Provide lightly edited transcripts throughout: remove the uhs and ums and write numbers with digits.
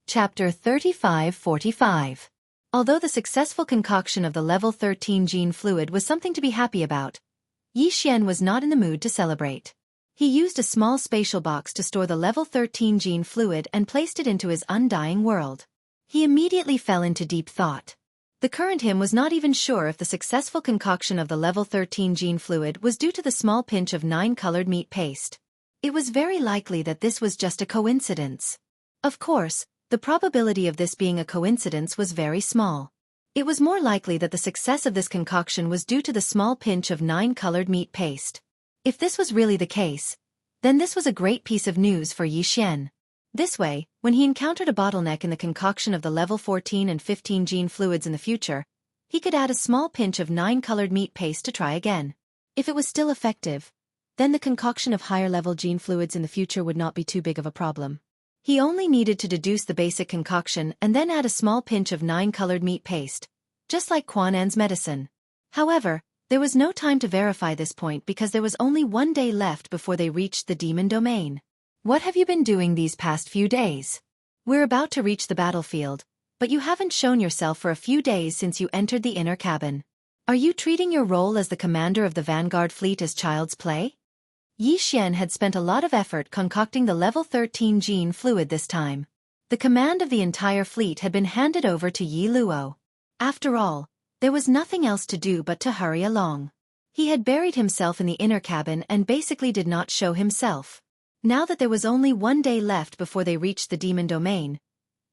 Chapter 3545. Although the successful concoction of the level 13 gene fluid was something to be happy about, Yi Xian was not in the mood to celebrate. He used a small spatial box to store the level 13 gene fluid and placed it into his undying world. He immediately fell into deep thought. The current him was not even sure if the successful concoction of the level 13 gene fluid was due to the small pinch of 9-colored meat paste. It was very likely that this was just a coincidence. Of course, the probability of this being a coincidence was very small. It was more likely that the success of this concoction was due to the small pinch of 9-colored meat paste. If this was really the case, then this was a great piece of news for Yi Xian. This way, when he encountered a bottleneck in the concoction of the level 14 and 15 gene fluids in the future, he could add a small pinch of 9-colored meat paste to try again. If it was still effective, then the concoction of higher-level gene fluids in the future would not be too big of a problem. He only needed to deduce the basic concoction and then add a small pinch of 9-colored meat paste, just like Quan An's medicine. However, there was no time to verify this point because there was only one day left before they reached the demon domain. What have you been doing these past few days? We're about to reach the battlefield, but you haven't shown yourself for a few days since you entered the inner cabin. Are you treating your role as the commander of the vanguard fleet as child's play? Yi Xian had spent a lot of effort concocting the level 13 gene fluid this time. The command of the entire fleet had been handed over to Yi Luo. After all, there was nothing else to do but to hurry along. He had buried himself in the inner cabin and basically did not show himself. Now that there was only one day left before they reached the demon domain,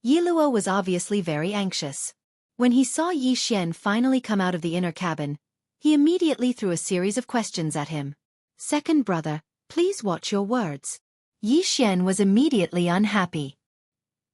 Yi Luo was obviously very anxious. When he saw Yi Xian finally come out of the inner cabin, he immediately threw a series of questions at him. Second brother, please watch your words. Yi Xian was immediately unhappy.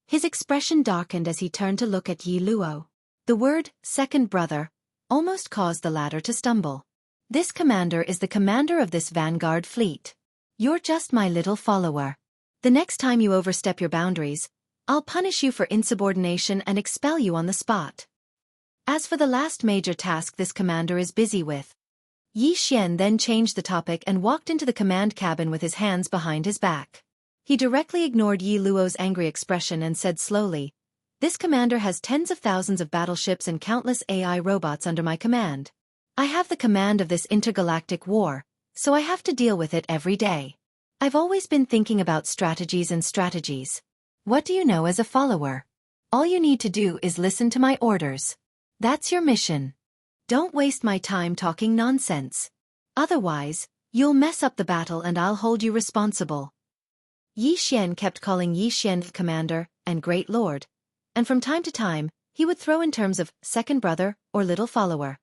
His expression darkened as he turned to look at Yi Luo. The word, second brother, almost caused the latter to stumble. This commander is the commander of this vanguard fleet. You're just my little follower. The next time you overstep your boundaries, I'll punish you for insubordination and expel you on the spot. As for the last major task this commander is busy with, Yi Xian then changed the topic and walked into the command cabin with his hands behind his back. He directly ignored Yi Luo's angry expression and said slowly, "This commander has tens of thousands of battleships and countless AI robots under my command. I have the command of this intergalactic war, so I have to deal with it every day. I've always been thinking about strategies. What do you know as a follower? All you need to do is listen to my orders. That's your mission. Don't waste my time talking nonsense. Otherwise, you'll mess up the battle and I'll hold you responsible." Yi Xian kept calling Yi Xian commander and great lord, and from time to time, he would throw in terms of second brother or little follower.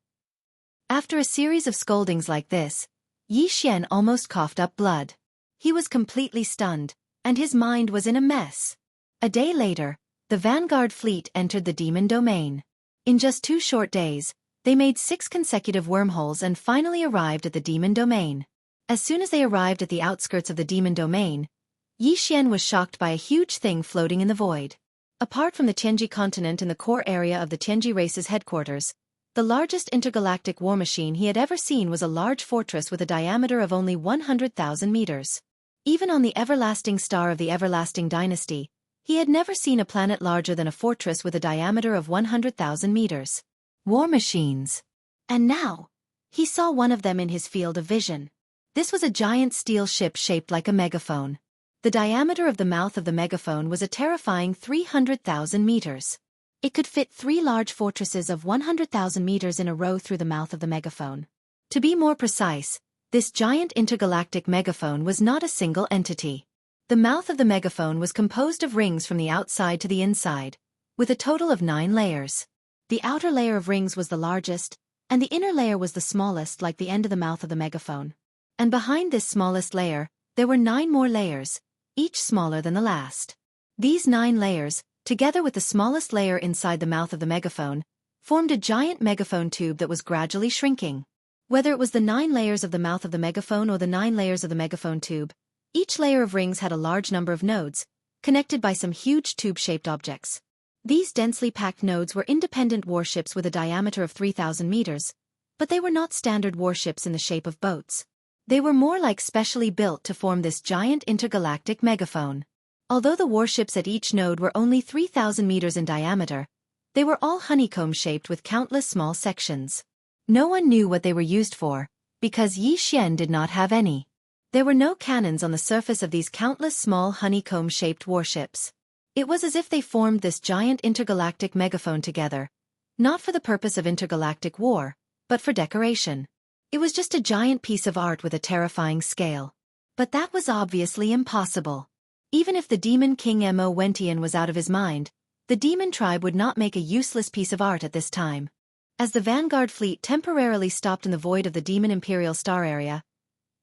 After a series of scoldings like this, Yi Xian almost coughed up blood. He was completely stunned, and his mind was in a mess. A day later, the vanguard fleet entered the demon domain. In just 2 short days, they made 6 consecutive wormholes and finally arrived at the demon domain. As soon as they arrived at the outskirts of the demon domain, Yi Xian was shocked by a huge thing floating in the void. Apart from the Tianji continent and the core area of the Tianji race's headquarters, the largest intergalactic war machine he had ever seen was a large fortress with a diameter of only 100,000 meters. Even on the everlasting star of the everlasting dynasty, he had never seen a planet larger than a fortress with a diameter of 100,000 meters. War machines. And now, he saw one of them in his field of vision. This was a giant steel ship shaped like a megaphone. The diameter of the mouth of the megaphone was a terrifying 300,000 meters. It could fit 3 large fortresses of 100,000 meters in a row through the mouth of the megaphone. To be more precise, this giant intergalactic megaphone was not a single entity. The mouth of the megaphone was composed of rings from the outside to the inside, with a total of 9 layers. The outer layer of rings was the largest, and the inner layer was the smallest, like the end of the mouth of the megaphone. And behind this smallest layer, there were 9 more layers, each smaller than the last. These 9 layers, together with the smallest layer inside the mouth of the megaphone, formed a giant megaphone tube that was gradually shrinking. Whether it was the 9 layers of the mouth of the megaphone or the 9 layers of the megaphone tube, each layer of rings had a large number of nodes, connected by some huge tube-shaped objects. These densely packed nodes were independent warships with a diameter of 3,000 meters, but they were not standard warships in the shape of boats. They were more like specially built to form this giant intergalactic megaphone. Although the warships at each node were only 3,000 meters in diameter, they were all honeycomb-shaped with countless small sections. No one knew what they were used for, because Yi Xian did not have any. There were no cannons on the surface of these countless small honeycomb-shaped warships. It was as if they formed this giant intergalactic megaphone together, not for the purpose of intergalactic war, but for decoration. It was just a giant piece of art with a terrifying scale. But that was obviously impossible. Even if the Demon King Mo Wentian was out of his mind, the demon tribe would not make a useless piece of art at this time. As the Vanguard fleet temporarily stopped in the void of the Demon Imperial Star area,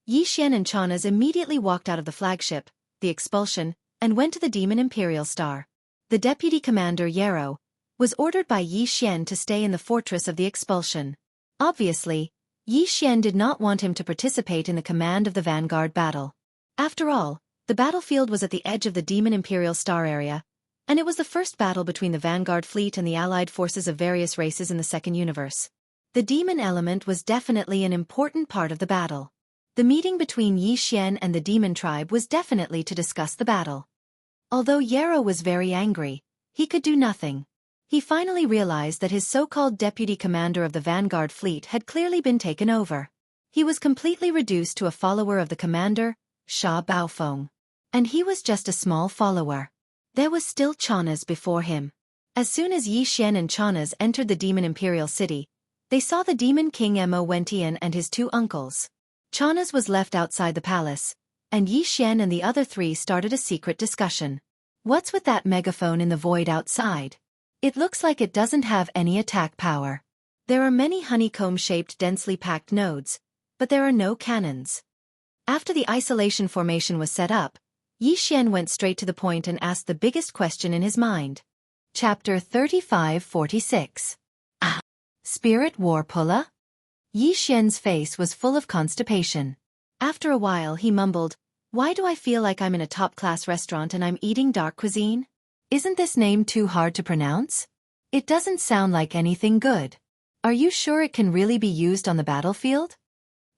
Yi Xian and Chanas immediately walked out of the flagship, the Expulsion, and went to the Demon Imperial Star. The deputy commander Yarrow was ordered by Yi Xian to stay in the fortress of the Expulsion. Obviously, Yi Xian did not want him to participate in the command of the Vanguard battle. After all, the battlefield was at the edge of the Demon Imperial Star area, and it was the first battle between the Vanguard fleet and the allied forces of various races in the second universe. The demon element was definitely an important part of the battle. The meeting between Yi Xian and the demon tribe was definitely to discuss the battle. Although Yarrow was very angry, he could do nothing. He finally realized that his so-called deputy commander of the Vanguard fleet had clearly been taken over. He was completely reduced to a follower of the commander, Sha Baofeng. And he was just a small follower. There was still Chanas before him. As soon as Yi Xian and Chanas entered the Demon Imperial City, they saw the Demon King Mo Wentian and his two uncles. Chanas was left outside the palace, and Yi Xian and the other three started a secret discussion. What's with that megaphone in the void outside? It looks like it doesn't have any attack power. There are many honeycomb-shaped densely packed nodes, but there are no cannons. After the isolation formation was set up, Yi Xian went straight to the point and asked the biggest question in his mind. Chapter 3546. Spirit Warpula? Yi Xian's face was full of constipation. After a while he mumbled, "Why do I feel like I'm in a top-class restaurant and I'm eating dark cuisine? Isn't this name too hard to pronounce? It doesn't sound like anything good. Are you sure it can really be used on the battlefield?"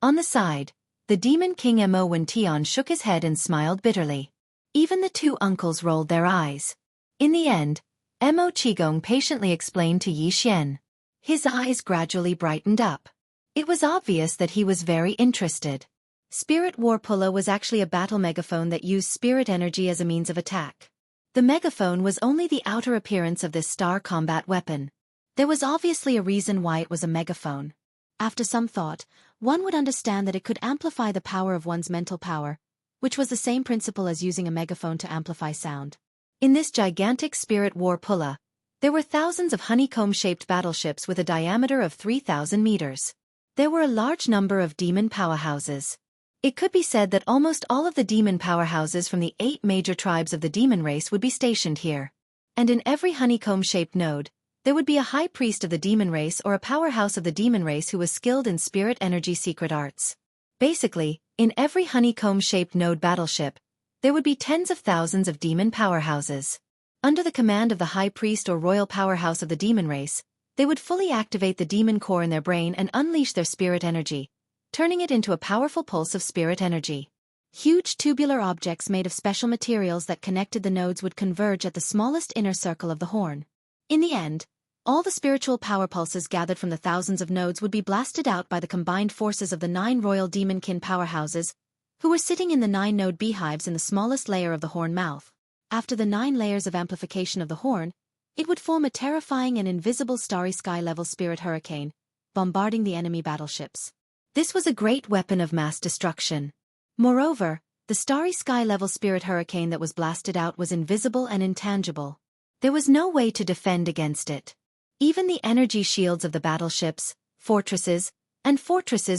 On the side, the Demon King Mo Wentian shook his head and smiled bitterly. Even the two uncles rolled their eyes. In the end, Mo Qigong patiently explained to Yi Xian. His eyes gradually brightened up. It was obvious that he was very interested. Spirit Warpula was actually a battle megaphone that used spirit energy as a means of attack. The megaphone was only the outer appearance of this star combat weapon. There was obviously a reason why it was a megaphone. After some thought, one would understand that it could amplify the power of one's mental power, which was the same principle as using a megaphone to amplify sound. In this gigantic Spirit Warpula, there were thousands of honeycomb-shaped battleships with a diameter of 3,000 meters. There were a large number of demon powerhouses. It could be said that almost all of the demon powerhouses from the 8 major tribes of the demon race would be stationed here. And in every honeycomb-shaped node, there would be a high priest of the demon race or a powerhouse of the demon race who was skilled in spirit energy secret arts. Basically, in every honeycomb-shaped node battleship, there would be tens of thousands of demon powerhouses. Under the command of the high priest or royal powerhouse of the demon race, they would fully activate the demon core in their brain and unleash their spirit energy, turning it into a powerful pulse of spirit energy. Huge tubular objects made of special materials that connected the nodes would converge at the smallest inner circle of the horn. In the end, all the spiritual power pulses gathered from the thousands of nodes would be blasted out by the combined forces of the 9 royal demonkin powerhouses, who were sitting in the 9-node beehives in the smallest layer of the horn mouth. After the 9 layers of amplification of the horn, it would form a terrifying and invisible starry sky-level spirit hurricane, bombarding the enemy battleships. This was a great weapon of mass destruction. Moreover, the starry sky-level spirit hurricane that was blasted out was invisible and intangible. There was no way to defend against it. Even the energy shields of the battleships, fortresses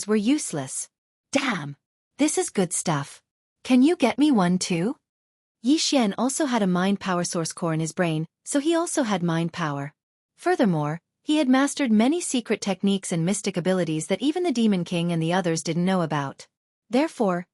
were useless. Damn! This is good stuff. Can you get me one too? Yi Xian also had a mind power source core in his brain, so he also had mind power. Furthermore, he had mastered many secret techniques and mystic abilities that even the Demon King and the others didn't know about. Therefore,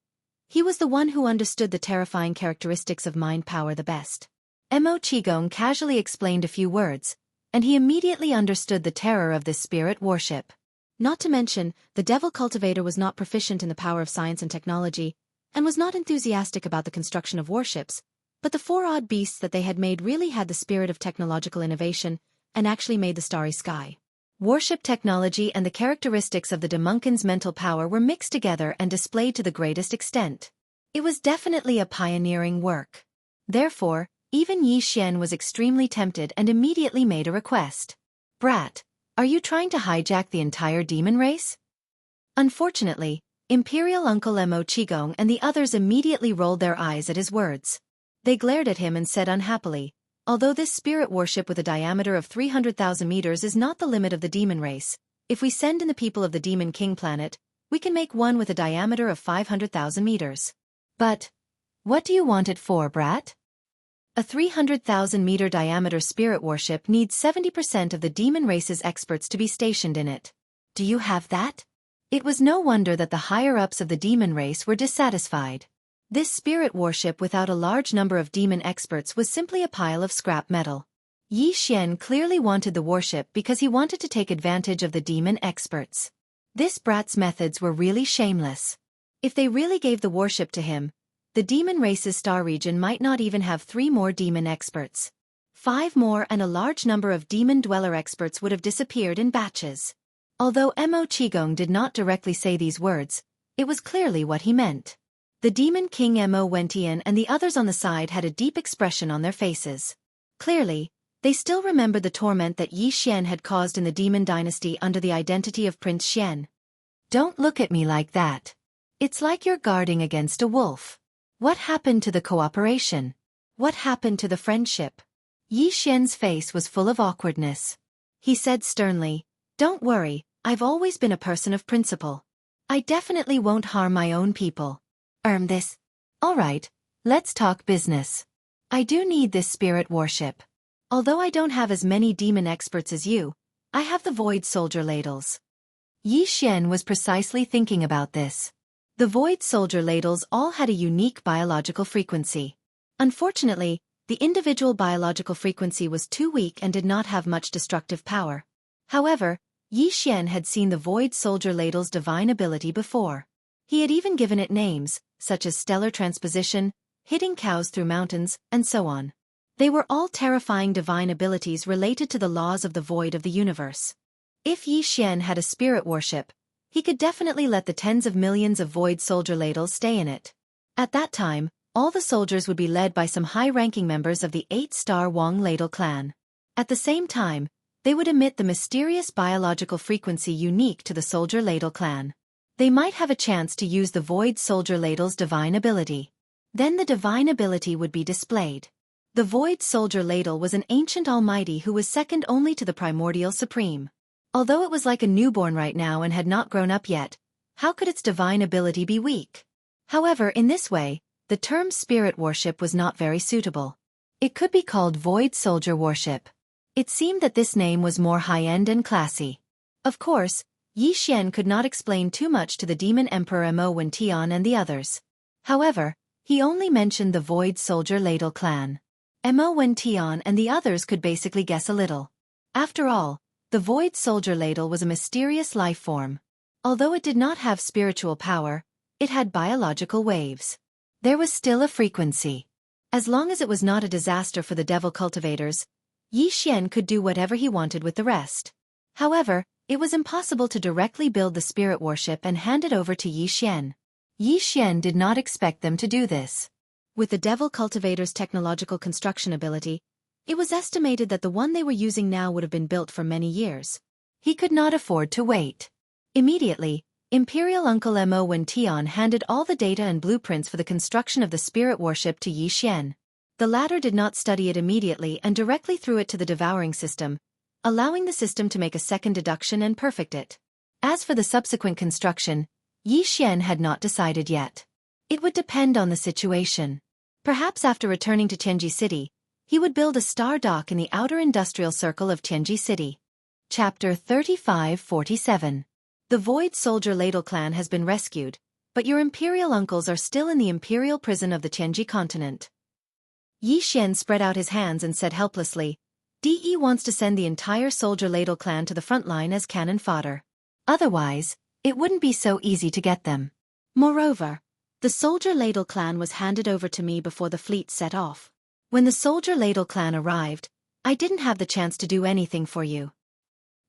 he was the one who understood the terrifying characteristics of mind power the best. Mo Qigong casually explained a few words, and he immediately understood the terror of this spirit warship. Not to mention, the Devil Cultivator was not proficient in the power of science and technology, and was not enthusiastic about the construction of warships, But the four odd beasts that they had made really had the spirit of technological innovation and actually made the starry sky. Warship technology and the characteristics of the Demunkin's mental power were mixed together and displayed to the greatest extent. It was definitely a pioneering work. Therefore, even Yi Xian was extremely tempted and immediately made a request. "Brat, are you trying to hijack the entire demon race?" Unfortunately, Imperial Uncle Mo Qigong and the others immediately rolled their eyes at his words. They glared at him and said unhappily, "Although this spirit warship with a diameter of 300,000 meters is not the limit of the demon race, if we send in the people of the Demon King planet, we can make one with a diameter of 500,000 meters. But what do you want it for, Brat?" A 300,000-meter diameter spirit warship needs 70% of the demon race's experts to be stationed in it. Do you have that? It was no wonder that the higher-ups of the demon race were dissatisfied. This spirit warship without a large number of demon experts was simply a pile of scrap metal. Yi Xian clearly wanted the warship because he wanted to take advantage of the demon experts. This brat's methods were really shameless. If they really gave the warship to him, the demon race's star region might not even have 3 more demon experts. 5 more and a large number of demon dweller experts would have disappeared in batches. Although Mo Qigong did not directly say these words, it was clearly what he meant. The Demon King Mo Wentian and the others on the side had a deep expression on their faces. Clearly, they still remembered the torment that Yi Xian had caused in the demon dynasty under the identity of Prince Xian. "Don't look at me like that. It's like you're guarding against a wolf. What happened to the cooperation? What happened to the friendship?" Yi Xian's face was full of awkwardness. He said sternly, "Don't worry, I've always been a person of principle. I definitely won't harm my own people. This. All right, let's talk business. I do need this spirit warship. Although I don't have as many demon experts as you, I have the Void Soldier ladles." Yi Xian was precisely thinking about this. The Void Soldier ladles all had a unique biological frequency. Unfortunately, the individual biological frequency was too weak and did not have much destructive power. However, Yi Xian had seen the Void Soldier ladle's divine ability before. He had even given it names, such as stellar transposition, hitting cows through mountains, and so on. They were all terrifying divine abilities related to the laws of the void of the universe. If Yi Xian had a spirit warship, he could definitely let the tens of millions of Void Soldier ladles stay in it. At that time, all the soldiers would be led by some high-ranking members of the 8-star Wang Ladle clan. At the same time, they would emit the mysterious biological frequency unique to the Soldier Ladle clan. They might have a chance to use the Void Soldier ladle's divine ability. Then the divine ability would be displayed. The Void Soldier ladle was an ancient almighty who was second only to the primordial supreme. Although it was like a newborn right now and had not grown up yet, how could its divine ability be weak? However, in this way, the term spirit warship was not very suitable. It could be called Void Soldier warship. It seemed that this name was more high-end and classy. Of course, Yi Xian could not explain too much to the Demon Emperor Mo Wentian and the others. However, he only mentioned the Void Soldier ladle clan. Mo Wentian and the others could basically guess a little. After all, the Void Soldier ladle was a mysterious life form. Although it did not have spiritual power, it had biological waves. There was still a frequency. As long as it was not a disaster for the devil cultivators, Yi Xian could do whatever he wanted with the rest. However, it was impossible to directly build the spirit warship and hand it over to Yi Xian. Yi Xian did not expect them to do this. With the devil cultivator's technological construction ability, it was estimated that the one they were using now would have been built for many years. He could not afford to wait. Immediately, Imperial Uncle Mo Wentian handed all the data and blueprints for the construction of the spirit warship to Yi Xian. The latter did not study it immediately and directly threw it to the devouring system, allowing the system to make a second deduction and perfect it. As for the subsequent construction, Yi Xian had not decided yet. It would depend on the situation. Perhaps after returning to Tianji City, he would build a star dock in the outer industrial circle of Tianji City. Chapter 3547. The Void Soldier Ladle clan has been rescued, but your imperial uncles are still in the imperial prison of the Tianji continent. Yi Xian spread out his hands and said helplessly, "DE wants to send the entire Soldier Ladle clan to the front line as cannon fodder. Otherwise, it wouldn't be so easy to get them. Moreover, the Soldier Ladle clan was handed over to me before the fleet set off. When the Soldier Ladle clan arrived, I didn't have the chance to do anything for you.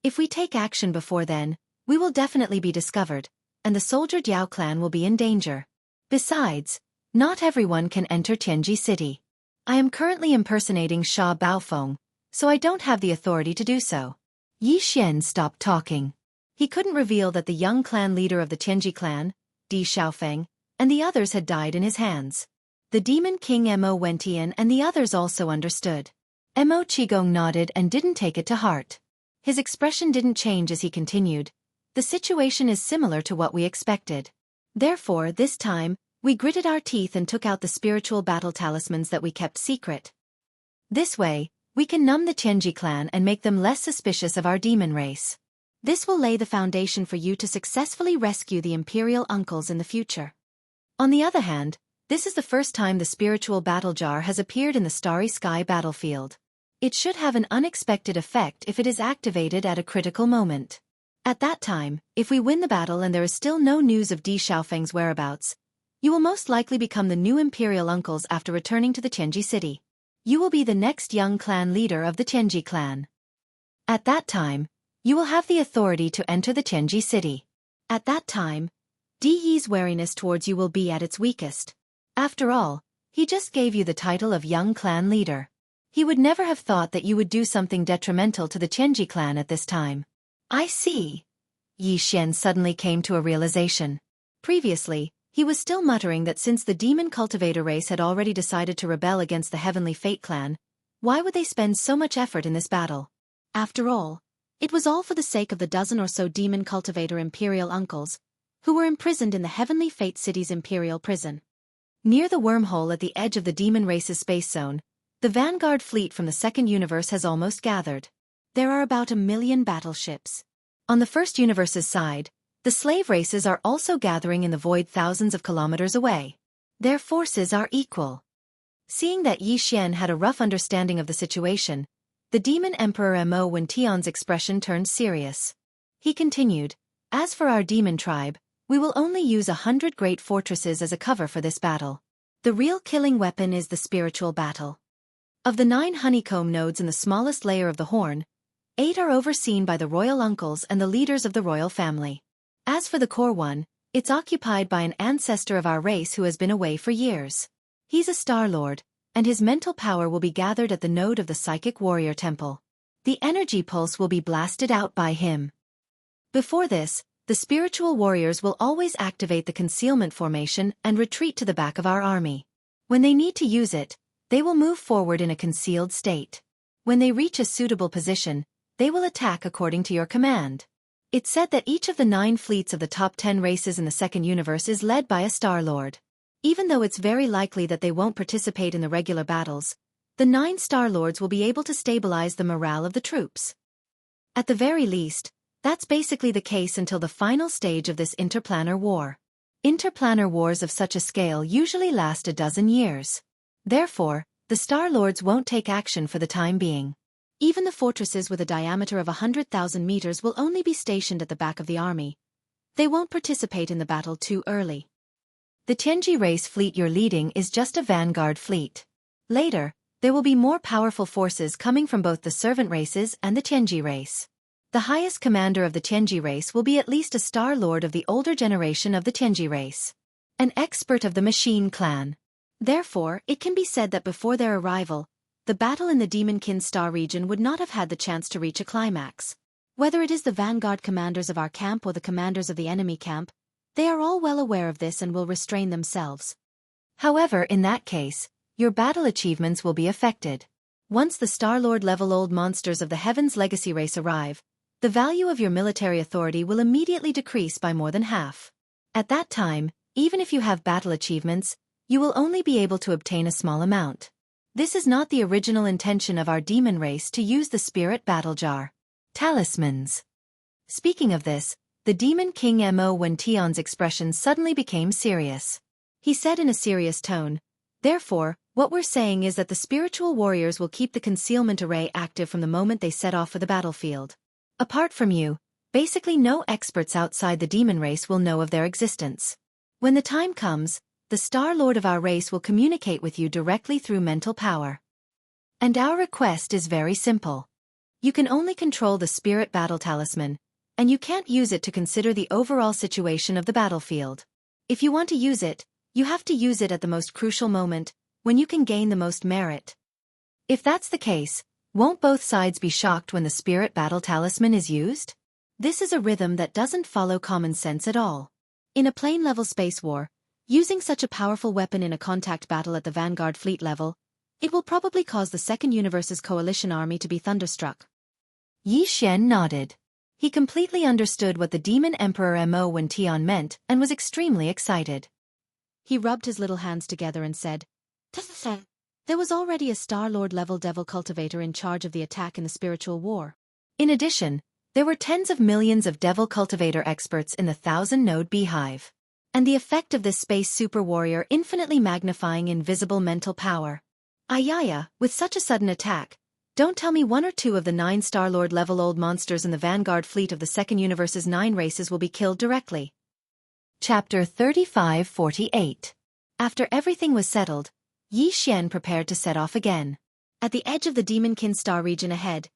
If we take action before then, we will definitely be discovered, and the Soldier Diao clan will be in danger. Besides, not everyone can enter Tianji City. I am currently impersonating Sha Baofeng, so I don't have the authority to do so. Yi Xian stopped talking. He couldn't reveal that the young clan leader of the Tianji clan, Di Xiaofeng, and the others had died in his hands. The Demon King Mo Wentian and the others also understood. Mo Qigong nodded and didn't take it to heart. His expression didn't change as he continued. The situation is similar to what we expected. Therefore, this time, we gritted our teeth and took out the spiritual battle talismans that we kept secret. This way, we can numb the Tianji clan and make them less suspicious of our demon race. This will lay the foundation for you to successfully rescue the Imperial Uncles in the future. On the other hand, this is the first time the spiritual battle jar has appeared in the Starry Sky battlefield. It should have an unexpected effect if it is activated at a critical moment. At that time, if we win the battle and there is still no news of Di Xiaofeng's whereabouts, you will most likely become the new Imperial Uncles after returning to the Tianji City. You will be the next young clan leader of the Tianji clan. At that time, you will have the authority to enter the Tianji City. At that time, Di Yi's wariness towards you will be at its weakest. After all, he just gave you the title of young clan leader. He would never have thought that you would do something detrimental to the Tianji clan at this time. I see. Yi Xian suddenly came to a realization. Previously, he was still muttering that since the demon cultivator race had already decided to rebel against the Heavenly Fate clan, why would they spend so much effort in this battle? After all, it was all for the sake of the dozen or so demon cultivator Imperial Uncles, who were imprisoned in the Heavenly Fate City's Imperial prison. Near the wormhole at the edge of the demon race's space zone, the vanguard fleet from the second universe has almost gathered. There are about 1 million battleships. On the first universe's side, the slave races are also gathering in the void thousands of kilometers away. Their forces are equal. Seeing that Yi Xian had a rough understanding of the situation, the Demon Emperor Mo Wentian's expression turned serious. He continued, "As for our demon tribe, we will only use 100 great fortresses as a cover for this battle. The real killing weapon is the spiritual battle. Of the 9 honeycomb nodes in the smallest layer of the horn, 8 are overseen by the royal uncles and the leaders of the royal family. As for the core one, it's occupied by an ancestor of our race who has been away for years. He's a Star Lord, and his mental power will be gathered at the node of the Psychic Warrior Temple. The energy pulse will be blasted out by him. Before this, the spiritual warriors will always activate the concealment formation and retreat to the back of our army. When they need to use it, they will move forward in a concealed state. When they reach a suitable position, they will attack according to your command. It's said that each of the 9 fleets of the top 10 races in the second universe is led by a Star Lord. Even though it's very likely that they won't participate in the regular battles, the 9 Star Lords will be able to stabilize the morale of the troops. At the very least, that's basically the case until the final stage of this interplanar war. Interplanar wars of such a scale usually last a dozen years. Therefore, the Star Lords won't take action for the time being. Even the fortresses with a diameter of 100,000 meters will only be stationed at the back of the army. They won't participate in the battle too early. The Tianji race fleet you're leading is just a vanguard fleet. Later, there will be more powerful forces coming from both the servant races and the Tianji race. The highest commander of the Tianji race will be at least a Star Lord of the older generation of the Tianji race. An expert of the Machine clan. Therefore, it can be said that before their arrival, the battle in the Demonkin Star region would not have had the chance to reach a climax. Whether it is the vanguard commanders of our camp or the commanders of the enemy camp, they are all well aware of this and will restrain themselves. However, in that case, your battle achievements will be affected. Once the Star-Lord level old monsters of the Heaven's Legacy race arrive, the value of your military authority will immediately decrease by more than half. At that time, even if you have battle achievements, you will only be able to obtain a small amount. This is not the original intention of our demon race to use the spirit battle jar. Talismans. Speaking of this, the Demon King Mo Wentian's expression suddenly became serious. He said in a serious tone, "Therefore, what we're saying is that the spiritual warriors will keep the concealment array active from the moment they set off for the battlefield. Apart from you, basically no experts outside the demon race will know of their existence. When the time comes, the Star Lord of our race will communicate with you directly through mental power. And our request is very simple. You can only control the Spirit Battle Talisman, and you can't use it to consider the overall situation of the battlefield. If you want to use it, you have to use it at the most crucial moment, when you can gain the most merit. If that's the case, won't both sides be shocked when the Spirit Battle Talisman is used? This is a rhythm that doesn't follow common sense at all. In a plane-level space war, using such a powerful weapon in a contact battle at the Vanguard fleet level, it will probably cause the Second Universe's coalition army to be thunderstruck. Yi Xian nodded. He completely understood what the Demon Emperor Mo Wen Tian meant and was extremely excited. He rubbed his little hands together and said, There was already a Star-Lord-level Devil Cultivator in charge of the attack in the spiritual war. In addition, there were tens of millions of Devil Cultivator experts in the 1,000-node beehive. And the effect of this space super warrior infinitely magnifying invisible mental power. Ayaya, with such a sudden attack, don't tell me 1 or 2 of the 9 Star-Lord level old monsters in the Vanguard fleet of the Second Universe's 9 races will be killed directly. Chapter 3548. After everything was settled, Yi Xian prepared to set off again. At the edge of the Demonkin Star region ahead,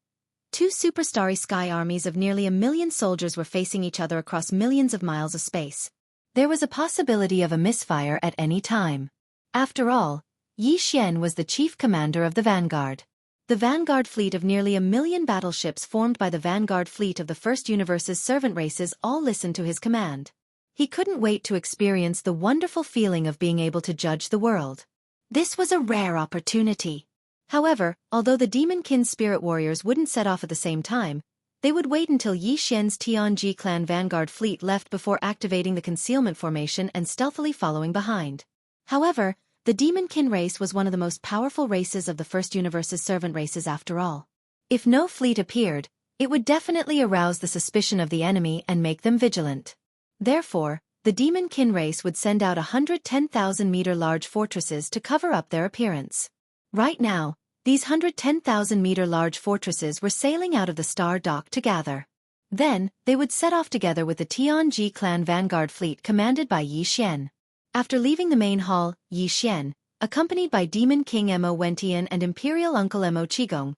2 super-starry sky armies of nearly 1 million soldiers were facing each other across millions of miles of space. There was a possibility of a misfire at any time. After all, Yi Xian was the chief commander of the Vanguard. The Vanguard fleet of nearly 1 million battleships formed by the Vanguard fleet of the First Universe's servant races all listened to his command. He couldn't wait to experience the wonderful feeling of being able to judge the world. This was a rare opportunity. However, although the Demonkin Spirit Warriors wouldn't set off at the same time, they would wait until Yi Xian's Tianji clan Vanguard fleet left before activating the concealment formation and stealthily following behind. However, the Demonkin race was one of the most powerful races of the First Universe's servant races after all. If no fleet appeared, it would definitely arouse the suspicion of the enemy and make them vigilant. Therefore, the Demonkin race would send out 110,000-meter large fortresses to cover up their appearance. Right now, these 110,000-meter large fortresses were sailing out of the Star Dock to gather. Then, they would set off together with the Tianji clan Vanguard fleet commanded by Yi Xian. After leaving the main hall, Yi Xian, accompanied by Demon King Mo Wentian and Imperial Uncle Mo Qigong,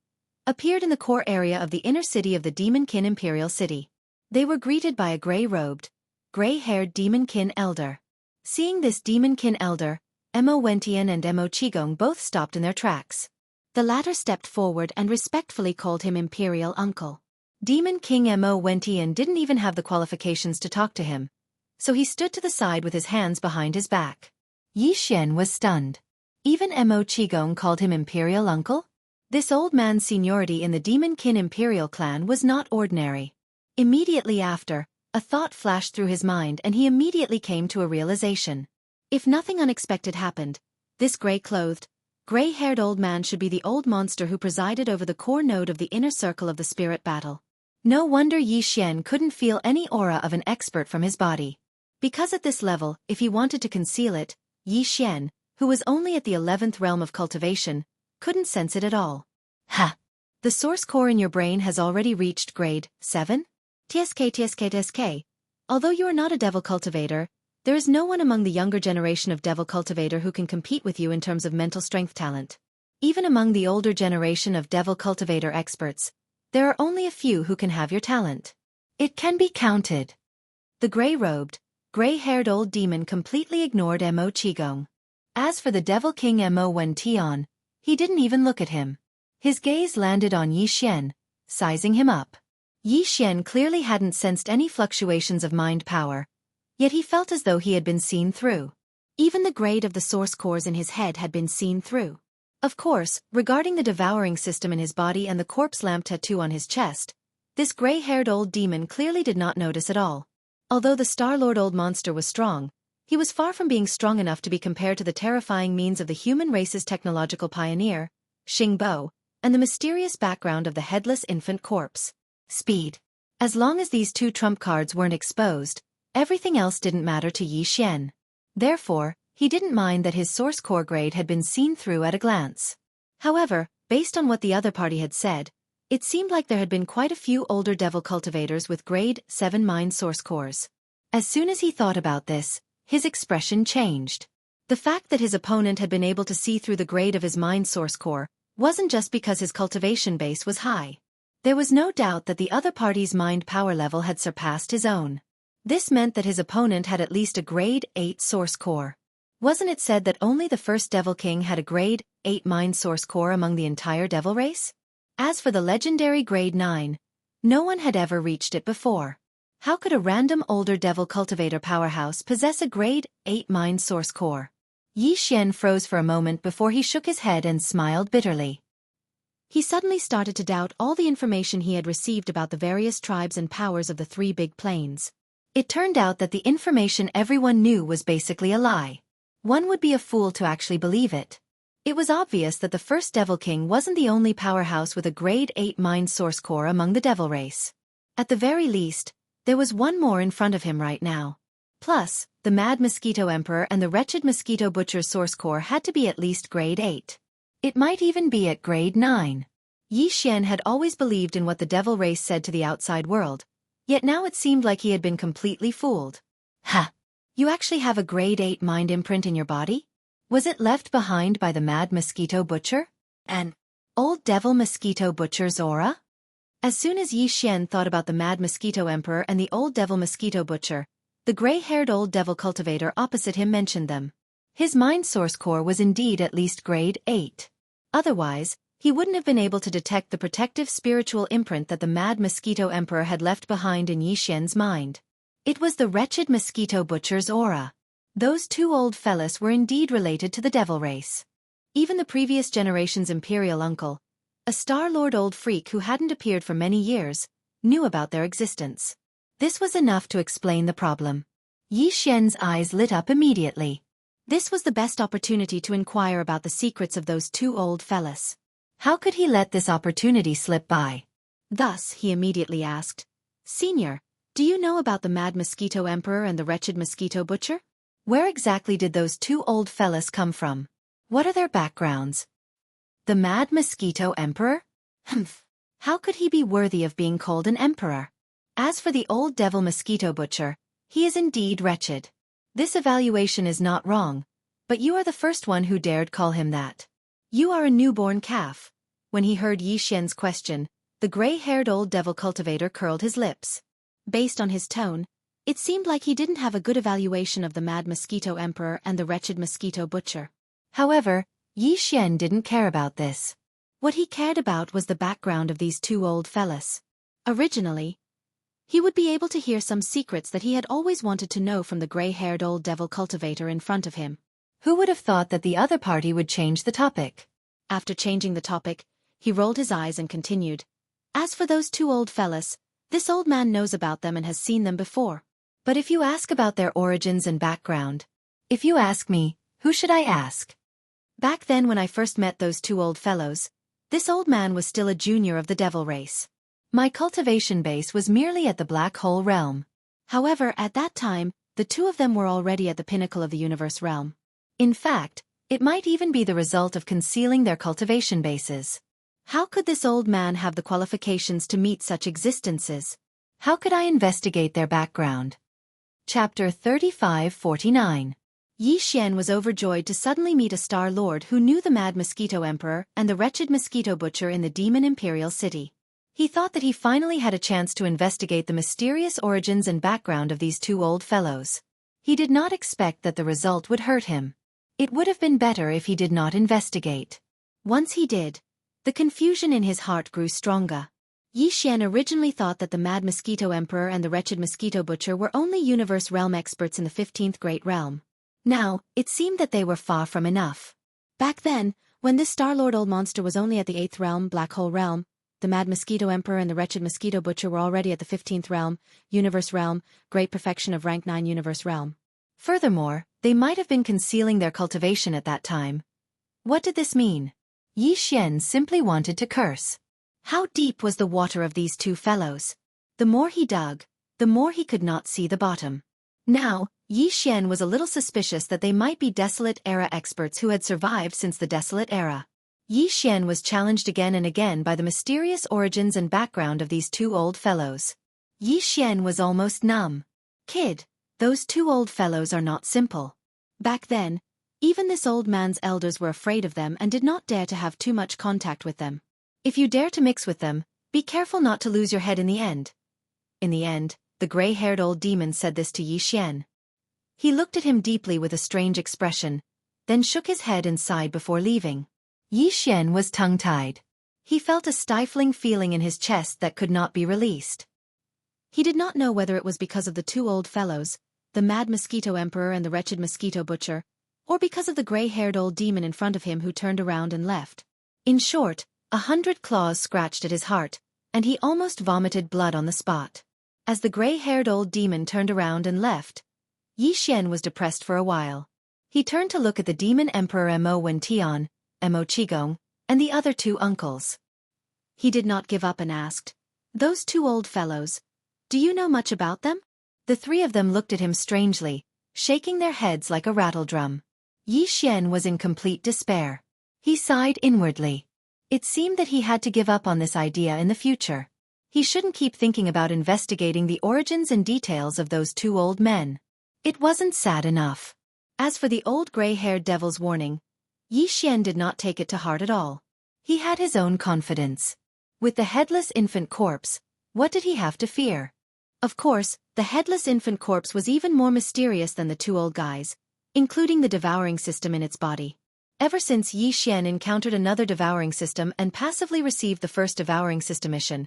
appeared in the core area of the inner city of the Demonkin Imperial City. They were greeted by a gray-robed, gray-haired Demonkin elder. Seeing this Demonkin elder, Mo Wentian and Mo Qigong both stopped in their tracks. The latter stepped forward and respectfully called him Imperial Uncle. Demon King Mo Wentian didn't even have the qualifications to talk to him, so he stood to the side with his hands behind his back. Yi Xian was stunned. Even Mo Qigong called him Imperial Uncle? This old man's seniority in the Demonkin Imperial clan was not ordinary. Immediately after, a thought flashed through his mind and he immediately came to a realization. If nothing unexpected happened, this gray-clothed, gray-haired old man should be the old monster who presided over the core node of the inner circle of the spirit battle. No wonder Yi Xian couldn't feel any aura of an expert from his body. Because at this level, if he wanted to conceal it, Yi Xian, who was only at the 11th realm of cultivation, couldn't sense it at all. Ha! The source core in your brain has already reached grade 7? TSK. Although you are not a devil cultivator, there is no one among the younger generation of devil cultivator who can compete with you in terms of mental strength talent. Even among the older generation of devil cultivator experts, there are only a few who can have your talent. It can be counted. The gray-robed, gray-haired old demon completely ignored Mo Qigong. As for the Devil King Mo Wentian, he didn't even look at him. His gaze landed on Yi Xian, sizing him up. Yi Xian clearly hadn't sensed any fluctuations of mind power, yet he felt as though he had been seen through. Even the grade of the source cores in his head had been seen through. Of course, regarding the devouring system in his body and the corpse lamp tattoo on his chest, this gray-haired old demon clearly did not notice at all. Although the Star-Lord old monster was strong, he was far from being strong enough to be compared to the terrifying means of the human race's technological pioneer, Xing Bo, and the mysterious background of the headless infant corpse. Speed. As long as these 2 trump cards weren't exposed, everything else didn't matter to Yi Xian. Therefore, he didn't mind that his source core grade had been seen through at a glance. However, based on what the other party had said, it seemed like there had been quite a few older devil cultivators with grade 7 mind source cores. As soon as he thought about this, his expression changed. The fact that his opponent had been able to see through the grade of his mind source core wasn't just because his cultivation base was high. There was no doubt that the other party's mind power level had surpassed his own. This meant that his opponent had at least a grade 8 source core. Wasn't it said that only the first Devil King had a grade 8 mind source core among the entire devil race? As for the legendary grade 9, no one had ever reached it before. How could a random older devil cultivator powerhouse possess a grade 8 mind source core? Yi Xian froze for a moment before he shook his head and smiled bitterly. He suddenly started to doubt all the information he had received about the various tribes and powers of the three big plains. It turned out that the information everyone knew was basically a lie. One would be a fool to actually believe it. It was obvious that the first Devil King wasn't the only powerhouse with a grade 8 mind source core among the devil race. At the very least, there was one more in front of him right now. Plus, the Mad Mosquito Emperor and the Wretched Mosquito Butcher's source core had to be at least grade 8. It might even be at grade 9. Yi Xian had always believed in what the devil race said to the outside world, yet now it seemed like he had been completely fooled. Ha! You actually have a grade 8 mind imprint in your body? Was it left behind by the Mad Mosquito Butcher? An old Devil Mosquito Butcher's aura? As soon as Yi Xian thought about the Mad Mosquito Emperor and the old Devil Mosquito Butcher, the gray-haired old devil cultivator opposite him mentioned them. His mind source core was indeed at least grade 8. Otherwise, he wouldn't have been able to detect the protective spiritual imprint that the Mad Mosquito Emperor had left behind in Yi Xian's mind. It was the Wretched Mosquito Butcher's aura. Those two old fellas were indeed related to the devil race. Even the previous generation's imperial uncle, a Star-Lord old freak who hadn't appeared for many years, knew about their existence. This was enough to explain the problem. Yi Xian's eyes lit up immediately. This was the best opportunity to inquire about the secrets of those two old fellas. How could he let this opportunity slip by? Thus, he immediately asked, "Senior, do you know about the Mad Mosquito Emperor and the Wretched Mosquito Butcher? Where exactly did those two old fellas come from? What are their backgrounds?" The Mad Mosquito Emperor? Humph. How could he be worthy of being called an emperor? As for the old Devil Mosquito Butcher, he is indeed wretched. This evaluation is not wrong, but you are the first one who dared call him that. You are a newborn calf. When he heard Yi Xian's question, the gray-haired old devil cultivator curled his lips. Based on his tone, it seemed like he didn't have a good evaluation of the Mad Mosquito Emperor and the Wretched Mosquito Butcher. However, Yi Xian didn't care about this. What he cared about was the background of these two old fellas. Originally, he would be able to hear some secrets that he had always wanted to know from the gray-haired old devil cultivator in front of him. Who would have thought that the other party would change the topic? After changing the topic, he rolled his eyes and continued. As for those two old fellas, this old man knows about them and has seen them before. But if you ask about their origins and background, if you ask me, who should I ask? Back then when I first met those two old fellows, this old man was still a junior of the devil race. My cultivation base was merely at the black hole realm. However, at that time, the two of them were already at the pinnacle of the universe realm. In fact, it might even be the result of concealing their cultivation bases. How could this old man have the qualifications to meet such existences? How could I investigate their background? Chapter 3549. Yi Xian was overjoyed to suddenly meet a Star-Lord who knew the Mad Mosquito Emperor and the Wretched Mosquito Butcher in the Demon Imperial City. He thought that he finally had a chance to investigate the mysterious origins and background of these two old fellows. He did not expect that the result would hurt him. It would have been better if he did not investigate. Once he did, the confusion in his heart grew stronger. Yi Xian originally thought that the Mad Mosquito Emperor and the Wretched Mosquito Butcher were only universe realm experts in the 15th Great Realm. Now, it seemed that they were far from enough. Back then, when this Star-Lord old monster was only at the 8th realm, Black Hole Realm, the Mad Mosquito Emperor and the Wretched Mosquito Butcher were already at the 15th realm, Universe Realm, Great Perfection of Rank 9 Universe Realm. Furthermore, they might have been concealing their cultivation at that time. What did this mean? Yi Xian simply wanted to curse. How deep was the water of these two fellows? The more he dug, the more he could not see the bottom. Now, Yi Xian was a little suspicious that they might be Desolate Era experts who had survived since the Desolate Era. Yi Xian was challenged again and again by the mysterious origins and background of these two old fellows. Yi Xian was almost numb. Kid, those two old fellows are not simple. Back then, Even this old man's elders were afraid of them and did not dare to have too much contact with them. If you dare to mix with them, be careful not to lose your head in the end. In the end, the gray-haired old demon said this to Yi Xian. He looked at him deeply with a strange expression, then shook his head and sighed before leaving. Yi Xian was tongue-tied. He felt a stifling feeling in his chest that could not be released. He did not know whether it was because of the two old fellows, the mad mosquito emperor and the wretched mosquito butcher, or because of the gray-haired old demon in front of him who turned around and left. In short, 100 claws scratched at his heart, and he almost vomited blood on the spot. As the gray-haired old demon turned around and left, Yi Xian was depressed for a while. He turned to look at the demon emperor Mo Wentian, Mo Qigong, and the other two uncles. He did not give up and asked, "Those two old fellows, do you know much about them?" The three of them looked at him strangely, shaking their heads like a rattledrum. Yi Xian was in complete despair. He sighed inwardly. It seemed that he had to give up on this idea in the future. He shouldn't keep thinking about investigating the origins and details of those two old men. It wasn't sad enough. As for the old gray-haired devil's warning, Yi Xian did not take it to heart at all. He had his own confidence. With the headless infant corpse, what did he have to fear? Of course, the headless infant corpse was even more mysterious than the two old guys, including the devouring system in its body. Ever since Yi Xian encountered another devouring system and passively received the first devouring system mission,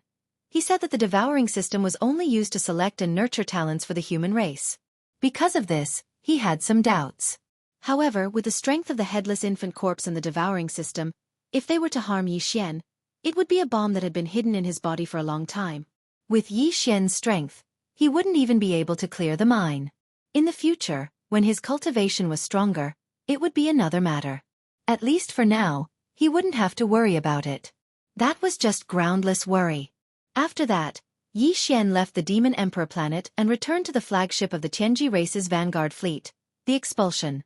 he said that the devouring system was only used to select and nurture talents for the human race. Because of this, he had some doubts. However, with the strength of the headless infant corpse and the devouring system, if they were to harm Yi Xian, it would be a bomb that had been hidden in his body for a long time. With Yi Xian's strength, he wouldn't even be able to clear the mine. In the future, when his cultivation was stronger, it would be another matter. At least for now, he wouldn't have to worry about it. That was just groundless worry. After that, Yi Xian left the Demon Emperor planet and returned to the flagship of the Tianji race's vanguard fleet, the Expulsion.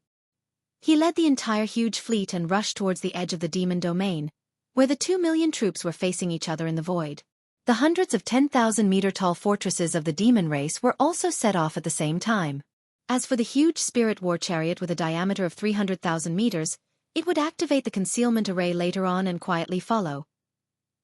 He led the entire huge fleet and rushed towards the edge of the demon domain, where the 2 million troops were facing each other in the void. The hundreds of 10,000-meter-tall fortresses of the demon race were also set off at the same time. As for the huge spirit war chariot with a diameter of 300,000 meters, it would activate the concealment array later on and quietly follow.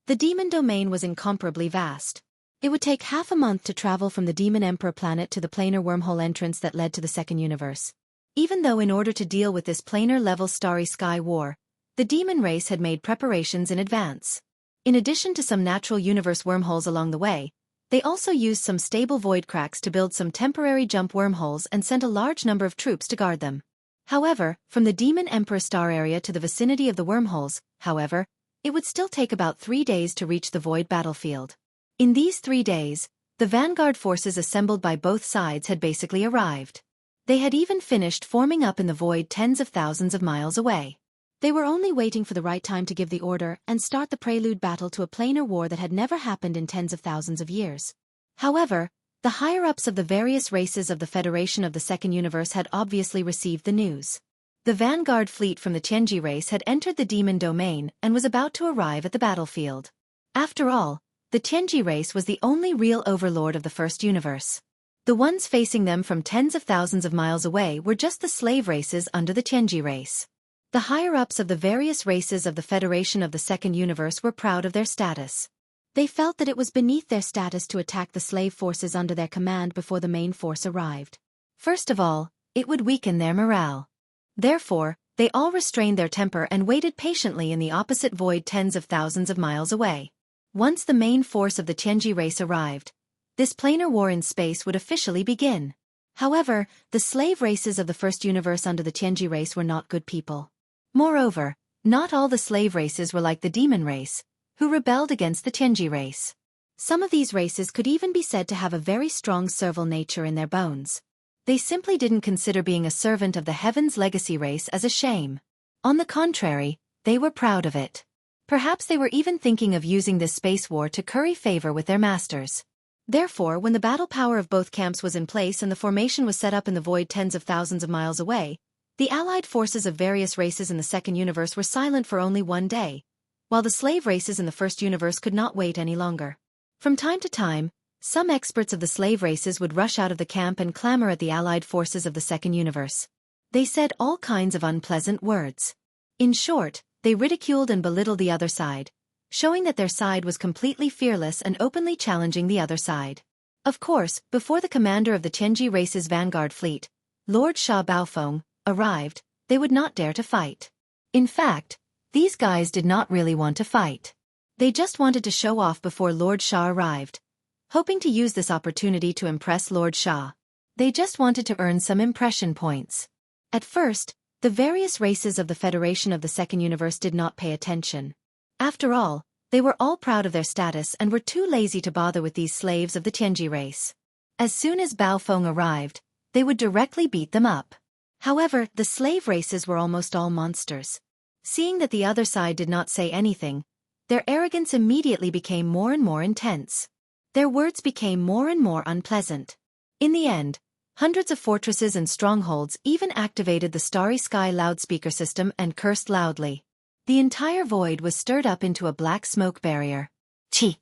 The demon domain was incomparably vast. It would take half a month to travel from the Demon Emperor planet to the planar wormhole entrance that led to the second universe. Even though in order to deal with this planar-level starry sky war, the demon race had made preparations in advance. In addition to some natural universe wormholes along the way, they also used some stable void cracks to build some temporary jump wormholes and sent a large number of troops to guard them. However, from the Demon Emperor star area to the vicinity of the wormholes, however, it would still take about 3 days to reach the void battlefield. In these 3 days, the vanguard forces assembled by both sides had basically arrived. They had even finished forming up in the void tens of thousands of miles away. They were only waiting for the right time to give the order and start the prelude battle to a planar war that had never happened in tens of thousands of years. However, the higher-ups of the various races of the Federation of the Second Universe had obviously received the news. The vanguard fleet from the Tianji race had entered the demon domain and was about to arrive at the battlefield. After all, the Tianji race was the only real overlord of the first universe. The ones facing them from tens of thousands of miles away were just the slave races under the Tianji race. The higher-ups of the various races of the Federation of the Second Universe were proud of their status. They felt that it was beneath their status to attack the slave forces under their command before the main force arrived. First of all, it would weaken their morale. Therefore, they all restrained their temper and waited patiently in the opposite void tens of thousands of miles away. Once the main force of the Tianji race arrived, this planar war in space would officially begin. However, the slave races of the first universe under the Tianji race were not good people. Moreover, not all the slave races were like the demon race, who rebelled against the Tianji race. Some of these races could even be said to have a very strong servile nature in their bones. They simply didn't consider being a servant of the Heaven's Legacy race as a shame. On the contrary, they were proud of it. Perhaps they were even thinking of using this space war to curry favor with their masters. Therefore, when the battle power of both camps was in place and the formation was set up in the void tens of thousands of miles away, the allied forces of various races in the second universe were silent for only 1 day, while the slave races in the first universe could not wait any longer. From time to time, some experts of the slave races would rush out of the camp and clamor at the allied forces of the second universe. They said all kinds of unpleasant words. In short, they ridiculed and belittled the other side, showing that their side was completely fearless and openly challenging the other side. Of course, before the commander of the Tianji race's vanguard fleet, Lord Sha Baofeng, arrived, they would not dare to fight. In fact, these guys did not really want to fight. They just wanted to show off before Lord Sha arrived, hoping to use this opportunity to impress Lord Sha. They just wanted to earn some impression points. At first, the various races of the Federation of the Second Universe did not pay attention. After all, they were all proud of their status and were too lazy to bother with these slaves of the Tianji race. As soon as Baofeng arrived, they would directly beat them up. However, the slave races were almost all monsters. Seeing that the other side did not say anything, their arrogance immediately became more and more intense. Their words became more and more unpleasant. In the end, hundreds of fortresses and strongholds even activated the Starry Sky loudspeaker system and cursed loudly. The entire void was stirred up into a black smoke barrier. Chi.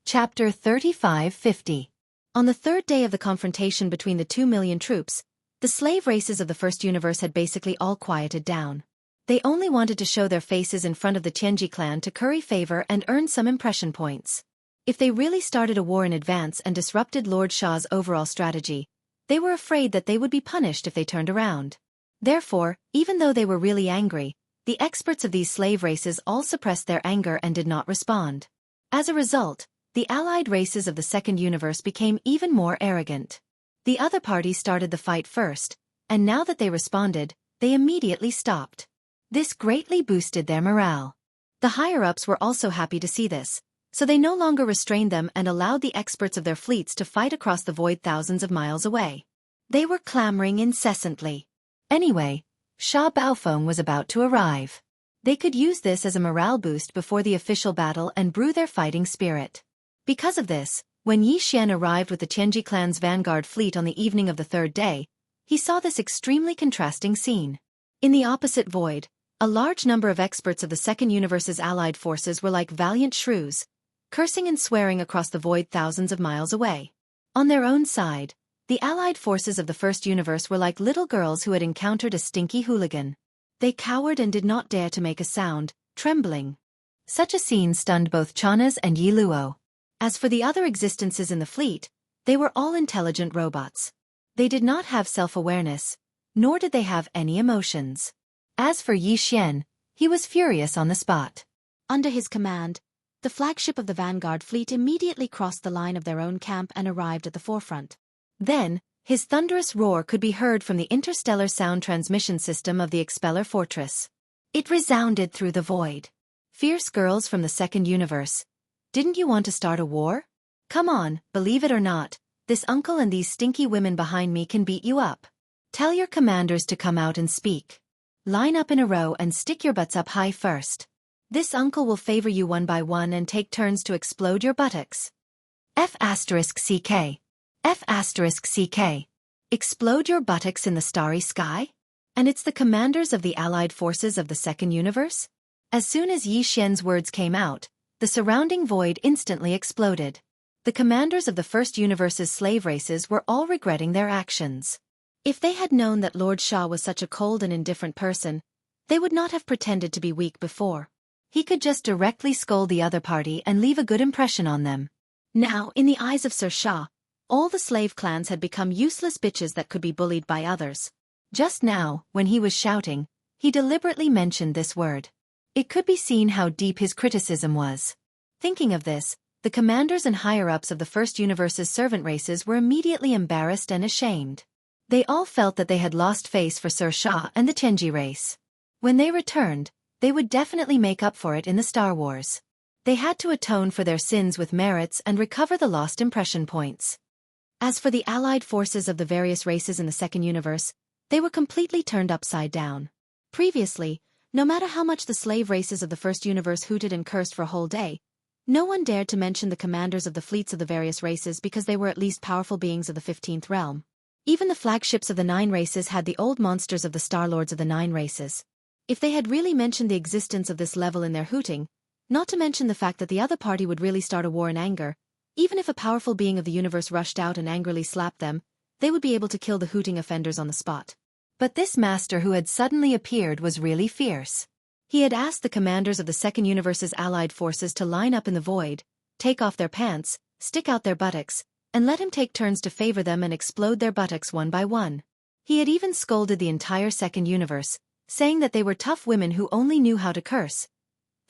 Chapter 3550. On the third day of the confrontation between the 2 million troops, the slave races of the first universe had basically all quieted down. They only wanted to show their faces in front of the Tianji clan to curry favor and earn some impression points. If they really started a war in advance and disrupted Lord Sha's overall strategy, they were afraid that they would be punished if they turned around. Therefore, even though they were really angry, the experts of these slave races all suppressed their anger and did not respond. As a result, the allied races of the second universe became even more arrogant. The other party started the fight first, and now that they responded, they immediately stopped. This greatly boosted their morale. The higher-ups were also happy to see this, so they no longer restrained them and allowed the experts of their fleets to fight across the void thousands of miles away. They were clamoring incessantly. Anyway, Sha Baofeng was about to arrive. They could use this as a morale boost before the official battle and brew their fighting spirit. Because of this, when Yi Xian arrived with the Tianji clan's vanguard fleet on the evening of the third day, he saw this extremely contrasting scene. In the opposite void, a large number of experts of the second universe's allied forces were like valiant shrews, cursing and swearing across the void thousands of miles away. On their own side, the allied forces of the first universe were like little girls who had encountered a stinky hooligan. They cowered and did not dare to make a sound, trembling. Such a scene stunned both Chanas and Yi Luo. As for the other existences in the fleet, they were all intelligent robots. They did not have self-awareness, nor did they have any emotions. As for Yi Xian, he was furious on the spot. Under his command, the flagship of the vanguard fleet immediately crossed the line of their own camp and arrived at the forefront. Then, his thunderous roar could be heard from the interstellar sound transmission system of the Expeller Fortress. It resounded through the void. Fierce girls from the second universe. Didn't you want to start a war? Come on, believe it or not, this uncle and these stinky women behind me can beat you up. Tell your commanders to come out and speak. Line up in a row and stick your butts up high first. This uncle will favor you one by one and take turns to explode your buttocks. F***CK. F***CK. Explode your buttocks in the starry sky? And it's the commanders of the allied forces of the second universe? As soon as Yi Xian's words came out, the surrounding void instantly exploded. The commanders of the first universe's slave races were all regretting their actions. If they had known that Lord Sha was such a cold and indifferent person, they would not have pretended to be weak before. He could just directly scold the other party and leave a good impression on them. Now, in the eyes of Sir Sha, all the slave clans had become useless bitches that could be bullied by others. Just now, when he was shouting, he deliberately mentioned this word. It could be seen how deep his criticism was. Thinking of this, the commanders and higher-ups of the first universe's servant races were immediately embarrassed and ashamed. They all felt that they had lost face for Sir Sha and the Tianji race. When they returned, they would definitely make up for it in the Star Wars. They had to atone for their sins with merits and recover the lost impression points. As for the allied forces of the various races in the second universe, they were completely turned upside down. Previously, no matter how much the slave races of the first universe hooted and cursed for a whole day, no one dared to mention the commanders of the fleets of the various races because they were at least powerful beings of the 15th realm. Even the flagships of the 9 races had the old monsters of the Star Lords of the 9 races. If they had really mentioned the existence of this level in their hooting, not to mention the fact that the other party would really start a war in anger, even if a powerful being of the universe rushed out and angrily slapped them, they would be able to kill the hooting offenders on the spot. But this master who had suddenly appeared was really fierce. He had asked the commanders of the Second Universe's allied forces to line up in the void, take off their pants, stick out their buttocks, and let him take turns to favor them and explode their buttocks one by one. He had even scolded the entire Second Universe, saying that they were tough women who only knew how to curse.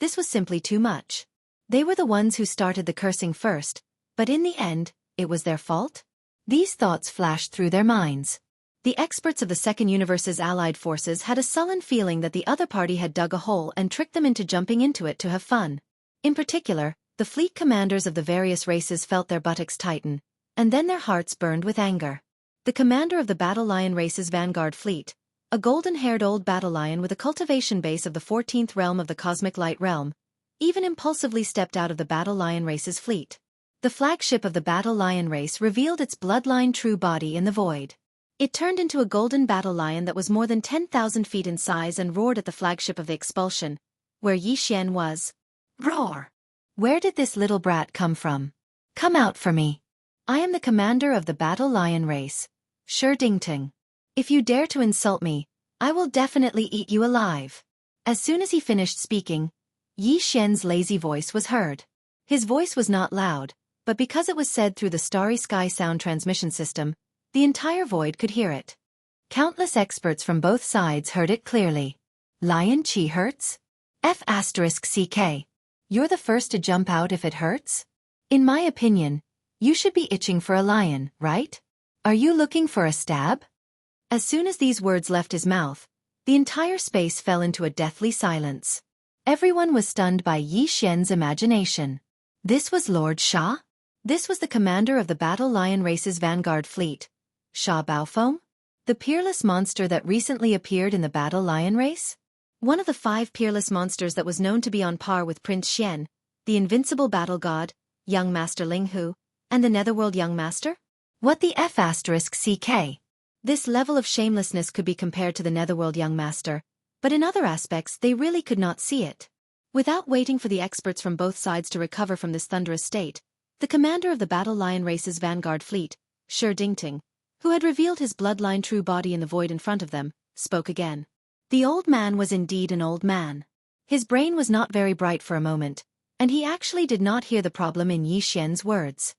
This was simply too much. They were the ones who started the cursing first, but in the end, it was their fault? These thoughts flashed through their minds. The experts of the Second Universe's allied forces had a sullen feeling that the other party had dug a hole and tricked them into jumping into it to have fun. In particular, the fleet commanders of the various races felt their buttocks tighten, and then their hearts burned with anger. The commander of the Battle Lion race's vanguard fleet, a golden-haired old battle lion with a cultivation base of the 14th realm of the cosmic light realm, even impulsively stepped out of the Battle Lion race's fleet. The flagship of the Battle Lion race revealed its bloodline true body in the void. It turned into a golden battle lion that was more than 10,000 feet in size and roared at the flagship of the expulsion, where Yi Xian was. Roar! Where did this little brat come from? Come out for me. I am the commander of the Battle Lion race, Dingting. If you dare to insult me, I will definitely eat you alive. As soon as he finished speaking, Yi Xian's lazy voice was heard. His voice was not loud, but because it was said through the Starry Sky sound transmission system, the entire void could hear it. Countless experts from both sides heard it clearly. Lion chi hurts? F***CK. You're the first to jump out if it hurts? In my opinion, you should be itching for a lion, right? Are you looking for a stab? As soon as these words left his mouth, the entire space fell into a deathly silence. Everyone was stunned by Yi Xian's imagination. This was Lord Sha? This was the commander of the Battle Lion race's vanguard fleet, Sha Baofoam? The peerless monster that recently appeared in the Battle Lion race? One of the 5 peerless monsters that was known to be on par with Prince Xian, the invincible battle god, young master Ling Hu, and the Netherworld young master? What the F***CK? This level of shamelessness could be compared to the Netherworld young master, but in other aspects they really could not see it. Without waiting for the experts from both sides to recover from this thunderous state, the commander of the Battle Lion race's vanguard fleet, Dingting, who had revealed his bloodline true body in the void in front of them, spoke again. The old man was indeed an old man. His brain was not very bright for a moment, and he actually did not hear the problem in Yi Xian's words.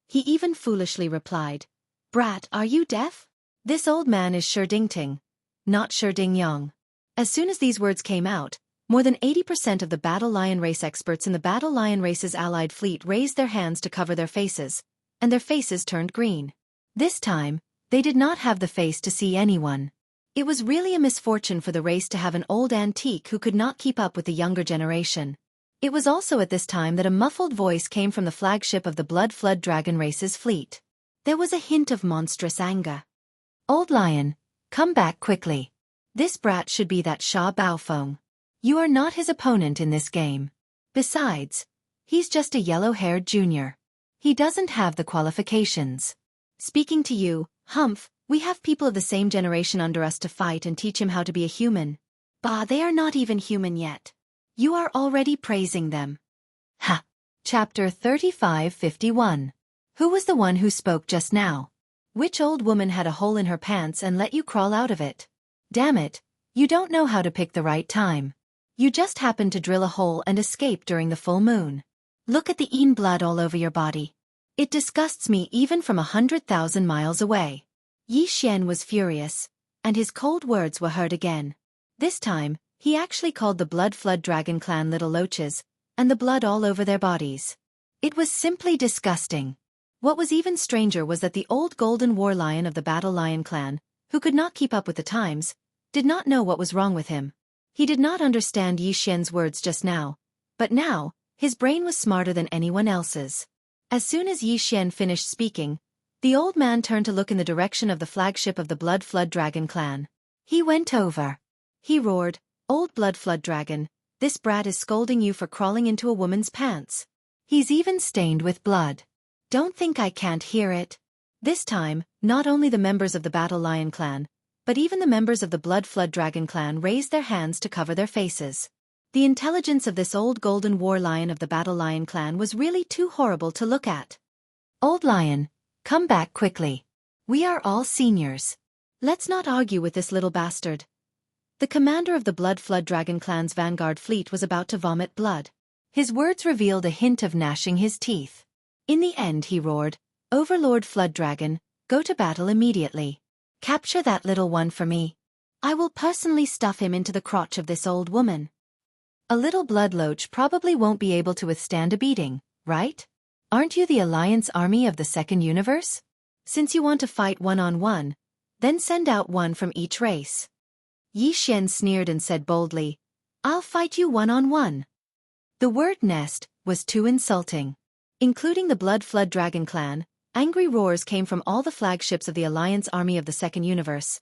He even foolishly replied, "Brat, are you deaf? This old man is Dingting, not Dingyang." As soon as these words came out, more than 80% of the Battle Lion race experts in the Battle Lion race's allied fleet raised their hands to cover their faces, and their faces turned green. This time, they did not have the face to see anyone. It was really a misfortune for the race to have an old antique who could not keep up with the younger generation. It was also at this time that a muffled voice came from the flagship of the Blood Flood Dragon race's fleet. There was a hint of monstrous anger. "Old Lion, come back quickly. This brat should be that Sha Baofoam. You are not his opponent in this game. Besides, he's just a yellow-haired junior. He doesn't have the qualifications. Speaking to you, Humph, we have people of the same generation under us to fight and teach him how to be a human. Bah, they are not even human yet. You are already praising them." Ha! Chapter 3551. Who was the one who spoke just now? Which old woman had a hole in her pants and let you crawl out of it? Damn it, you don't know how to pick the right time. You just happened to drill a hole and escape during the full moon. Look at the Een blood all over your body. It disgusts me even from 100,000 miles away. Yi Xian was furious, and his cold words were heard again. This time, he actually called the Blood Flood Dragon clan little loaches, and the blood all over their bodies. It was simply disgusting. What was even stranger was that the old golden war lion of the Battle Lion clan, who could not keep up with the times, did not know what was wrong with him. He did not understand Yi Xian's words just now, but now, his brain was smarter than anyone else's. As soon as Yi Xian finished speaking, the old man turned to look in the direction of the flagship of the Blood Flood Dragon clan. He went over. He roared, "Old Blood Flood Dragon, this brat is scolding you for crawling into a woman's pants. He's even stained with blood. Don't think I can't hear it." This time, not only the members of the Battle Lion clan, but even the members of the Blood Flood Dragon clan raised their hands to cover their faces. The intelligence of this old golden war lion of the Battle Lion clan was really too horrible to look at. "Old Lion, come back quickly. We are all seniors. Let's not argue with this little bastard. The commander of the Blood Flood Dragon clan's vanguard fleet was about to vomit blood. His words revealed a hint of gnashing his teeth. In the end he roared, "Overlord Flood Dragon, go to battle immediately. Capture that little one for me. I will personally stuff him into the crotch of this old woman." A little bloodloach probably won't be able to withstand a beating, right? Aren't you the Alliance Army of the Second Universe? Since you want to fight one-on-one, then send out one from each race. Yi Xian sneered and said boldly, "I'll fight you one-on-one." The word nest was too insulting. Including the Blood Flood Dragon clan, angry roars came from all the flagships of the Alliance Army of the Second Universe.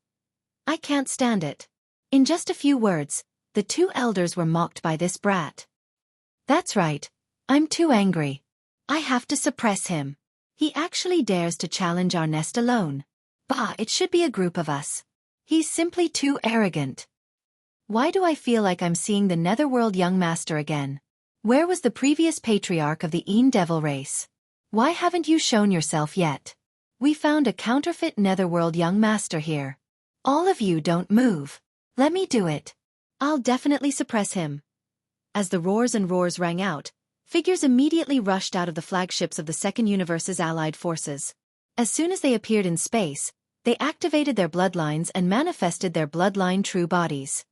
"I can't stand it." In just a few words, the two elders were mocked by this brat. "That's right. I'm too angry. I have to suppress him. He actually dares to challenge our nest alone. Bah, it should be a group of us. He's simply too arrogant." Why do I feel like I'm seeing the Netherworld young master again? Where was the previous patriarch of the Een Devil race? Why haven't you shown yourself yet? We found a counterfeit Netherworld young master here. All of you don't move. Let me do it. I'll definitely suppress him. As the roars and roars rang out, figures immediately rushed out of the flagships of the Second Universe's allied forces. As soon as they appeared in space, they activated their bloodlines and manifested their bloodline true bodies.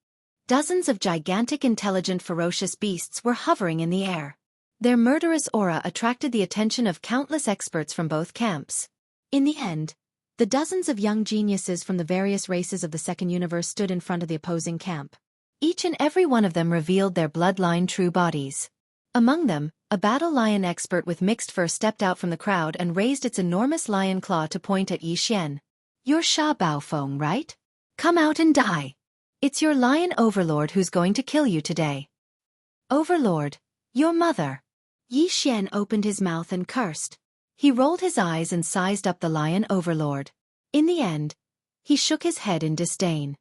Dozens of gigantic, intelligent, ferocious beasts were hovering in the air. Their murderous aura attracted the attention of countless experts from both camps. In the end, the dozens of young geniuses from the various races of the Second Universe stood in front of the opposing camp. Each and every one of them revealed their bloodline true bodies. Among them, a battle lion expert with mixed fur stepped out from the crowd and raised its enormous lion claw to point at Yi Xian. "You're Sha Baofeng, right? Come out and die. It's your lion overlord who's going to kill you today." "Overlord, your mother." Yi Xian opened his mouth and cursed. He rolled his eyes and sized up the lion overlord. In the end, he shook his head in disdain.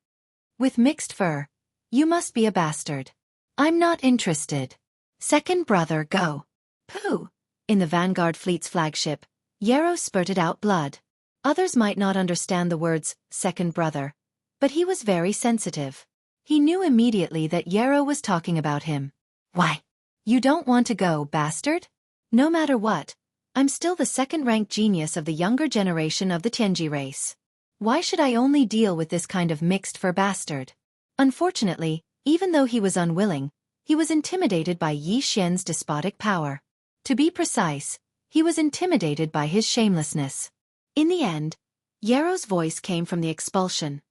"With mixed fur, you must be a bastard. I'm not interested. Second brother, go." Pooh! In the Vanguard fleet's flagship, Yarrow spurted out blood. Others might not understand the words, second brother, but he was very sensitive. He knew immediately that Yarrow was talking about him. "Why? You don't want to go, bastard? No matter what, I'm still the second-ranked genius of the younger generation of the Tianji race. Why should I only deal with this kind of mixed-fur bastard?" Unfortunately, even though he was unwilling, he was intimidated by Yi Xian's despotic power. To be precise, he was intimidated by his shamelessness. In the end, Yarrow's voice came from the expulsion.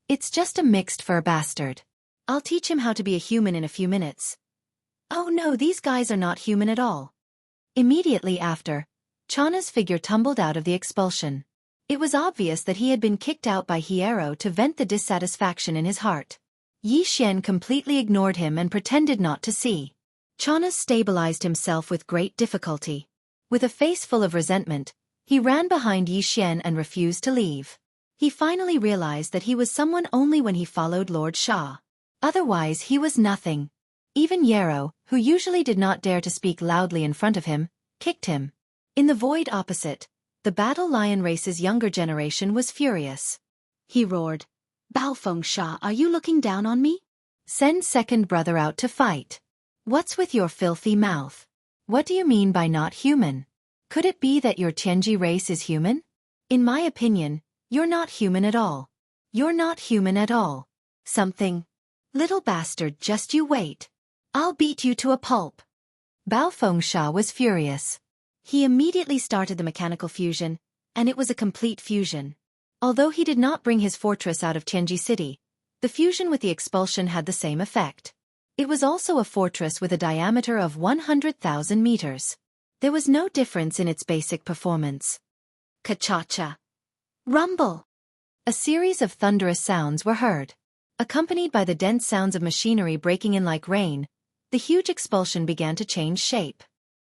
"It's just a mixed-fur bastard. I'll teach him how to be a human in a few minutes." "Oh no, these guys are not human at all." Immediately after, Chana's figure tumbled out of the expulsion. It was obvious that he had been kicked out by Yarrow to vent the dissatisfaction in his heart. Yi Xian completely ignored him and pretended not to see. Chana stabilized himself with great difficulty. With a face full of resentment, he ran behind Yi Xian and refused to leave. He finally realized that he was someone only when he followed Lord Sha. Otherwise he was nothing. Even Yarrow, who usually did not dare to speak loudly in front of him, kicked him. In the void opposite, the Battle Lion race's younger generation was furious. He roared, "Baofeng Sha, are you looking down on me? Send second brother out to fight. What's with your filthy mouth? What do you mean by not human? Could it be that your Tianji race is human? In my opinion, you're not human at all. You're not human at all. Something. Little bastard, just you wait. I'll beat you to a pulp." Baofeng Sha was furious. He immediately started the mechanical fusion, and it was a complete fusion. Although he did not bring his fortress out of Tianji City, the fusion with the expulsion had the same effect. It was also a fortress with a diameter of 100,000 meters. There was no difference in its basic performance. Ka-cha-cha. Rumble. A series of thunderous sounds were heard. Accompanied by the dense sounds of machinery breaking in like rain, the huge expulsion began to change shape.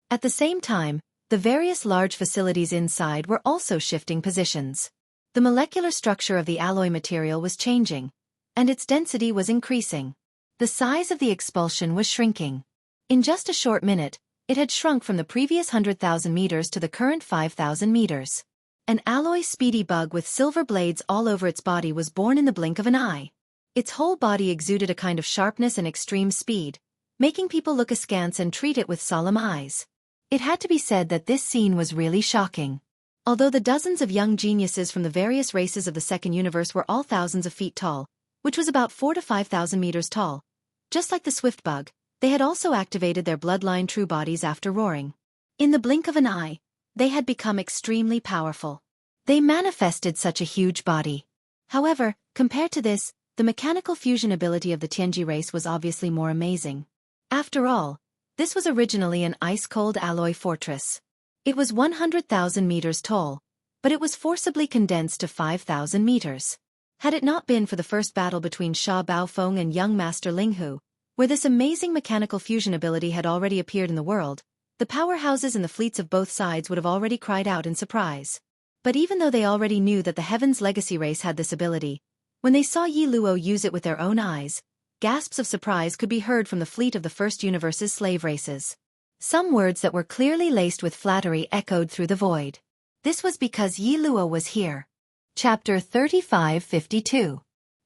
At the same time, the various large facilities inside were also shifting positions. The molecular structure of the alloy material was changing, and its density was increasing. The size of the expulsion was shrinking. In just a short minute, it had shrunk from the previous 100,000 meters to the current 5,000 meters. An alloy speedy bug with silver blades all over its body was born in the blink of an eye. Its whole body exuded a kind of sharpness and extreme speed, making people look askance and treat it with solemn eyes. It had to be said that this scene was really shocking. Although the dozens of young geniuses from the various races of the second universe were all thousands of feet tall, which was about 4,000 to 5,000 meters tall, just like the swift bug, they had also activated their bloodline true bodies after roaring. In the blink of an eye, they had become extremely powerful. They manifested such a huge body. However, compared to this, the mechanical fusion ability of the Tianji race was obviously more amazing. After all, this was originally an ice-cold alloy fortress. It was 100,000 meters tall, but it was forcibly condensed to 5,000 meters. Had it not been for the first battle between Sha Baofeng and young Master Linghu, where this amazing mechanical fusion ability had already appeared in the world, the powerhouses and the fleets of both sides would have already cried out in surprise. But even though they already knew that the Heaven's Legacy race had this ability, when they saw Yi Luo use it with their own eyes, gasps of surprise could be heard from the fleet of the First Universe's slave races. Some words that were clearly laced with flattery echoed through the void. This was because Yi Luo was here. Chapter 3552.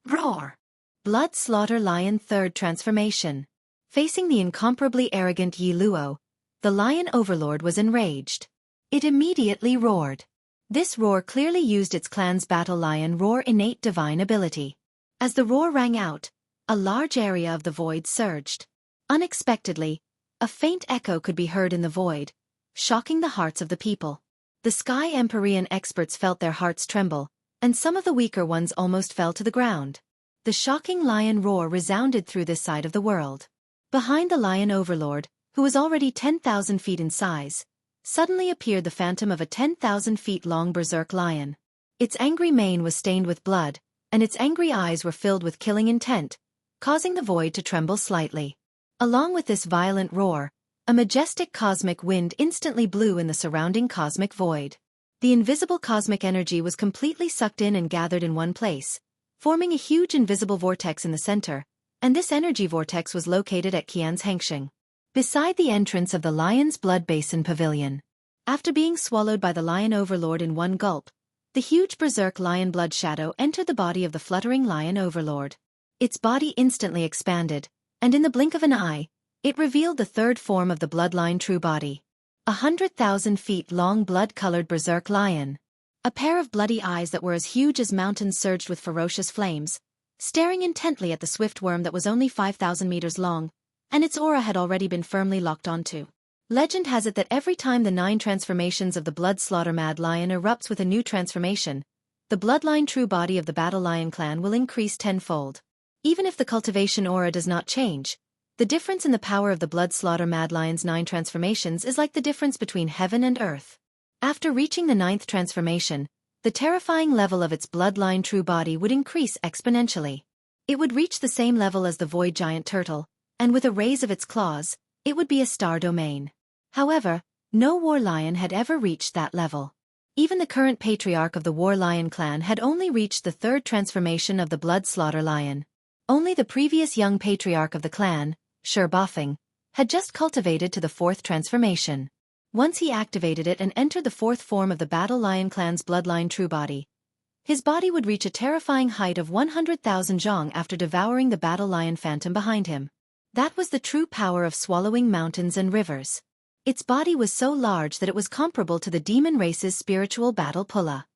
Roar! Blood Slaughter Lion Third Transformation. Facing the incomparably arrogant Yi Luo, the Lion Overlord was enraged. It immediately roared. This roar clearly used its clan's battle lion roar innate divine ability. As the roar rang out, a large area of the void surged. Unexpectedly, a faint echo could be heard in the void, shocking the hearts of the people. The Sky Empyrean experts felt their hearts tremble, and some of the weaker ones almost fell to the ground. The shocking lion roar resounded through this side of the world. Behind the Lion Overlord, who was already 10,000 feet in size, suddenly appeared the phantom of a 10,000 feet long berserk lion. Its angry mane was stained with blood, and its angry eyes were filled with killing intent, causing the void to tremble slightly. Along with this violent roar, a majestic cosmic wind instantly blew in the surrounding cosmic void. The invisible cosmic energy was completely sucked in and gathered in one place, forming a huge invisible vortex in the center, and this energy vortex was located at Qian's Hengsheng, beside the entrance of the Lion's Blood Basin Pavilion. After being swallowed by the Lion Overlord in one gulp, the huge berserk lion blood shadow entered the body of the fluttering Lion Overlord. Its body instantly expanded, and in the blink of an eye, it revealed the third form of the bloodline true body. 100,000 feet long blood-colored berserk lion. A pair of bloody eyes that were as huge as mountains surged with ferocious flames, staring intently at the swift worm that was only 5,000 meters long, and its aura had already been firmly locked onto. Legend has it that every time the 9 transformations of the Blood Slaughter Mad Lion erupts with a new transformation, the bloodline true body of the Battle Lion clan will increase tenfold. Even if the cultivation aura does not change, the difference in the power of the Blood Slaughter Mad Lion's 9 transformations is like the difference between heaven and earth. After reaching the 9th transformation, the terrifying level of its bloodline true body would increase exponentially. It would reach the same level as the Void Giant Turtle, and with a raise of its claws, it would be a star domain. However, no war lion had ever reached that level. Even the current patriarch of the War Lion clan had only reached the 3rd transformation of the Blood Slaughter Lion. Only the previous young patriarch of the clan, Shi Baofeng, had just cultivated to the 4th transformation. Once he activated it and entered the 4th form of the Battle Lion clan's bloodline true body, his body would reach a terrifying height of 100,000 zhong after devouring the Battle Lion phantom behind him. That was the true power of swallowing mountains and rivers. Its body was so large that it was comparable to the demon race's spiritual battle Pulla.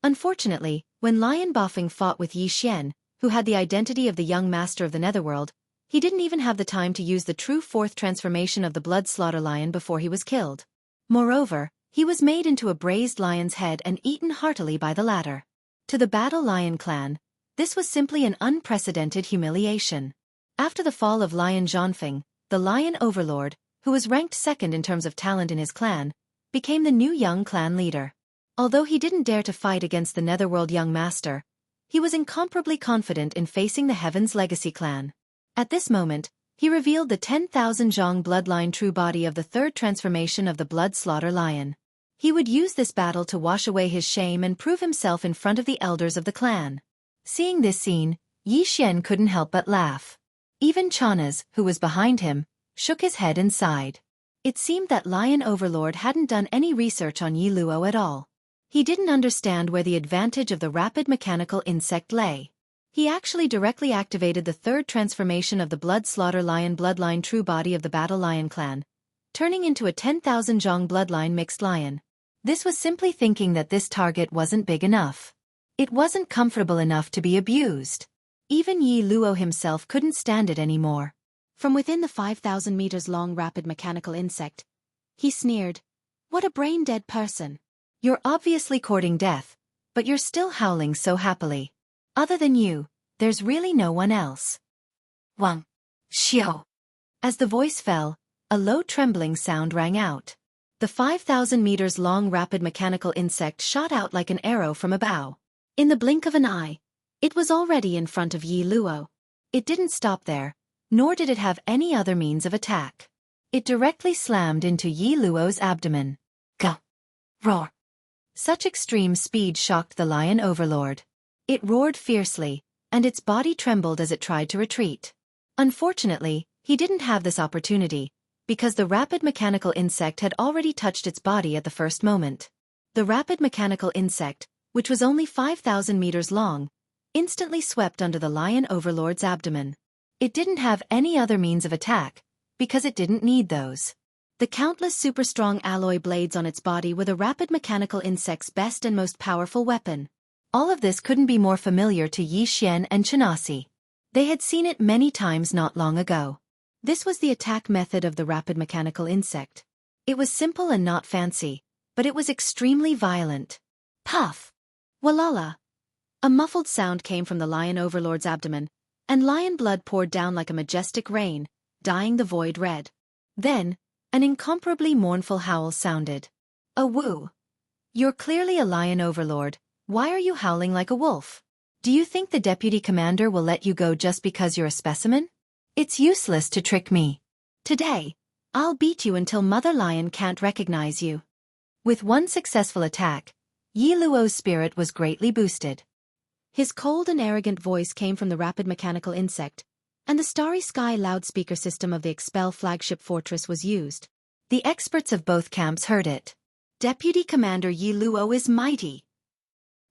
Unfortunately, when Lion Baofeng fought with Yi Xian, who had the identity of the young master of the Netherworld, he didn't even have the time to use the true 4th transformation of the Blood Slaughter Lion before he was killed. Moreover, he was made into a braised lion's head and eaten heartily by the latter. To the Battle Lion clan, this was simply an unprecedented humiliation. After the fall of Lion Zhanfeng, the Lion Overlord, who was ranked 2nd in terms of talent in his clan, became the new young clan leader. Although he didn't dare to fight against the Netherworld young master, he was incomparably confident in facing the Heaven's Legacy clan. At this moment, he revealed the 10,000 zhong bloodline true body of the 3rd transformation of the Blood Slaughter Lion. He would use this battle to wash away his shame and prove himself in front of the elders of the clan. Seeing this scene, Yi Xian couldn't help but laugh. Even Chanaz, who was behind him, shook his head and sighed. It seemed that Lion Overlord hadn't done any research on Yi Luo at all. He didn't understand where the advantage of the rapid mechanical insect lay. He actually directly activated the third transformation of the Blood Slaughter Lion bloodline true body of the Battle Lion clan, turning into a 10,000 Zhong bloodline mixed lion. This was simply thinking that this target wasn't big enough. It wasn't comfortable enough to be abused. Even Yi Luo himself couldn't stand it anymore. From within the 5,000 meters long rapid mechanical insect, he sneered, "What a brain-dead person. You're obviously courting death, but you're still howling so happily. Other than you, there's really no one else." Wang. Xiao. As the voice fell, a low trembling sound rang out. The 5,000 meters long rapid mechanical insect shot out like an arrow from a bow. In the blink of an eye, it was already in front of Yi Luo. It didn't stop there, nor did it have any other means of attack. It directly slammed into Yi Luo's abdomen. Go! Roar! Such extreme speed shocked the lion overlord. It roared fiercely, and its body trembled as it tried to retreat. Unfortunately, he didn't have this opportunity, because the rapid mechanical insect had already touched its body at the first moment. The rapid mechanical insect, which was only 5,000 meters long, instantly swept under the lion overlord's abdomen. It didn't have any other means of attack, because it didn't need those. The countless super-strong alloy blades on its body were the rapid mechanical insect's best and most powerful weapon. All of this couldn't be more familiar to Yi Xian and Chenasi. They had seen it many times not long ago. This was the attack method of the rapid mechanical insect. It was simple and not fancy, but it was extremely violent. Puff! Walala! A muffled sound came from the lion overlord's abdomen, and lion blood poured down like a majestic rain, dyeing the void red. Then, an incomparably mournful howl sounded. A woo! You're clearly a lion overlord. Why are you howling like a wolf? Do you think the deputy commander will let you go just because you're a specimen? It's useless to trick me. Today, I'll beat you until Mother Lion can't recognize you. With one successful attack, Yi Luo's spirit was greatly boosted. His cold and arrogant voice came from the rapid mechanical insect, and the Starry Sky loudspeaker system of the Expel flagship fortress was used. The experts of both camps heard it. Deputy Commander Yi Luo is mighty.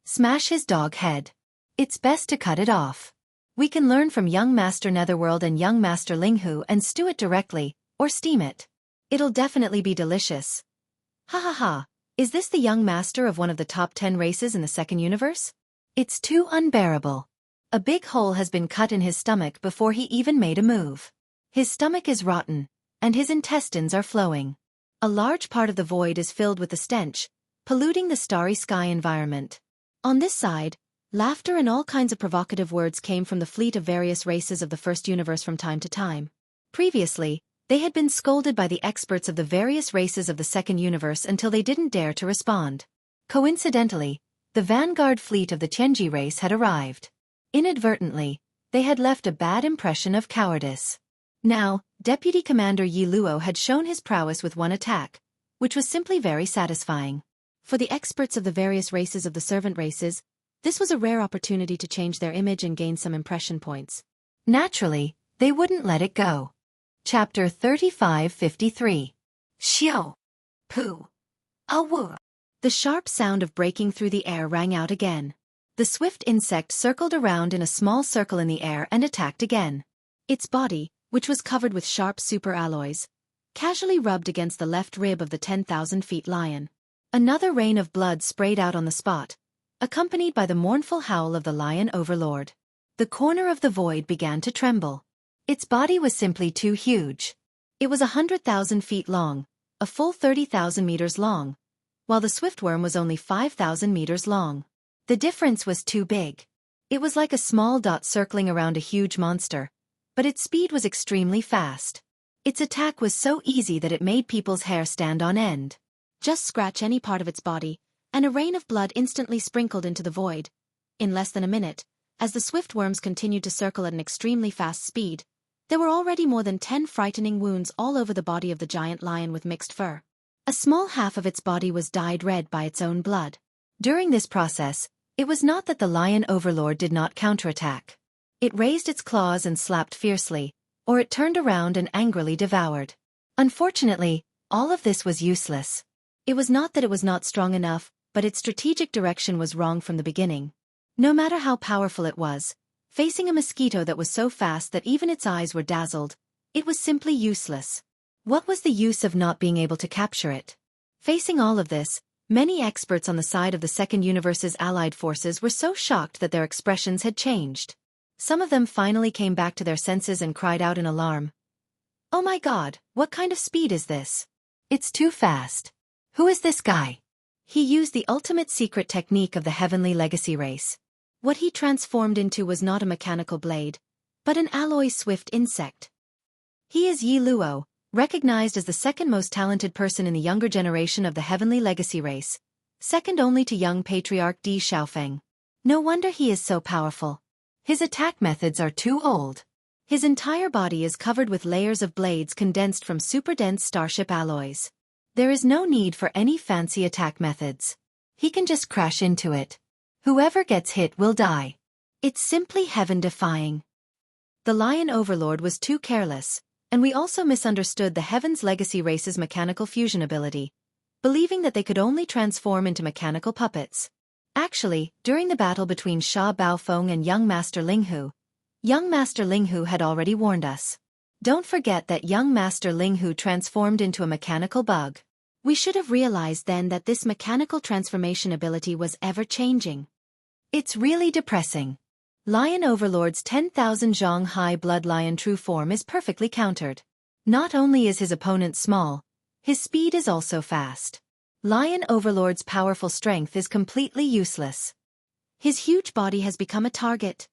Smash his dog head. It's best to cut it off. We can learn from young Master Netherworld and young Master Linghu and stew it directly, or steam it. It'll definitely be delicious. Ha ha ha, is this the young master of one of the top 10 races in the second universe? It's too unbearable. A big hole has been cut in his stomach before he even made a move. His stomach is rotten, and his intestines are flowing. A large part of the void is filled with the stench, polluting the Starry Sky environment. On this side, laughter and all kinds of provocative words came from the fleet of various races of the first universe from time to time. Previously, they had been scolded by the experts of the various races of the second universe until they didn't dare to respond. Coincidentally, the vanguard fleet of the Tianji race had arrived. Inadvertently, they had left a bad impression of cowardice. Now, Deputy Commander Yi Luo had shown his prowess with one attack, which was simply very satisfying. For the experts of the various races of the servant races, this was a rare opportunity to change their image and gain some impression points. Naturally, they wouldn't let it go. Chapter 3553. Xiao. Pooh. Awu. The sharp sound of breaking through the air rang out again. The swift insect circled around in a small circle in the air and attacked again. Its body, which was covered with sharp superalloys, casually rubbed against the left rib of the 10,000 feet lion. Another rain of blood sprayed out on the spot, accompanied by the mournful howl of the lion overlord. The corner of the void began to tremble. Its body was simply too huge. It was 100,000 feet long, a full 30,000 meters long, while the swiftworm was only 5,000 meters long. The difference was too big. It was like a small dot circling around a huge monster, but its speed was extremely fast. Its attack was so easy that it made people's hair stand on end. Just scratch any part of its body, and a rain of blood instantly sprinkled into the void. In less than a minute, as the swiftworms continued to circle at an extremely fast speed, there were already more than 10 frightening wounds all over the body of the giant lion with mixed fur. A small half of its body was dyed red by its own blood. During this process, it was not that the lion overlord did not counterattack. It raised its claws and slapped fiercely, or it turned around and angrily devoured. Unfortunately, all of this was useless. It was not that it was not strong enough, but its strategic direction was wrong from the beginning. No matter how powerful it was, facing a mosquito that was so fast that even its eyes were dazzled, it was simply useless. What was the use of not being able to capture it? Facing all of this, many experts on the side of the Second Universe's allied forces were so shocked that their expressions had changed. Some of them finally came back to their senses and cried out in alarm. "Oh my God, what kind of speed is this? It's too fast. Who is this guy?" He used the ultimate secret technique of the Heavenly Legacy race. What he transformed into was not a mechanical blade, but an alloy swift insect. He is Yi Luo, recognized as the second most talented person in the younger generation of the Heavenly Legacy race, second only to young patriarch Di Xiaofeng. No wonder he is so powerful. His attack methods are too old. His entire body is covered with layers of blades condensed from super-dense starship alloys. There is no need for any fancy attack methods. He can just crash into it. Whoever gets hit will die. It's simply heaven-defying. The Lion Overlord was too careless, and we also misunderstood the Heaven's Legacy race's mechanical fusion ability, believing that they could only transform into mechanical puppets. Actually, during the battle between Sha Baofeng and young Master Linghu had already warned us. Don't forget that young Master Linghu transformed into a mechanical bug. We should have realized then that this mechanical transformation ability was ever-changing. It's really depressing. Lion Overlord's 10,000 Zhong High Blood Lion true form is perfectly countered. Not only is his opponent small, his speed is also fast. Lion Overlord's powerful strength is completely useless. His huge body has become a target.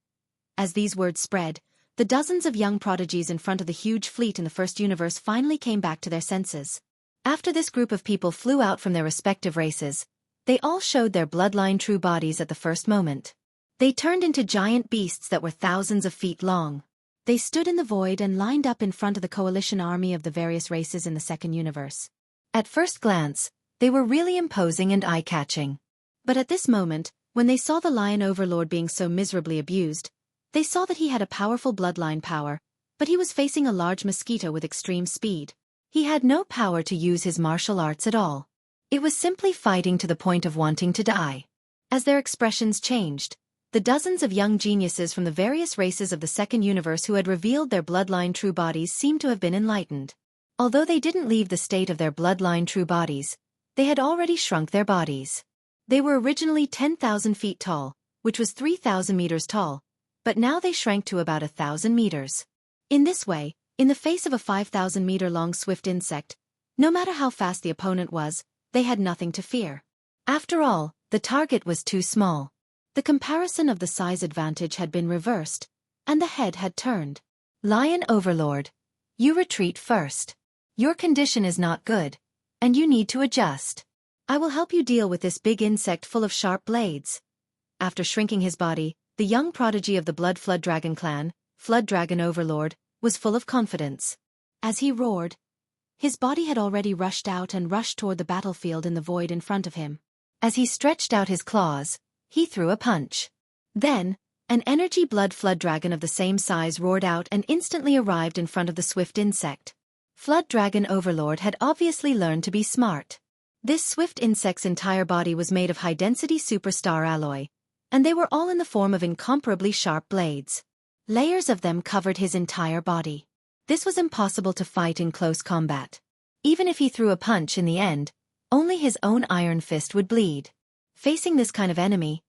As these words spread, the dozens of young prodigies in front of the huge fleet in the First Universe finally came back to their senses. After this group of people flew out from their respective races, they all showed their bloodline true bodies at the first moment. They turned into giant beasts that were thousands of feet long. They stood in the void and lined up in front of the coalition army of the various races in the Second Universe. At first glance, they were really imposing and eye-catching. But at this moment, when they saw the Lion Overlord being so miserably abused, they saw that he had a powerful bloodline power, but he was facing a large mosquito with extreme speed. He had no power to use his martial arts at all. It was simply fighting to the point of wanting to die. As their expressions changed, the dozens of young geniuses from the various races of the Second Universe who had revealed their bloodline true bodies seemed to have been enlightened. Although they didn't leave the state of their bloodline true bodies, they had already shrunk their bodies. They were originally 10,000 feet tall, which was 3,000 meters tall, but now they shrank to about 1,000 meters. In this way, in the face of a 5,000-meter-long swift insect, no matter how fast the opponent was, they had nothing to fear. After all, the target was too small. The comparison of the size advantage had been reversed, and the head had turned. Lion Overlord, you retreat first. Your condition is not good, and you need to adjust. I will help you deal with this big insect full of sharp blades. After shrinking his body, the young prodigy of the Blood Flood Dragon clan, Flood Dragon Overlord, was full of confidence. As he roared, his body had already rushed out and rushed toward the battlefield in the void in front of him. As he stretched out his claws, he threw a punch. Then, an energy Blood Flood Dragon of the same size roared out and instantly arrived in front of the swift insect. Flood Dragon Overlord had obviously learned to be smart. This swift insect's entire body was made of high-density superstar alloy, and they were all in the form of incomparably sharp blades. Layers of them covered his entire body. This was impossible to fight in close combat. Even if he threw a punch in the end, only his own iron fist would bleed. Facing this kind of enemy,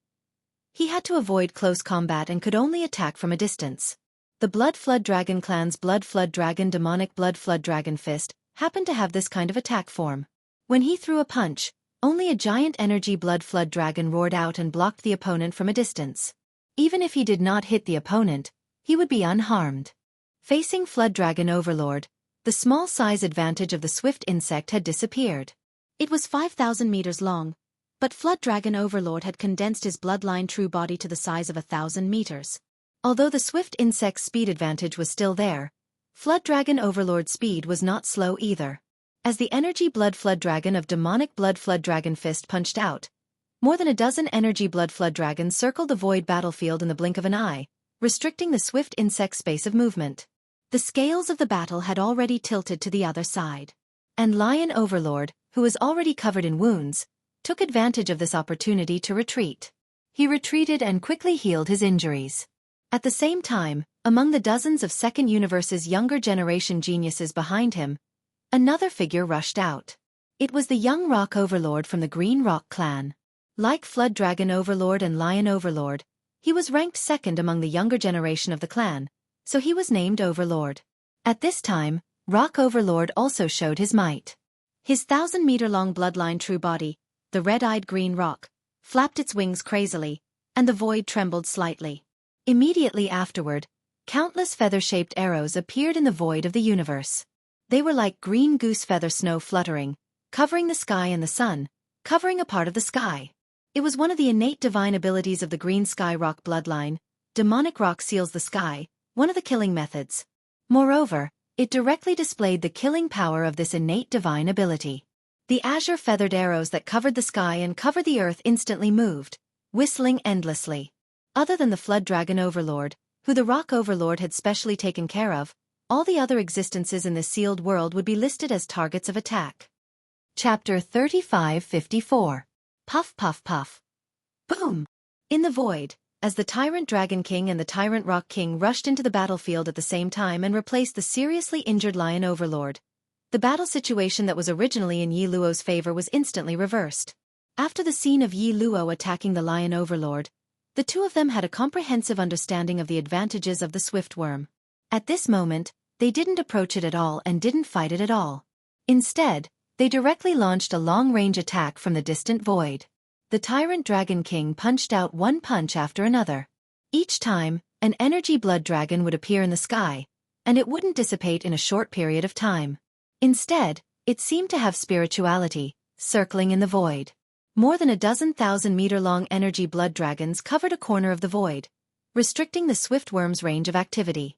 he had to avoid close combat and could only attack from a distance. The Blood Flood Dragon clan's Blood Flood Dragon Demonic Blood Flood Dragon Fist happened to have this kind of attack form. When he threw a punch, only a giant energy Blood Flood Dragon roared out and blocked the opponent from a distance. Even if he did not hit the opponent, he would be unharmed. Facing Flood Dragon Overlord, the small size advantage of the swift insect had disappeared. It was 5,000 meters long, but Flood Dragon Overlord had condensed his bloodline true body to the size of 1,000 meters. Although the swift insect's speed advantage was still there, Flood Dragon Overlord's speed was not slow either. As the energy Blood Flood Dragon of Demonic Blood Flood Dragon Fist punched out, more than a dozen energy Blood Flood Dragons circled the void battlefield in the blink of an eye, restricting the swift insect's space of movement. The scales of the battle had already tilted to the other side. And Lion Overlord, who was already covered in wounds, took advantage of this opportunity to retreat. He retreated and quickly healed his injuries. At the same time, among the dozens of Second Universe's younger generation geniuses behind him, another figure rushed out. It was the young rock overlord from the Green Rock clan. Like Flood Dragon Overlord and Lion Overlord, he was ranked second among the younger generation of the clan, so he was named Overlord. At this time, Rock Overlord also showed his might. His 1,000-meter-long bloodline true body, the red-eyed green rock, flapped its wings crazily, and the void trembled slightly. Immediately afterward, countless feather-shaped arrows appeared in the void of the universe. They were like green goose feather snow fluttering, covering the sky and the sun, covering a part of the sky. It was one of the innate divine abilities of the green sky rock bloodline. Demonic rock seals the sky, one of the killing methods. Moreover, it directly displayed the killing power of this innate divine ability. The azure feathered arrows that covered the sky and covered the earth instantly moved, whistling endlessly. Other than the Flood Dragon Overlord, who the Rock Overlord had specially taken care of, all the other existences in this sealed world would be listed as targets of attack. Chapter 3554. Puff Puff Puff. Boom! In the void, as the Tyrant Dragon King and the Tyrant Rock King rushed into the battlefield at the same time and replaced the seriously injured Lion Overlord, the battle situation that was originally in Yi Luo's favor was instantly reversed. After the scene of Yi Luo attacking the Lion Overlord, the two of them had a comprehensive understanding of the advantages of the Swift Worm. At this moment, they didn't approach it at all and didn't fight it at all. Instead, they directly launched a long-range attack from the distant void. The Tyrant Dragon King punched out one punch after another. Each time, an energy blood dragon would appear in the sky, and it wouldn't dissipate in a short period of time. Instead, it seemed to have spirituality, circling in the void. More than a dozen 1,000-meter-long energy blood dragons covered a corner of the void, restricting the Swift Worm's range of activity.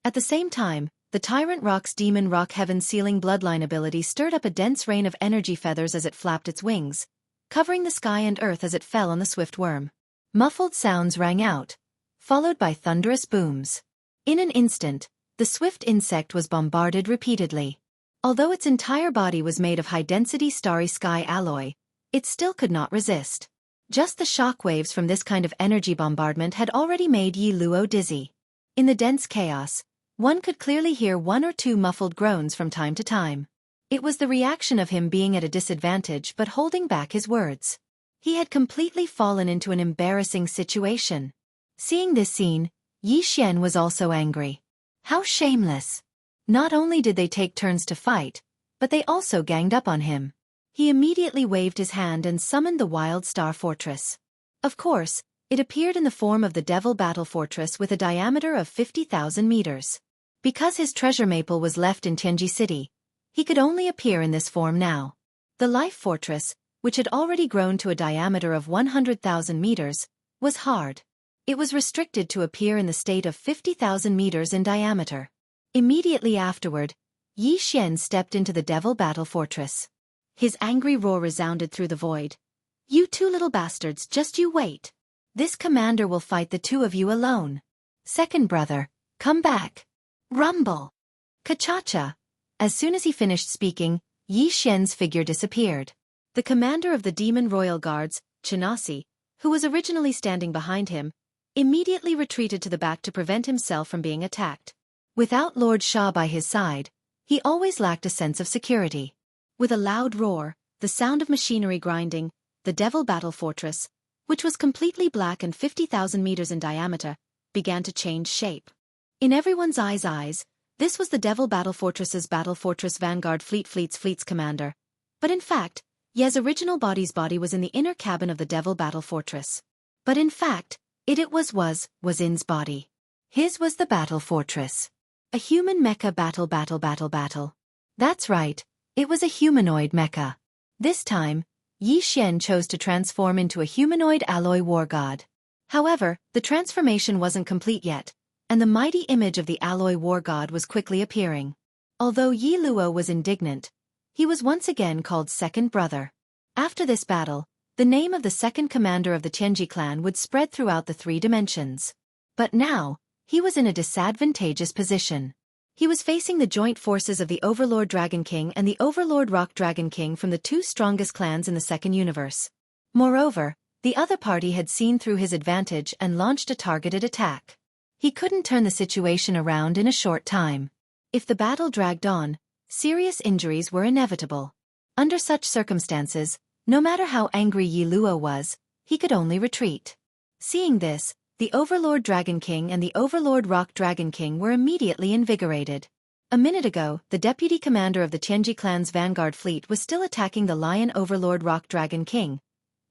At the same time, the Tyrant Rock's Demon Rock Heaven Sealing Bloodline ability stirred up a dense rain of energy feathers as it flapped its wings, covering the sky and earth as it fell on the Swift Worm. Muffled sounds rang out, followed by thunderous booms. In an instant, the swift insect was bombarded repeatedly. Although its entire body was made of high-density starry sky alloy, it still could not resist. Just the shock waves from this kind of energy bombardment had already made Yi Luo dizzy. In the dense chaos, one could clearly hear one or two muffled groans from time to time. It was the reaction of him being at a disadvantage but holding back his words. He had completely fallen into an embarrassing situation. Seeing this scene, Yi Xian was also angry. How shameless! Not only did they take turns to fight, but they also ganged up on him. He immediately waved his hand and summoned the Wild Star Fortress. Of course, it appeared in the form of the Devil Battle Fortress with a diameter of 50,000 meters. Because his treasure maple was left in Tianji City, he could only appear in this form now. The Life Fortress, which had already grown to a diameter of 100,000 meters, was hard. It was restricted to appear in the state of 50,000 meters in diameter. Immediately afterward, Yi Xian stepped into the Devil Battle Fortress. His angry roar resounded through the void. "You two little bastards, just you wait. This commander will fight the two of you alone. Second brother, come back. Rumble!" Ka-cha-cha. As soon as he finished speaking, Yi Xian's figure disappeared. The commander of the Demon Royal Guards, Chinasi, who was originally standing behind him, immediately retreated to the back to prevent himself from being attacked. Without Lord Sha by his side, he always lacked a sense of security. With a loud roar, the sound of machinery grinding, the Devil Battle Fortress, which was completely black and 50,000 meters in diameter, began to change shape. In everyone's eyes, this was the Devil Battle Fortress's Battle Fortress Vanguard Fleet's commander. But in fact, Ye's original body's body was in the inner cabin of the Devil Battle Fortress. But in fact, it was In's body. His was the Battle Fortress. A human mecha battle. That's right, it was a humanoid mecha. This time, Yi Xian chose to transform into a humanoid alloy war god. However, the transformation wasn't complete yet, and the mighty image of the alloy war god was quickly appearing. Although Yi Luo was indignant, he was once again called Second Brother. After this battle, the name of the second commander of the Tianji clan would spread throughout the three dimensions. But now, he was in a disadvantageous position. He was facing the joint forces of the Overlord Dragon King and the Overlord Rock Dragon King from the two strongest clans in the second universe. Moreover, the other party had seen through his advantage and launched a targeted attack. He couldn't turn the situation around in a short time. If the battle dragged on, serious injuries were inevitable. Under such circumstances, no matter how angry Yi Luo was, he could only retreat. Seeing this, the Overlord Dragon King and the Overlord Rock Dragon King were immediately invigorated. A minute ago, the deputy commander of the Tianji clan's vanguard fleet was still attacking the Lion Overlord Rock Dragon King,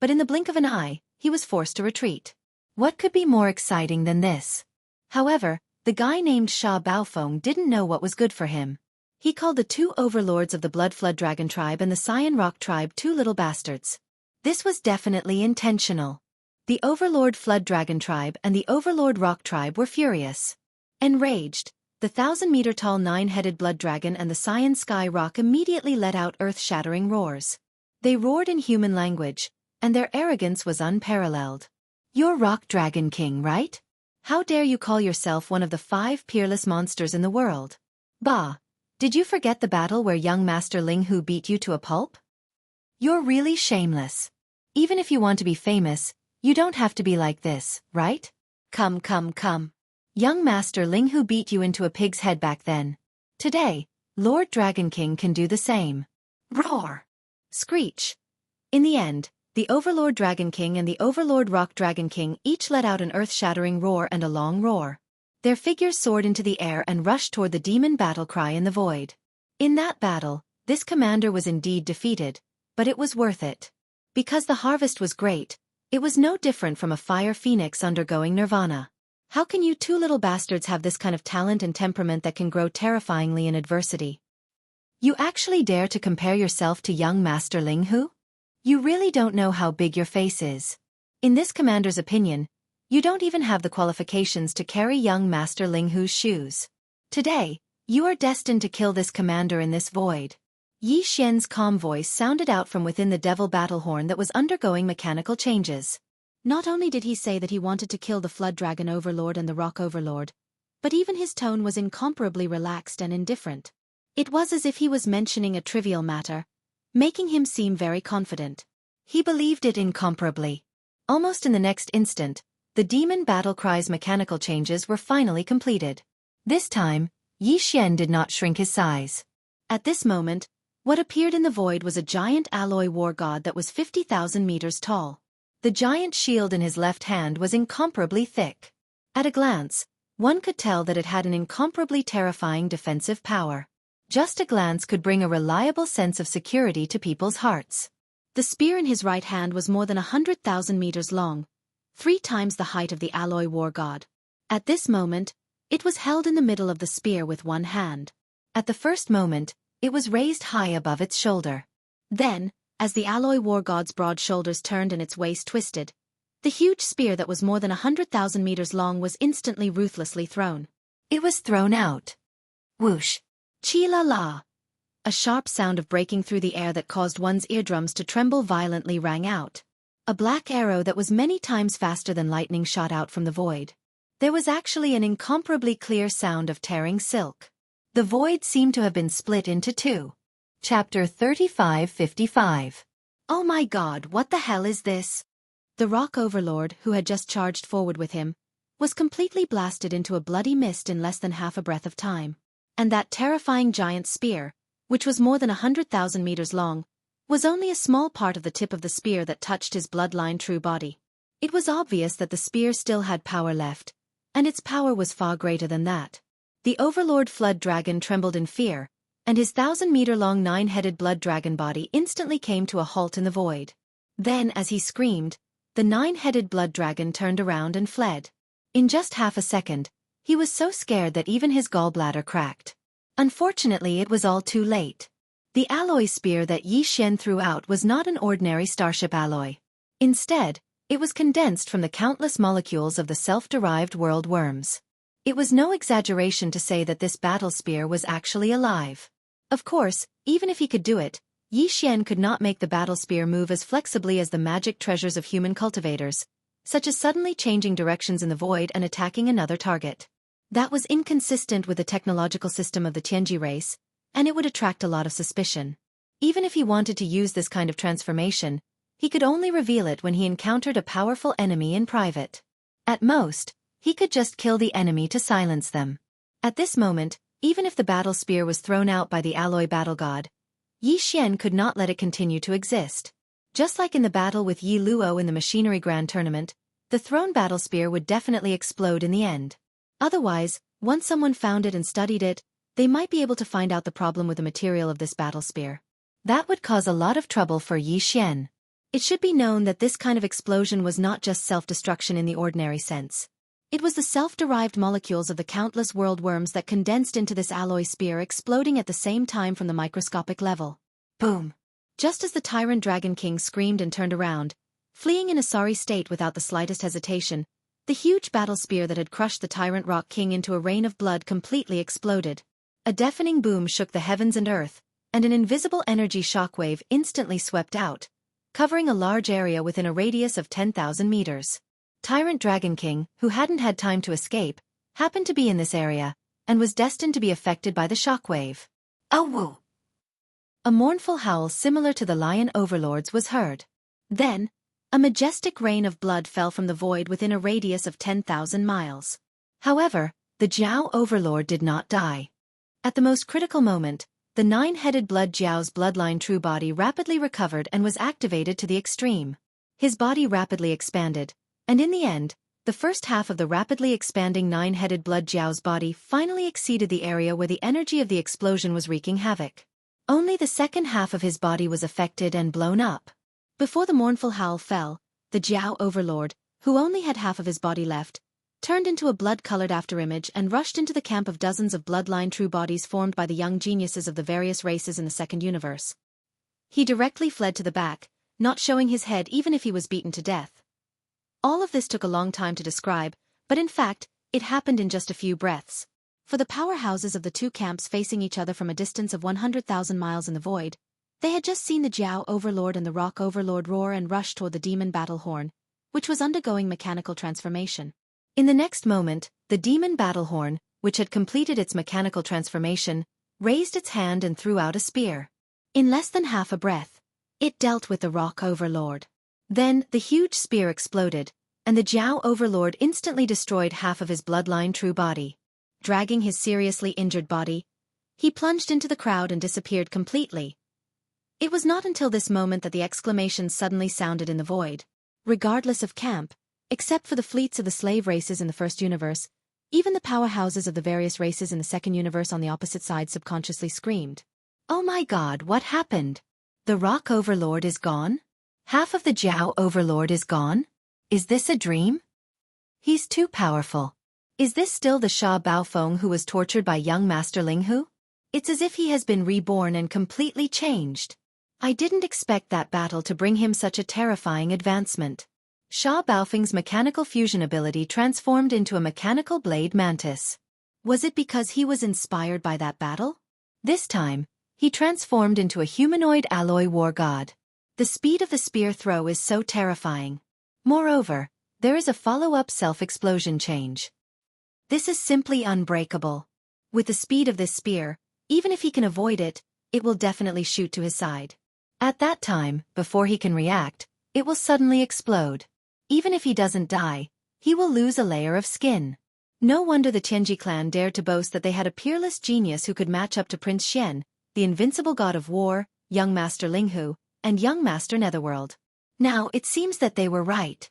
but in the blink of an eye, he was forced to retreat. What could be more exciting than this? However, the guy named Sha Baofeng didn't know what was good for him. He called the two overlords of the Blood Flood Dragon tribe and the Cyan Rock tribe two little bastards. This was definitely intentional. The Overlord Flood Dragon tribe and the Overlord Rock tribe were furious. Enraged, the 1,000-meter-tall nine-headed Blood Dragon and the Cyan Sky Rock immediately let out earth-shattering roars. They roared in human language, and their arrogance was unparalleled. "You're Rock Dragon King, right? How dare you call yourself one of the 5 peerless monsters in the world? Bah! Did you forget the battle where young Master Ling Hu beat you to a pulp? You're really shameless. Even if you want to be famous, you don't have to be like this, right? Come. Young Master Ling Hu beat you into a pig's head back then. Today, Lord Dragon King can do the same." Roar! Screech! In the end, the Overlord Dragon King and the Overlord Rock Dragon King each let out an earth-shattering roar and a long roar. Their figures soared into the air and rushed toward the demon battle cry in the void. In that battle, this commander was indeed defeated, but it was worth it. Because the harvest was great, it was no different from a fire phoenix undergoing nirvana. How can you two little bastards have this kind of talent and temperament that can grow terrifyingly in adversity? You actually dare to compare yourself to young Master Ling Hu? You really don't know how big your face is. In this commander's opinion, you don't even have the qualifications to carry young Master Ling Hu's shoes. Today, you are destined to kill this commander in this void. Yi Xian's calm voice sounded out from within the devil battle horn that was undergoing mechanical changes. Not only did he say that he wanted to kill the Flood Dragon Overlord and the Rock Overlord, but even his tone was incomparably relaxed and indifferent. It was as if he was mentioning a trivial matter, making him seem very confident. He believed it incomparably. Almost in the next instant, the demon battle cry's mechanical changes were finally completed. This time, Yi Xian did not shrink his size. At this moment, what appeared in the void was a giant alloy war god that was 50,000 meters tall. The giant shield in his left hand was incomparably thick. At a glance, one could tell that it had an incomparably terrifying defensive power. Just a glance could bring a reliable sense of security to people's hearts. The spear in his right hand was more than 100,000 meters long, 3 times the height of the alloy war god. At this moment, it was held in the middle of the spear with one hand. At the first moment, it was raised high above its shoulder. Then, as the alloy war god's broad shoulders turned and its waist twisted, the huge spear that was more than 100,000 meters long was instantly ruthlessly thrown. It was thrown out. Whoosh! Chi-la-la! A sharp sound of breaking through the air that caused one's eardrums to tremble violently rang out. A black arrow that was many times faster than lightning shot out from the void. There was actually an incomparably clear sound of tearing silk. The void seemed to have been split into 2. Chapter 3555. Oh my God, what the hell is this? The Rock Overlord, who had just charged forward with him, was completely blasted into a bloody mist in less than half a breath of time. And that terrifying giant spear, which was more than 100,000 meters long, was only a small part of the tip of the spear that touched his bloodline true body. It was obvious that the spear still had power left, and its power was far greater than that. The Overlord Flood Dragon trembled in fear, and his 1,000-meter-long 9-headed blood dragon body instantly came to a halt in the void. Then, as he screamed, the 9-headed blood dragon turned around and fled. In just half a second, he was so scared that even his gallbladder cracked. Unfortunately, it was all too late. The alloy spear that Yi Xian threw out was not an ordinary starship alloy. Instead, it was condensed from the countless molecules of the self-derived world worms. It was no exaggeration to say that this battle spear was actually alive. Of course, even if he could do it, Yi Xian could not make the battle spear move as flexibly as the magic treasures of human cultivators, such as suddenly changing directions in the void and attacking another target. That was inconsistent with the technological system of the Tianji race, and it would attract a lot of suspicion. Even if he wanted to use this kind of transformation, he could only reveal it when he encountered a powerful enemy in private. At most, he could just kill the enemy to silence them. At this moment, even if the battle spear was thrown out by the alloy battle god, Yi Xian could not let it continue to exist. Just like in the battle with Yi Luo in the Machinery Grand Tournament, the thrown battle spear would definitely explode in the end. Otherwise, once someone found it and studied it, they might be able to find out the problem with the material of this battle spear. That would cause a lot of trouble for Yi Xian. It should be known that this kind of explosion was not just self-destruction in the ordinary sense. It was the self-derived molecules of the countless world worms that condensed into this alloy spear exploding at the same time from the microscopic level. Boom! Just as the tyrant Dragon King screamed and turned around, fleeing in a sorry state without the slightest hesitation, the huge battle spear that had crushed the tyrant Rock King into a rain of blood completely exploded. A deafening boom shook the heavens and earth, and an invisible energy shockwave instantly swept out, covering a large area within a radius of 10,000 meters. Tyrant Dragon King, who hadn't had time to escape, happened to be in this area, and was destined to be affected by the shockwave. Oh woo! A mournful howl similar to the lion overlord's was heard. Then, a majestic rain of blood fell from the void within a radius of 10,000 miles. However, the Jiao overlord did not die. At the most critical moment, the nine-headed blood Jiao's bloodline true body rapidly recovered and was activated to the extreme. His body rapidly expanded, and in the end, the first half of the rapidly expanding nine-headed blood Jiao's body finally exceeded the area where the energy of the explosion was wreaking havoc. Only the second half of his body was affected and blown up. Before the mournful howl fell, the Jiao overlord, who only had half of his body left, turned into a blood-colored afterimage and rushed into the camp of dozens of bloodline true bodies formed by the young geniuses of the various races in the second universe. He directly fled to the back, not showing his head even if he was beaten to death. All of this took a long time to describe, but in fact, it happened in just a few breaths. For the powerhouses of the two camps facing each other from a distance of 100,000 miles in the void, they had just seen the Jiao Overlord and the Rock Overlord roar and rush toward the demon battle horn, which was undergoing mechanical transformation. In the next moment, the demon battle horn, which had completed its mechanical transformation, raised its hand and threw out a spear. In less than half a breath, it dealt with the Rock Overlord. Then, the huge spear exploded, and the Jiao Overlord instantly destroyed half of his bloodline true body. Dragging his seriously injured body, he plunged into the crowd and disappeared completely. It was not until this moment that the exclamation suddenly sounded in the void. Regardless of camp, except for the fleets of the slave races in the first universe, even the powerhouses of the various races in the second universe on the opposite side subconsciously screamed. Oh my god, what happened? The Rock Overlord is gone? Half of the Jiao Overlord is gone? Is this a dream? He's too powerful. Is this still the Sha Baofeng who was tortured by young Master Linghu? It's as if he has been reborn and completely changed. I didn't expect that battle to bring him such a terrifying advancement. Sha Baofeng's mechanical fusion ability transformed into a mechanical blade mantis. Was it because he was inspired by that battle? This time, he transformed into a humanoid alloy war god. The speed of the spear throw is so terrifying. Moreover, there is a follow-up self-explosion change. This is simply unbreakable. With the speed of this spear, even if he can avoid it, it will definitely shoot to his side. At that time, before he can react, it will suddenly explode. Even if he doesn't die, he will lose a layer of skin. No wonder the Tianji clan dared to boast that they had a peerless genius who could match up to Prince Xian, the invincible god of war, young Master Linghu, and young Master Netherworld. Now it seems that they were right.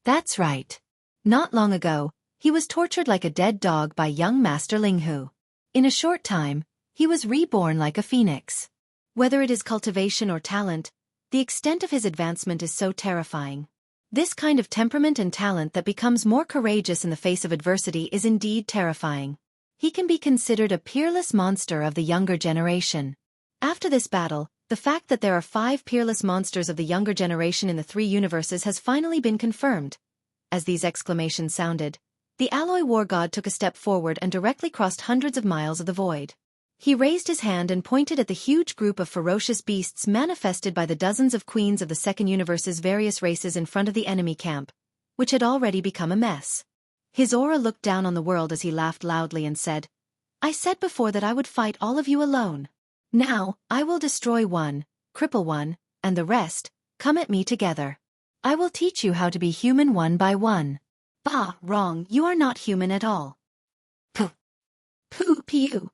That's right. Not long ago, he was tortured like a dead dog by young Master Linghu. In a short time, he was reborn like a phoenix. Whether it is cultivation or talent, the extent of his advancement is so terrifying. This kind of temperament and talent that becomes more courageous in the face of adversity is indeed terrifying. He can be considered a peerless monster of the younger generation. After this battle, the fact that there are 5 peerless monsters of the younger generation in the 3 universes has finally been confirmed. As these exclamations sounded, the alloy war god took a step forward and directly crossed hundreds of miles of the void. He raised his hand and pointed at the huge group of ferocious beasts manifested by the dozens of queens of the second universe's various races in front of the enemy camp, which had already become a mess. His aura looked down on the world as he laughed loudly and said, "I said before that I would fight all of you alone. Now, I will destroy one, cripple one, and the rest, come at me together. I will teach you how to be human one by one." "Bah, wrong, you are not human at all." "Pooh. Pooh pew."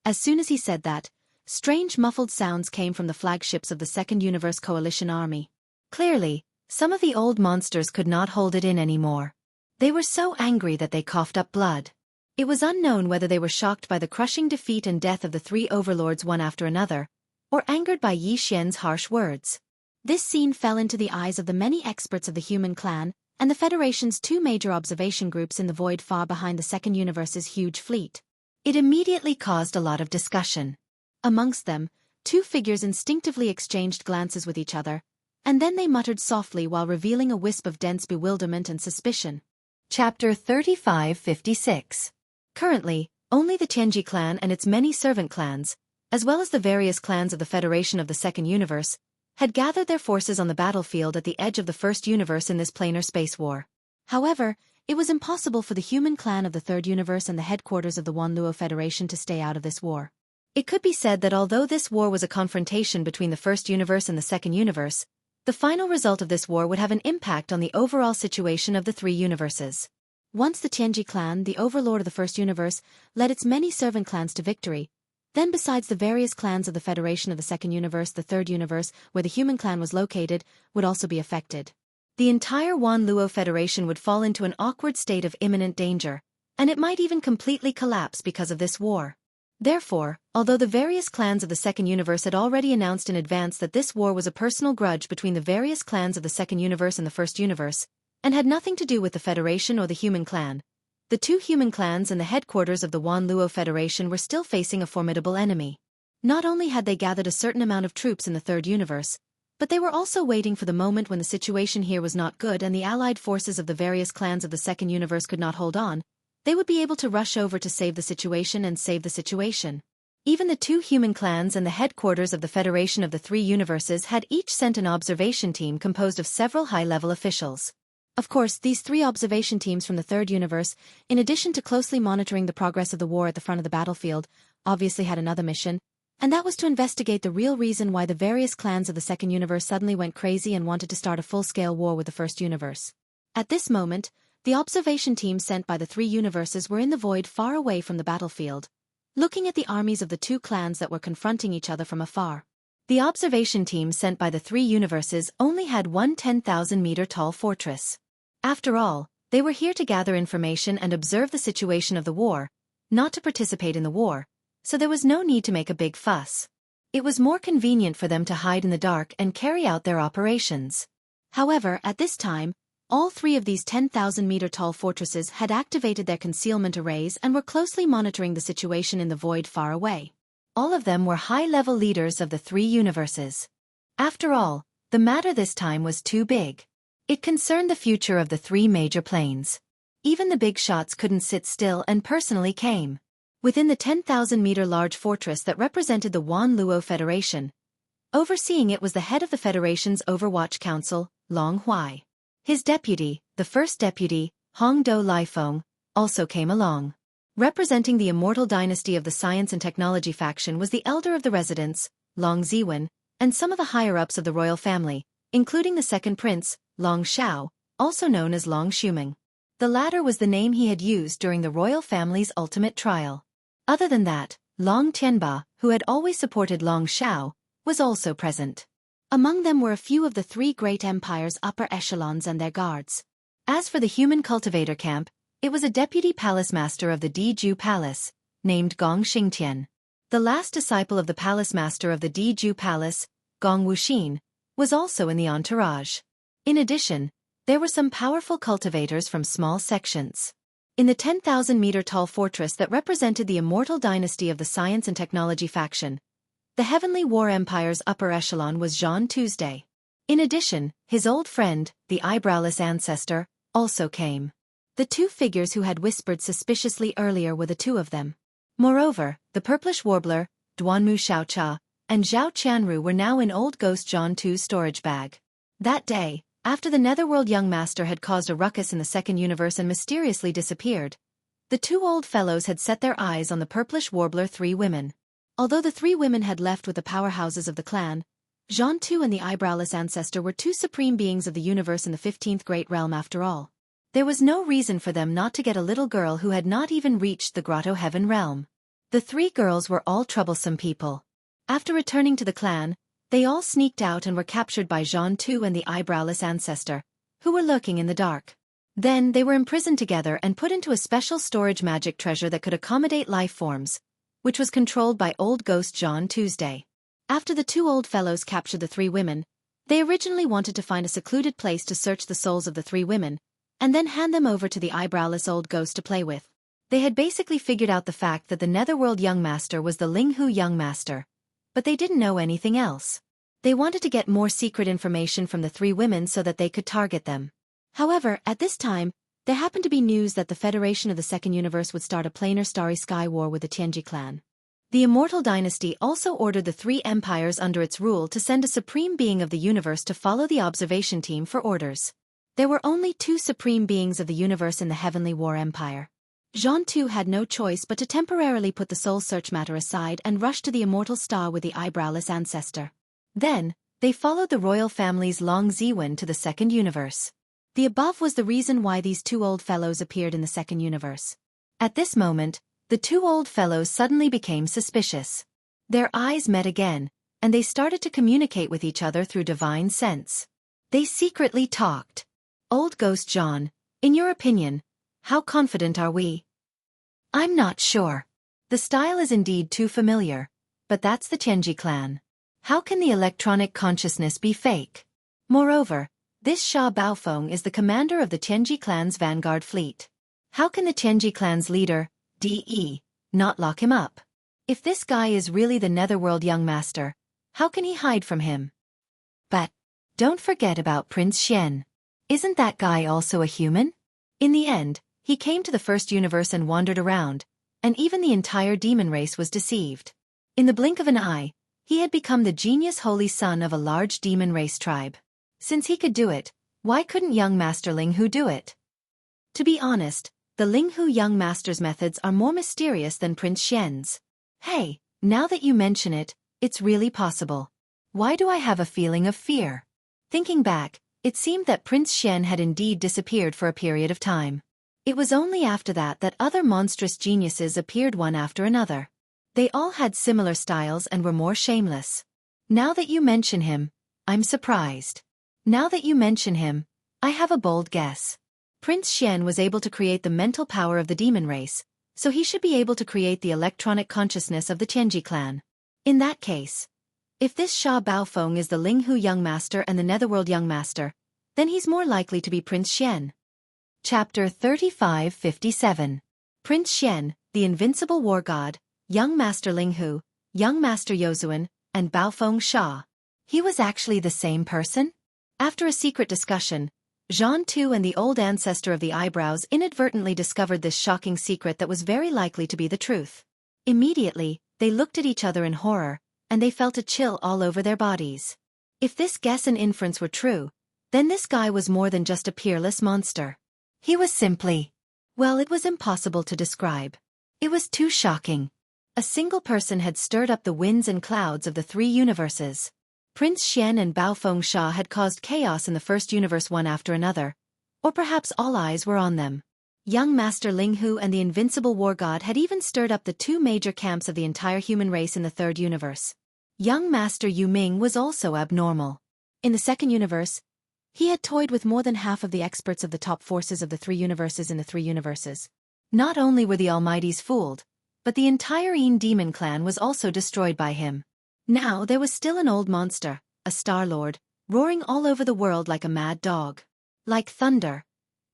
As soon as he said that, strange muffled sounds came from the flagships of the Second Universe Coalition Army. Clearly, some of the old monsters could not hold it in anymore. They were so angry that they coughed up blood. It was unknown whether they were shocked by the crushing defeat and death of the three overlords one after another, or angered by Yi Xian's harsh words. This scene fell into the eyes of the many experts of the human clan, and the Federation's two major observation groups in the void far behind the Second Universe's huge fleet. It immediately caused a lot of discussion. Amongst them, two figures instinctively exchanged glances with each other, and then they muttered softly while revealing a wisp of dense bewilderment and suspicion. Chapter 3556. Currently, only the Tianji clan and its many servant clans, as well as the various clans of the Federation of the Second Universe, had gathered their forces on the battlefield at the edge of the First Universe in this planar space war. However, it was impossible for the human clan of the Third Universe and the headquarters of the Wanluo Federation to stay out of this war. It could be said that although this war was a confrontation between the First Universe and the Second Universe, the final result of this war would have an impact on the overall situation of the three universes. Once the Tianji clan, the overlord of the First Universe, led its many servant clans to victory, then besides the various clans of the Federation of the Second Universe, the Third Universe, where the human clan was located, would also be affected. The entire Wanluo Federation would fall into an awkward state of imminent danger, and it might even completely collapse because of this war. Therefore, although the various clans of the Second Universe had already announced in advance that this war was a personal grudge between the various clans of the Second Universe and the First Universe, and had nothing to do with the Federation or the human clan, the two human clans and the headquarters of the Wanluo Federation were still facing a formidable enemy. Not only had they gathered a certain amount of troops in the Third Universe, but they were also waiting for the moment when the situation here was not good and the allied forces of the various clans of the Second Universe could not hold on. They would be able to rush over to save the situation and save the situation. Even the two human clans and the headquarters of the Federation of the Three Universes had each sent an observation team composed of several high-level officials. Of course, these three observation teams from the Third Universe, in addition to closely monitoring the progress of the war at the front of the battlefield, obviously had another mission, and that was to investigate the real reason why the various clans of the Second Universe suddenly went crazy and wanted to start a full-scale war with the First Universe. At this moment, the observation teams sent by the three universes were in the void far away from the battlefield, looking at the armies of the two clans that were confronting each other from afar. The observation team sent by the three universes only had one 10,000-meter-tall fortress. After all, they were here to gather information and observe the situation of the war, not to participate in the war, so there was no need to make a big fuss. It was more convenient for them to hide in the dark and carry out their operations. However, at this time, all three of these 10,000-meter-tall fortresses had activated their concealment arrays and were closely monitoring the situation in the void far away. All of them were high-level leaders of the three universes. After all, the matter this time was too big. It concerned the future of the three major planes. Even the big shots couldn't sit still and personally came. Within the 10,000-meter large fortress that represented the Wanluo Federation, overseeing it was the head of the Federation's Overwatch Council, Long Huai. His deputy, the first deputy, Hongdo Liefeng, also came along. Representing the immortal dynasty of the science and technology faction was the elder of the residents, Long Ziwen, and some of the higher-ups of the royal family, including the second prince, Long Xiao, also known as Long Shuming. The latter was the name he had used during the royal family's ultimate trial. Other than that, Long Tianba, who had always supported Long Xiao, was also present. Among them were a few of the three great empires' upper echelons and their guards. As for the human cultivator camp, it was a deputy palace master of the Diju Palace, named Gong Xingtian. The last disciple of the palace master of the Diju Palace, Gong Wuxin, was also in the entourage. In addition, there were some powerful cultivators from small sections. In the 10,000-meter-tall fortress that represented the immortal dynasty of the science and technology faction, the Heavenly War Empire's upper echelon was Jean Tuesday. In addition, his old friend, the eyebrowless ancestor, also came. The two figures who had whispered suspiciously earlier were the two of them. Moreover, the purplish warbler, Duanmu Xiaocha, and Zhao Qianru were now in old ghost John Tu's storage bag. That day, After the Netherworld young master had caused a ruckus in the second universe and mysteriously disappeared, the two old fellows had set their eyes on the purplish warbler three women. Although the three women had left with the powerhouses of the clan, Jean II and the eyebrowless ancestor were two supreme beings of the universe in the 15th Great Realm after all. There was no reason for them not to get a little girl who had not even reached the Grotto Heaven realm. The three girls were all troublesome people. After returning to the clan, they all sneaked out and were captured by Jean II and the eyebrowless ancestor, who were lurking in the dark. Then they were imprisoned together and put into a special storage magic treasure that could accommodate life forms, which was controlled by old ghost John Tuesday. After the two old fellows captured the three women, they originally wanted to find a secluded place to search the souls of the three women, and then hand them over to the eyebrowless old ghost to play with. They had basically figured out the fact that the Netherworld young master was the Linghu young master, but they didn't know anything else. They wanted to get more secret information from the three women so that they could target them. However, at this time, there happened to be news that the Federation of the Second Universe would start a planar starry sky war with the Tianji clan. The Immortal Dynasty also ordered the three empires under its rule to send a supreme being of the universe to follow the observation team for orders. There were only two supreme beings of the universe in the Heavenly War Empire. Jean II had no choice but to temporarily put the soul search matter aside and rush to the immortal star with the eyebrowless ancestor. Then, they followed the royal family's Long Ziwen to the second universe. The above was the reason why these two old fellows appeared in the second universe. At this moment, the two old fellows suddenly became suspicious. Their eyes met again, and they started to communicate with each other through divine sense. They secretly talked. Old Ghost John, in your opinion, how confident are we? I'm not sure. The style is indeed too familiar, but that's the Tianji clan. How can the electronic consciousness be fake? Moreover, this Sha Baofeng is the commander of the Tianji clan's vanguard fleet. How can the Tianji clan's leader, DE, not lock him up? If this guy is really the Netherworld young master, how can he hide from him? But don't forget about Prince Xian. Isn't that guy also a human? In the end, he came to the first universe and wandered around, and even the entire demon race was deceived. In the blink of an eye, he had become the genius holy son of a large demon race tribe. Since he could do it, why couldn't young Master Linghu do it? To be honest, the Linghu young master's methods are more mysterious than Prince Xian's. Hey, now that you mention it, it's really possible. Why do I have a feeling of fear? Thinking back, it seemed that Prince Xian had indeed disappeared for a period of time. It was only after that that other monstrous geniuses appeared one after another. They all had similar styles and were more shameless. Now that you mention him, I'm surprised. Now that you mention him, I have a bold guess. Prince Xian was able to create the mental power of the demon race, so he should be able to create the electronic consciousness of the Tianji clan. In that case, if this Sha Baofeng is the Linghu young master and the Netherworld young master, then he's more likely to be Prince Xian. Chapter 3557. Prince Xian, the invincible war god, young master Linghu, young master Yozuan, and Baofeng Sha. He was actually the same person? After a secret discussion, Jean II and the old ancestor of the eyebrows inadvertently discovered this shocking secret that was very likely to be the truth. Immediately, they looked at each other in horror, and they felt a chill all over their bodies. If this guess and inference were true, then this guy was more than just a peerless monster. He was simply, well, it was impossible to describe. It was too shocking. A single person had stirred up the winds and clouds of the three universes. Prince Xian and Baofeng Sha had caused chaos in the first universe one after another, or perhaps all eyes were on them. Young Master Linghu and the invincible war god had even stirred up the two major camps of the entire human race in the third universe. Young Master Yu Ming was also abnormal. In the second universe, he had toyed with more than half of the experts of the top forces of the three universes in the three universes. Not only were the Almighties fooled, but the entire Een demon clan was also destroyed by him. Now there was still an old monster, a Star Lord, roaring all over the world like a mad dog. Like thunder.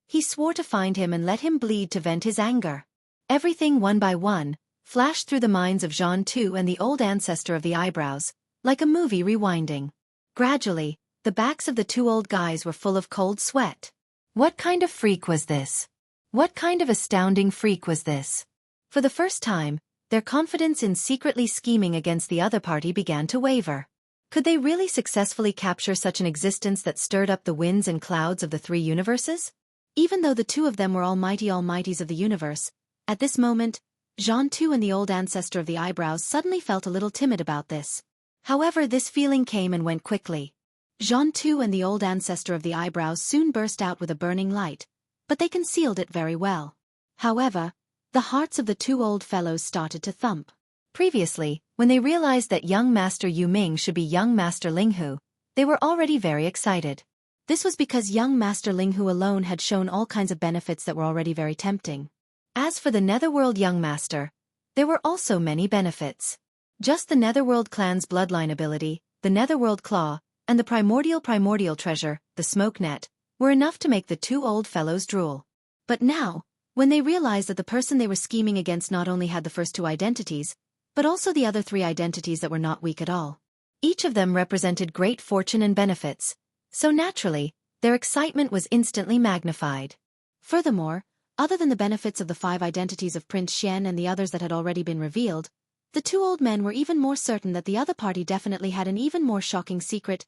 He swore to find him and let him bleed to vent his anger. Everything one by one flashed through the minds of Jean II and the old ancestor of the eyebrows, like a movie rewinding. Gradually, the backs of the two old guys were full of cold sweat. What kind of freak was this? What kind of astounding freak was this? For the first time, their confidence in secretly scheming against the other party began to waver. Could they really successfully capture such an existence that stirred up the winds and clouds of the three universes? Even though the two of them were almighties of the universe, at this moment, Jean too and the old ancestor of the eyebrows suddenly felt a little timid about this. However, this feeling came and went quickly. Jean too and the old ancestor of the eyebrows soon burst out with a burning light, but they concealed it very well. However, the hearts of the two old fellows started to thump. Previously, when they realized that young Master Yu Ming should be young Master Linghu, they were already very excited. This was because young Master Linghu alone had shown all kinds of benefits that were already very tempting. As for the Netherworld young master, there were also many benefits. Just the Netherworld clan's bloodline ability, the Netherworld claw, and the primordial treasure, the smoke net, were enough to make the two old fellows drool. But now, when they realized that the person they were scheming against not only had the first two identities, but also the other three identities that were not weak at all. Each of them represented great fortune and benefits, so naturally, their excitement was instantly magnified. Furthermore, other than the benefits of the 5 identities of Prince Xian and the others that had already been revealed, the two old men were even more certain that the other party definitely had an even more shocking secret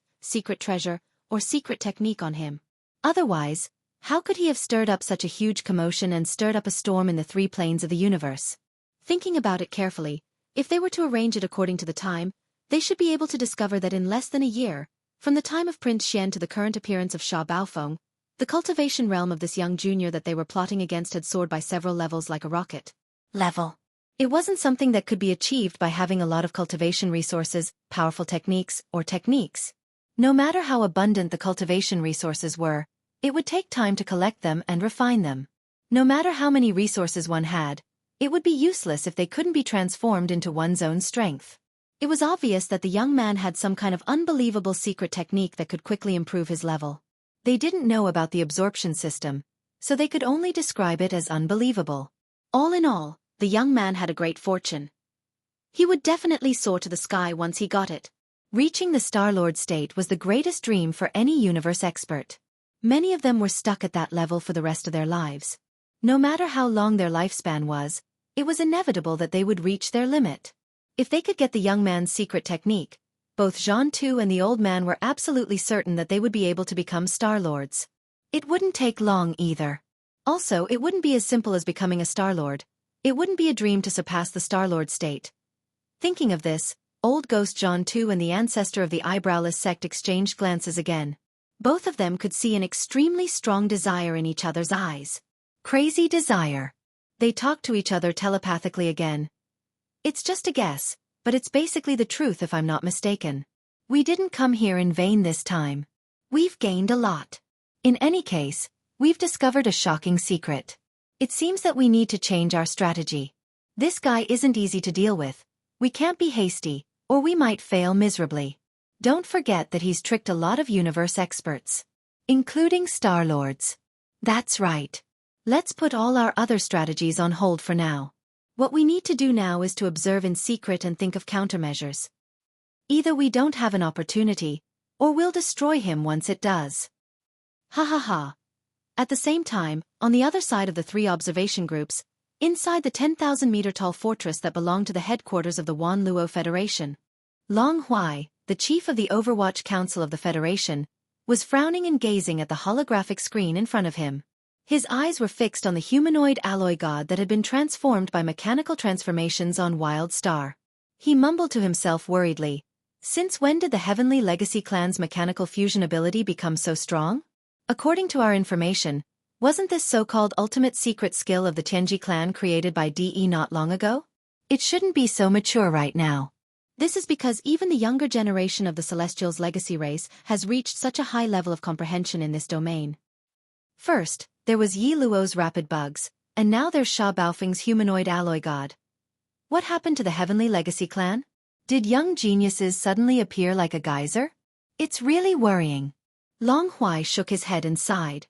treasure, or secret technique on him. Otherwise, how could he have stirred up such a huge commotion and stirred up a storm in the 3 planes of the universe? Thinking about it carefully, if they were to arrange it according to the time, they should be able to discover that in less than a year, from the time of Prince Xian to the current appearance of Sha Baofeng, the cultivation realm of this young junior that they were plotting against had soared by several levels like a rocket. It wasn't something that could be achieved by having a lot of cultivation resources, powerful techniques, or techniques. No matter how abundant the cultivation resources were, it would take time to collect them and refine them. No matter how many resources one had, it would be useless if they couldn't be transformed into one's own strength. It was obvious that the young man had some kind of unbelievable secret technique that could quickly improve his level. They didn't know about the absorption system, so they could only describe it as unbelievable. All in all, the young man had a great fortune. He would definitely soar to the sky once he got it. Reaching the Star-Lord state was the greatest dream for any universe expert. Many of them were stuck at that level for the rest of their lives. No matter how long their lifespan was, it was inevitable that they would reach their limit. If they could get the young man's secret technique, both Jean Tu and the old man were absolutely certain that they would be able to become Star-Lords. It wouldn't take long either. Also, it wouldn't be as simple as becoming a Star-Lord. It wouldn't be a dream to surpass the Star-Lord state. Thinking of this, old ghost Jean Tu and the ancestor of the eyebrowless sect exchanged glances again. Both of them could see an extremely strong desire in each other's eyes. Crazy desire. They talked to each other telepathically again. It's just a guess, but it's basically the truth if I'm not mistaken. We didn't come here in vain this time. We've gained a lot. In any case, we've discovered a shocking secret. It seems that we need to change our strategy. This guy isn't easy to deal with. We can't be hasty, or we might fail miserably. Don't forget that he's tricked a lot of universe experts, including Star-Lords. That's right. Let's put all our other strategies on hold for now. What we need to do now is to observe in secret and think of countermeasures. Either we don't have an opportunity, or we'll destroy him once it does. Ha ha ha. At the same time, on the other side of the 3 observation groups, inside the 10,000-meter-tall fortress that belonged to the headquarters of the Wan Luo Federation, Long Huai, the chief of the Overwatch Council of the Federation, was frowning and gazing at the holographic screen in front of him. His eyes were fixed on the humanoid alloy god that had been transformed by mechanical transformations on Wild Star. He mumbled to himself worriedly, "Since when did the Heavenly Legacy clan's mechanical fusion ability become so strong? According to our information, wasn't this so-called ultimate secret skill of the Tianji clan created by DE not long ago? It shouldn't be so mature right now." This is because even the younger generation of the Celestials' legacy race has reached such a high level of comprehension in this domain. First, there was Yi Luo's rapid bugs, and now there's Sha Baofeng's humanoid alloy god. What happened to the Heavenly Legacy clan? Did young geniuses suddenly appear like a geyser? It's really worrying. Long Huai shook his head and sighed.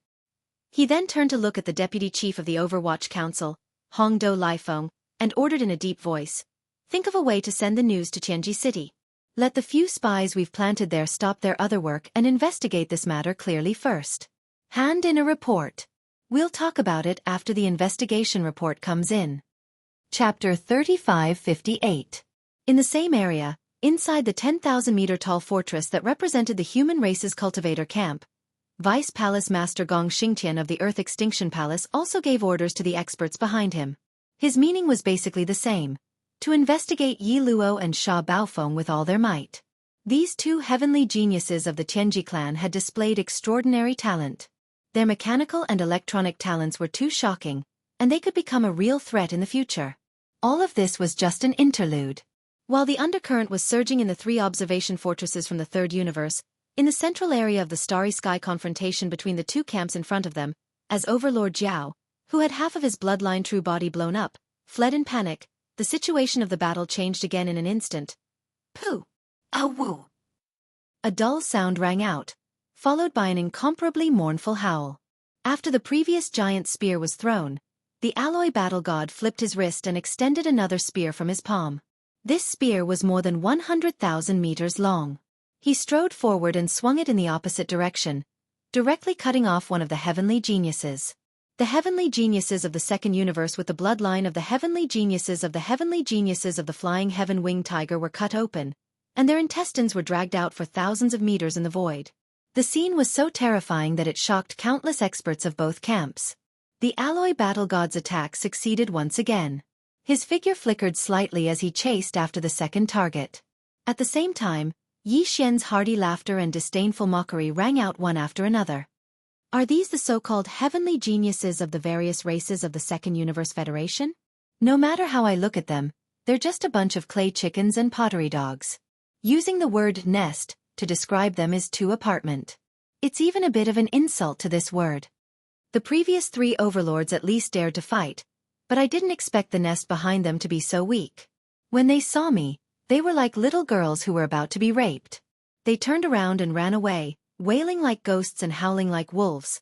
He then turned to look at the deputy chief of the Overwatch Council, Hongdo Lifeng, and ordered in a deep voice, "Think of a way to send the news to Tianji City. Let the few spies we've planted there stop their other work and investigate this matter clearly first. Hand in a report. We'll talk about it after the investigation report comes in." Chapter 3558. In the same area, Inside the 10,000-meter-tall fortress that represented the human race's cultivator camp, Vice Palace Master Gong Xingtian of the Earth Extinction Palace also gave orders to the experts behind him. His meaning was basically the same: to investigate Yi Luo and Sha Baofeng with all their might. These two heavenly geniuses of the Tianji clan had displayed extraordinary talent. Their mechanical and electronic talents were too shocking, and they could become a real threat in the future. All of this was just an interlude. While the undercurrent was surging in the three observation fortresses from the third universe, in the central area of the starry sky, confrontation between the two camps in front of them, as Overlord Jiao, who had half of his bloodline true body blown up, fled in panic, the situation of the battle changed again in an instant. Pooh! Woo! A dull sound rang out, followed by an incomparably mournful howl. After the previous giant spear was thrown, the alloy battle god flipped his wrist and extended another spear from his palm. This spear was more than 100,000 meters long. He strode forward and swung it in the opposite direction, directly cutting off one of the heavenly geniuses. The heavenly geniuses of the second universe with the bloodline of the heavenly geniuses of the flying heaven winged tiger were cut open, and their intestines were dragged out for thousands of meters in the void. The scene was so terrifying that it shocked countless experts of both camps. The alloy battle god's attack succeeded once again. His figure flickered slightly as he chased after the second target. At the same time, Yi Xian's hearty laughter and disdainful mockery rang out one after another. Are these the so-called heavenly geniuses of the various races of the Second Universe Federation? No matter how I look at them, they're just a bunch of clay chickens and pottery dogs. Using the word nest to describe them is too apartment. It's even a bit of an insult to this word. The previous three overlords at least dared to fight, but I didn't expect the nest behind them to be so weak. When they saw me, they were like little girls who were about to be raped. They turned around and ran away, wailing like ghosts and howling like wolves.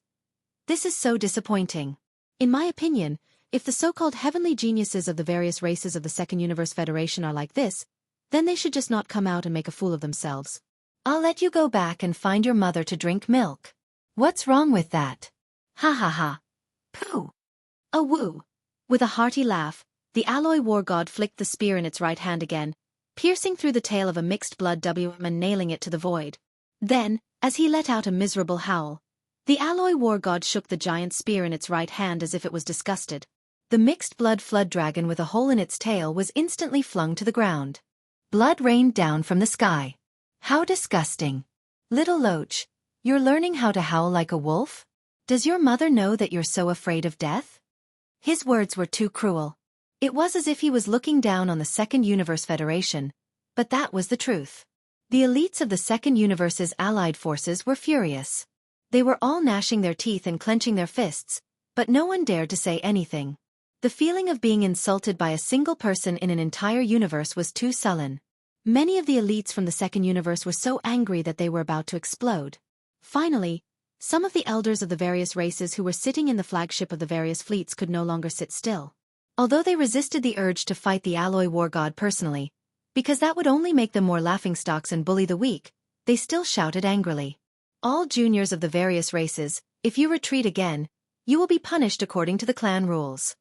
This is so disappointing. In my opinion, if the so-called heavenly geniuses of the various races of the Second Universe Federation are like this, then they should just not come out and make a fool of themselves. I'll let you go back and find your mother to drink milk. What's wrong with that? Ha ha ha. Pooh. Woo. With a hearty laugh, the alloy war god flicked the spear in its right hand again, piercing through the tail of a mixed blood WM and nailing it to the void. Then, as he let out a miserable howl, the alloy war god shook the giant spear in its right hand as if it was disgusted. The mixed blood flood dragon with a hole in its tail was instantly flung to the ground. Blood rained down from the sky. How disgusting. Little Loach, you're learning how to howl like a wolf? Does your mother know that you're so afraid of death? His words were too cruel. It was as if he was looking down on the Second Universe Federation, but that was the truth. The elites of the Second Universe's allied forces were furious. They were all gnashing their teeth and clenching their fists, but no one dared to say anything. The feeling of being insulted by a single person in an entire universe was too sullen. Many of the elites from the Second Universe were so angry that they were about to explode. Finally, some of the elders of the various races who were sitting in the flagship of the various fleets could no longer sit still. Although they resisted the urge to fight the alloy war god personally, because that would only make them more laughingstocks and bully the weak, they still shouted angrily. All juniors of the various races, if you retreat again, you will be punished according to the clan rules.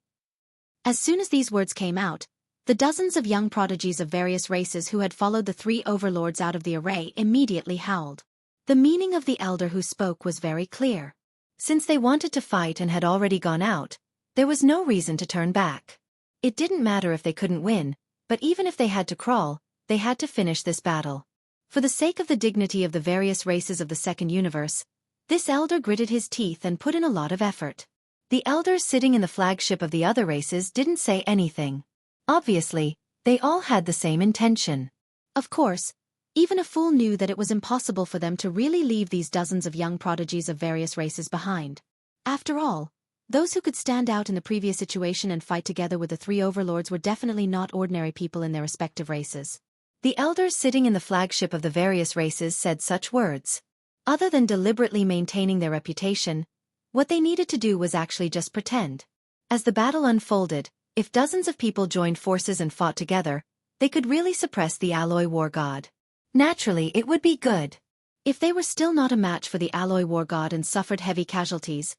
As soon as these words came out, the dozens of young prodigies of various races who had followed the three overlords out of the array immediately howled. The meaning of the elder who spoke was very clear. Since they wanted to fight and had already gone out, there was no reason to turn back. It didn't matter if they couldn't win, but even if they had to crawl, they had to finish this battle. For the sake of the dignity of the various races of the Second Universe, this elder gritted his teeth and put in a lot of effort. The elders sitting in the flagship of the other races didn't say anything. Obviously, they all had the same intention. Of course, even a fool knew that it was impossible for them to really leave these dozens of young prodigies of various races behind. After all, those who could stand out in the previous situation and fight together with the three overlords were definitely not ordinary people in their respective races. The elders sitting in the flagship of the various races said such words. Other than deliberately maintaining their reputation, what they needed to do was actually just pretend. As the battle unfolded, if dozens of people joined forces and fought together, they could really suppress the alloy war god. Naturally, it would be good. If they were still not a match for the alloy war god and suffered heavy casualties,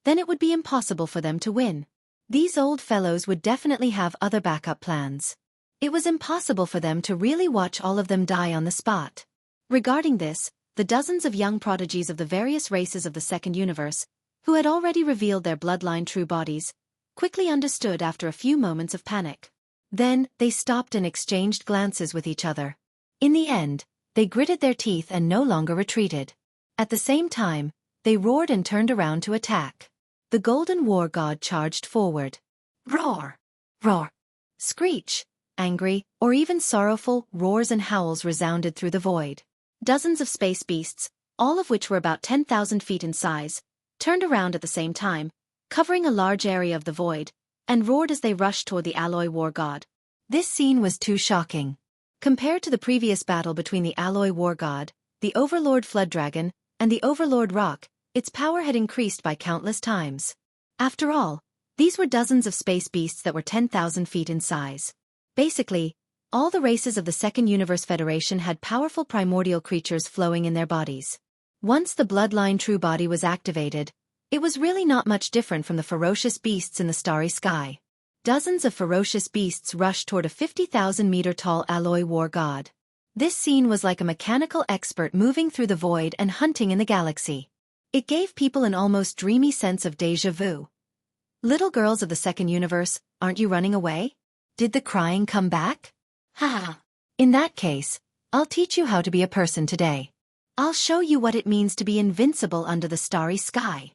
then it would be impossible for them to win. These old fellows would definitely have other backup plans. It was impossible for them to really watch all of them die on the spot. Regarding this, the dozens of young prodigies of the various races of the second universe, who had already revealed their bloodline true bodies, quickly understood after a few moments of panic. Then, they stopped and exchanged glances with each other. In the end, they gritted their teeth and no longer retreated. At the same time, they roared and turned around to attack. The Golden War God charged forward. Roar! Roar! Screech! Angry, or even sorrowful, roars and howls resounded through the void. Dozens of space beasts, all of which were about 10,000 feet in size, turned around at the same time, covering a large area of the void, and roared as they rushed toward the Alloy War God. This scene was too shocking. Compared to the previous battle between the Alloy War God, the Overlord Flood Dragon, and the Overlord Rock, its power had increased by countless times. After all, these were dozens of space beasts that were 10,000 feet in size. Basically, all the races of the Second Universe Federation had powerful primordial creatures flowing in their bodies. Once the bloodline true body was activated, it was really not much different from the ferocious beasts in the starry sky. Dozens of ferocious beasts rushed toward a 50,000-meter-tall Alloy War God. This scene was like a mechanical expert moving through the void and hunting in the galaxy. It gave people an almost dreamy sense of déjà vu. Little girls of the Second Universe, aren't you running away? Did the crying come back? Ha! In that case, I'll teach you how to be a person today. I'll show you what it means to be invincible under the starry sky.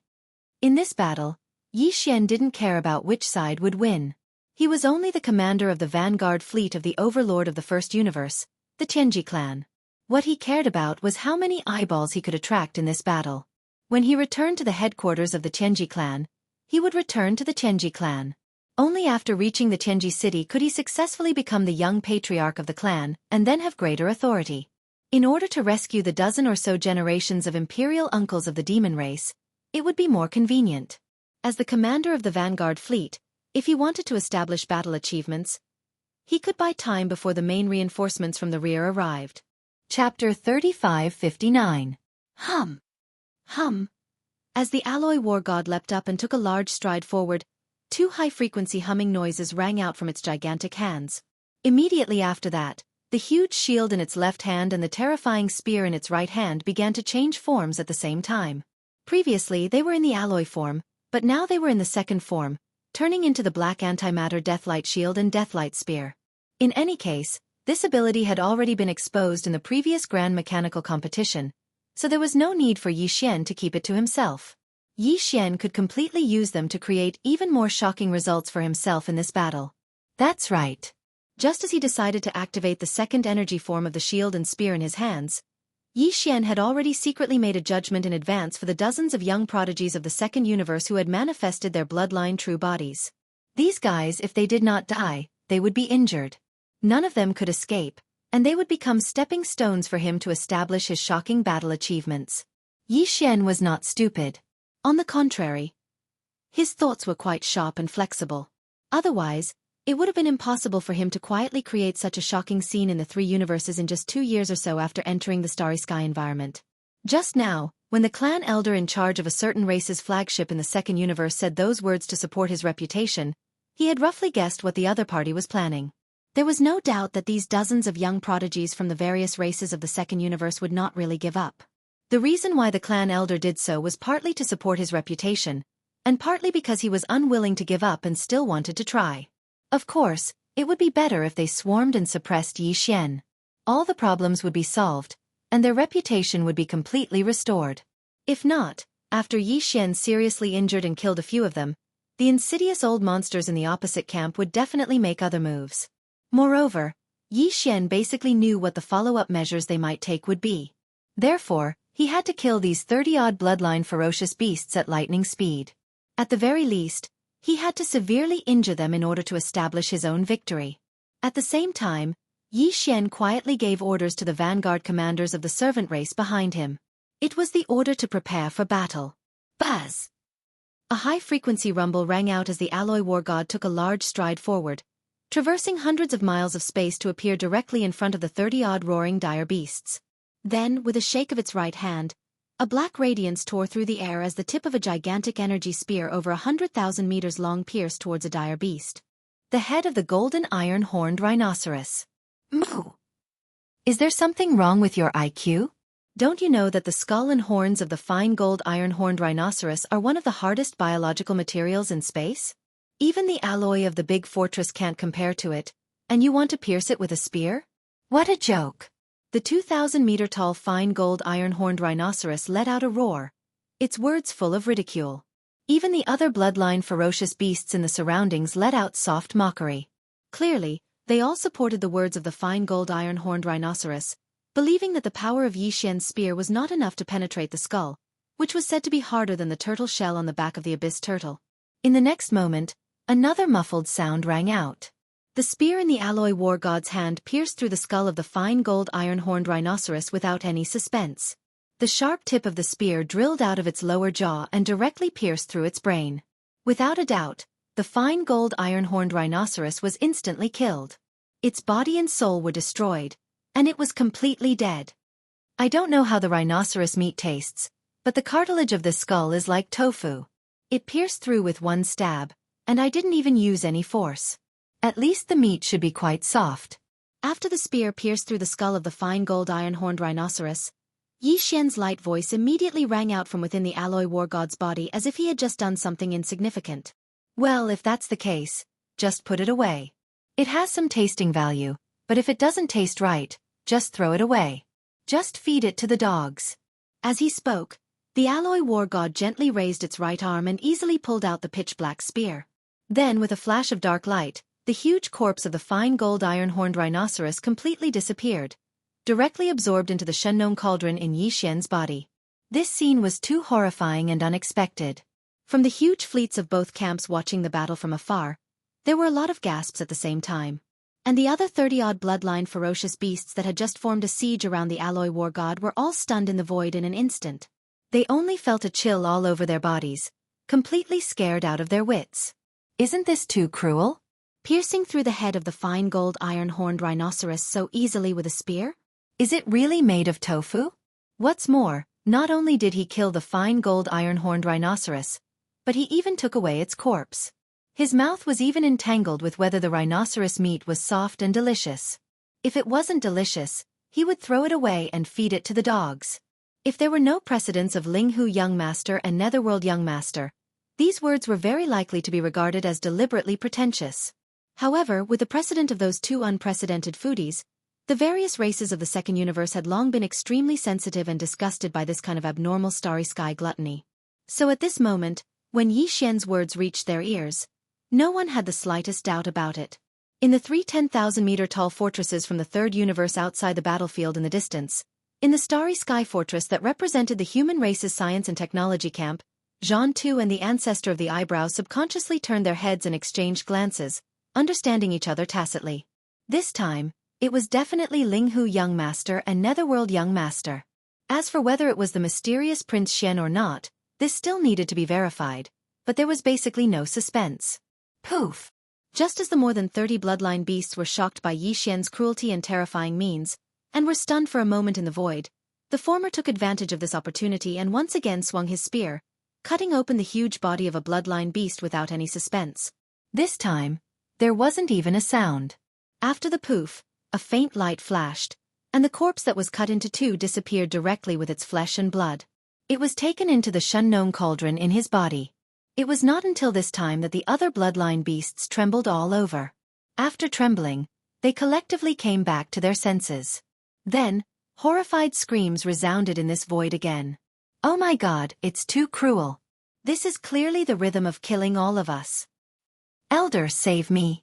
In this battle, Yi Xian didn't care about which side would win. He was only the commander of the vanguard fleet of the overlord of the First Universe, the Tianji clan. What he cared about was how many eyeballs he could attract in this battle. When he returned to the headquarters of the Tianji clan, he would return to the Tianji clan. Only after reaching the Tianji city could he successfully become the young patriarch of the clan and then have greater authority. In order to rescue the dozen or so generations of imperial uncles of the demon race, it would be more convenient. As the commander of the vanguard fleet, if he wanted to establish battle achievements, he could buy time before the main reinforcements from the rear arrived. Chapter 3559. Hum. Hum. As the Alloy War God leapt up and took a large stride forward, two high-frequency humming noises rang out from its gigantic hands. Immediately after that, the huge shield in its left hand and the terrifying spear in its right hand began to change forms at the same time. Previously they were in the alloy form, but now they were in the second form, turning into the black antimatter Deathlight Shield and Deathlight Spear. In any case, this ability had already been exposed in the previous Grand Mechanical competition, so there was no need for Yi Xian to keep it to himself. Yi Xian could completely use them to create even more shocking results for himself in this battle. That's right. Just as he decided to activate the second energy form of the shield and spear in his hands, Yi Xian had already secretly made a judgment in advance for the dozens of young prodigies of the Second Universe who had manifested their bloodline true bodies. These guys, if they did not die, they would be injured. None of them could escape, and they would become stepping stones for him to establish his shocking battle achievements. Yi Xian was not stupid. On the contrary, his thoughts were quite sharp and flexible. Otherwise, it would have been impossible for him to quietly create such a shocking scene in the three universes in just 2 years or so after entering the starry sky environment. Just now, when the clan elder in charge of a certain race's flagship in the second universe said those words to support his reputation, he had roughly guessed what the other party was planning. There was no doubt that these dozens of young prodigies from the various races of the second universe would not really give up. The reason why the clan elder did so was partly to support his reputation, and partly because he was unwilling to give up and still wanted to try. Of course, it would be better if they swarmed and suppressed Yi Xian. All the problems would be solved, and their reputation would be completely restored. If not, after Yi Xian seriously injured and killed a few of them, the insidious old monsters in the opposite camp would definitely make other moves. Moreover, Yi Xian basically knew what the follow-up measures they might take would be. Therefore, he had to kill these 30-odd bloodline ferocious beasts at lightning speed. At the very least, he had to severely injure them in order to establish his own victory. At the same time, Yi Xian quietly gave orders to the vanguard commanders of the servant race behind him. It was the order to prepare for battle. Buzz! A high-frequency rumble rang out as the Alloy War God took a large stride forward, traversing hundreds of miles of space to appear directly in front of the 30-odd roaring dire beasts. Then, with a shake of its right hand, a black radiance tore through the air as the tip of a gigantic energy spear over 100,000 meters long pierced towards a dire beast. The head of the golden iron-horned rhinoceros. Moo! Is there something wrong with your IQ? Don't you know that the skull and horns of the fine gold iron-horned rhinoceros are one of the hardest biological materials in space? Even the alloy of the big fortress can't compare to it, and you want to pierce it with a spear? What a joke! The 2,000-meter-tall fine gold iron-horned rhinoceros let out a roar, its words full of ridicule. Even the other bloodline ferocious beasts in the surroundings let out soft mockery. Clearly, they all supported the words of the fine gold iron-horned rhinoceros, believing that the power of Yi Xian's spear was not enough to penetrate the skull, which was said to be harder than the turtle shell on the back of the abyss turtle. In the next moment, another muffled sound rang out. The spear in the alloy war god's hand pierced through the skull of the fine gold iron-horned rhinoceros without any suspense. The sharp tip of the spear drilled out of its lower jaw and directly pierced through its brain. Without a doubt, the fine gold iron-horned rhinoceros was instantly killed. Its body and soul were destroyed, and it was completely dead. I don't know how the rhinoceros meat tastes, but the cartilage of this skull is like tofu. It pierced through with one stab, and I didn't even use any force. At least the meat should be quite soft. After the spear pierced through the skull of the fine gold iron-horned rhinoceros, Yi Xian's light voice immediately rang out from within the alloy war god's body as if he had just done something insignificant. Well, if that's the case, just put it away. It has some tasting value, but if it doesn't taste right, just throw it away. Just feed it to the dogs. As he spoke, the alloy war god gently raised its right arm and easily pulled out the pitch-black spear. Then, with a flash of dark light, the huge corpse of the fine gold iron-horned rhinoceros completely disappeared, directly absorbed into the Shengnong cauldron in Yi Xian's body. This scene was too horrifying and unexpected. From the huge fleets of both camps watching the battle from afar, there were a lot of gasps at the same time. And the other 30-odd bloodline ferocious beasts that had just formed a siege around the alloy war god were all stunned in the void in an instant. They only felt a chill all over their bodies, completely scared out of their wits. Isn't this too cruel? Piercing through the head of the fine gold iron-horned rhinoceros so easily with a spear? Is it really made of tofu? What's more, not only did he kill the fine gold iron-horned rhinoceros, but he even took away its corpse. His mouth was even entangled with whether the rhinoceros meat was soft and delicious. If it wasn't delicious, he would throw it away and feed it to the dogs. If there were no precedents of Linghu Young Master and Netherworld Young Master, these words were very likely to be regarded as deliberately pretentious. However, with the precedent of those two unprecedented foodies, the various races of the second universe had long been extremely sensitive and disgusted by this kind of abnormal starry sky gluttony. So at this moment, when Yi Xian's words reached their ears, no one had the slightest doubt about it. In the 3 10,000-meter-tall fortresses from the third universe outside the battlefield in the distance, in the starry sky fortress that represented the human race's science and technology camp, Jean Tu and the ancestor of the eyebrows subconsciously turned their heads and exchanged glances, understanding each other tacitly. This time, it was definitely Linghu Young Master and Netherworld Young Master. As for whether it was the mysterious Prince Xian or not, this still needed to be verified, but there was basically no suspense. Poof! Just as the more than 30 bloodline beasts were shocked by Yi Xian's cruelty and terrifying means, and were stunned for a moment in the void, the former took advantage of this opportunity and once again swung his spear, cutting open the huge body of a bloodline beast without any suspense. This time, there wasn't even a sound. After the poof, a faint light flashed, and the corpse that was cut into two disappeared directly with its flesh and blood. It was taken into the Shengnong cauldron in his body. It was not until this time that the other bloodline beasts trembled all over. After trembling, they collectively came back to their senses. Then, horrified screams resounded in this void again. Oh my God, it's too cruel. This is clearly the rhythm of killing all of us. Elder, save me.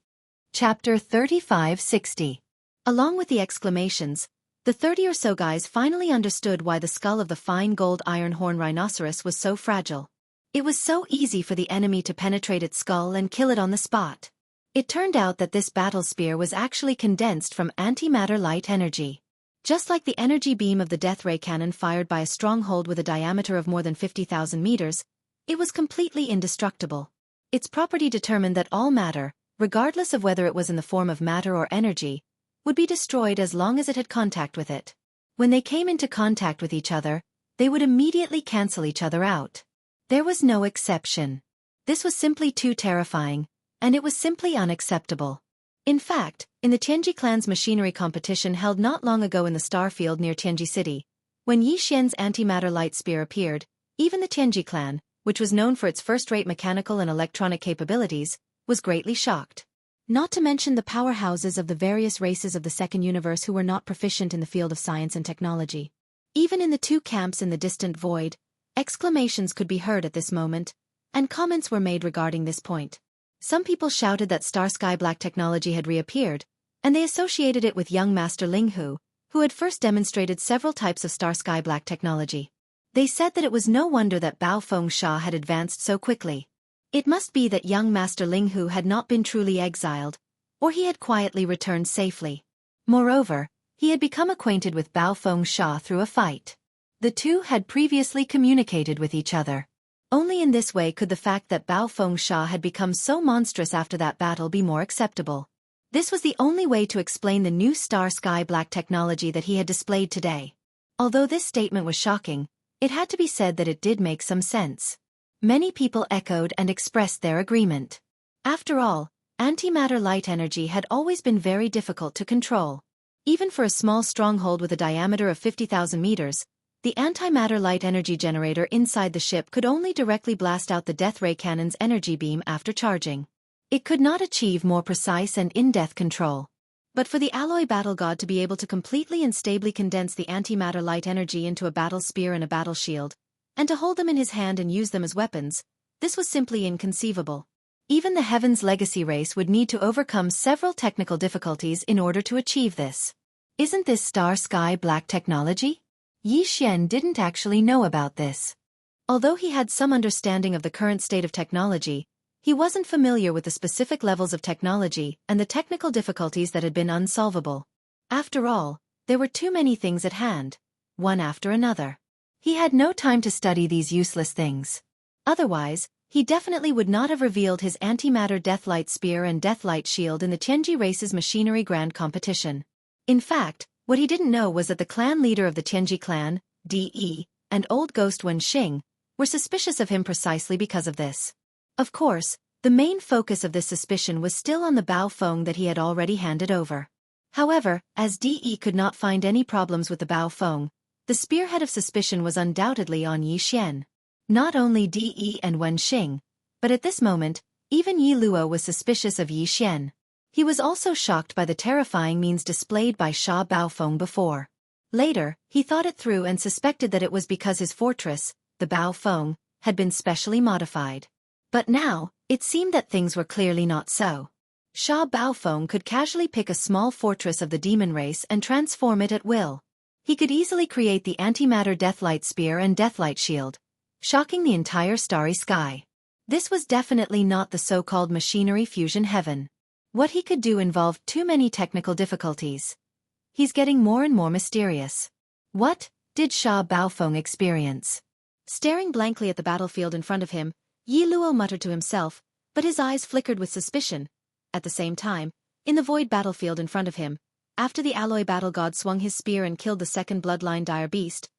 Chapter 3560. Along with the exclamations, the 30 or so guys finally understood why the skull of the fine gold iron-horn rhinoceros was so fragile. It was so easy for the enemy to penetrate its skull and kill it on the spot. It turned out that this battle spear was actually condensed from antimatter light energy. Just like the energy beam of the death ray cannon fired by a stronghold with a diameter of more than 50,000 meters, it was completely indestructible. Its property determined that all matter, regardless of whether it was in the form of matter or energy, would be destroyed as long as it had contact with it. When they came into contact with each other, they would immediately cancel each other out. There was no exception. This was simply too terrifying, and it was simply unacceptable. In fact, in the Tianji clan's machinery competition held not long ago in the star field near Tianji City, when Yi Xian's antimatter light spear appeared, even the Tianji clan, which was known for its first-rate mechanical and electronic capabilities, was greatly shocked. Not to mention the powerhouses of the various races of the second universe who were not proficient in the field of science and technology. Even in the two camps in the distant void, exclamations could be heard at this moment, and comments were made regarding this point. Some people shouted that Star Sky Black technology had reappeared, and they associated it with young Master Ling Hu, who had first demonstrated several types of Star Sky Black technology. They said that it was no wonder that Bao Feng Sha had advanced so quickly. It must be that young Master Ling Hu had not been truly exiled, or he had quietly returned safely. Moreover, he had become acquainted with Bao Feng Sha through a fight. The two had previously communicated with each other. Only in this way could the fact that Bao Feng Sha had become so monstrous after that battle be more acceptable. This was the only way to explain the new Star Sky Black technology that he had displayed today. Although this statement was shocking, it had to be said that it did make some sense. Many people echoed and expressed their agreement. After all, antimatter light energy had always been very difficult to control. Even for a small stronghold with a diameter of 50,000 meters, the antimatter light energy generator inside the ship could only directly blast out the death ray cannon's energy beam after charging. It could not achieve more precise and in-depth control. But for the alloy battle god to be able to completely and stably condense the antimatter light energy into a battle spear and a battle shield, and to hold them in his hand and use them as weapons, this was simply inconceivable. Even the Heaven's Legacy race would need to overcome several technical difficulties in order to achieve this. Isn't this Star Sky Black technology? Yi Xian didn't actually know about this. Although he had some understanding of the current state of technology, he wasn't familiar with the specific levels of technology and the technical difficulties that had been unsolvable. After all, there were too many things at hand, one after another. He had no time to study these useless things. Otherwise, he definitely would not have revealed his antimatter Deathlight Spear and Deathlight Shield in the Tianji race's machinery grand competition. In fact, what he didn't know was that the clan leader of the Tianji clan, De, and Old Ghost Wenxing, were suspicious of him precisely because of this. Of course, the main focus of this suspicion was still on the Bao Feng that he had already handed over. However, as De could not find any problems with the Bao Feng, the spearhead of suspicion was undoubtedly on Yi Xian. Not only De and Wenxing, but at this moment, even Yi Luo was suspicious of Yi Xian. He was also shocked by the terrifying means displayed by Sha Baofeng before. Later, he thought it through and suspected that it was because his fortress, the Baofeng, had been specially modified. But now, it seemed that things were clearly not so. Sha Baofeng could casually pick a small fortress of the demon race and transform it at will. He could easily create the antimatter Deathlight Spear and Deathlight Shield, shocking the entire starry sky. This was definitely not the so-called machinery fusion heaven. What he could do involved too many technical difficulties. He's getting more and more mysterious. What did Sha Baofeng experience? Staring blankly at the battlefield in front of him, Yi Luo muttered to himself, but his eyes flickered with suspicion. At the same time, in the void battlefield in front of him, after the alloy battle god swung his spear and killed the second bloodline dire beast,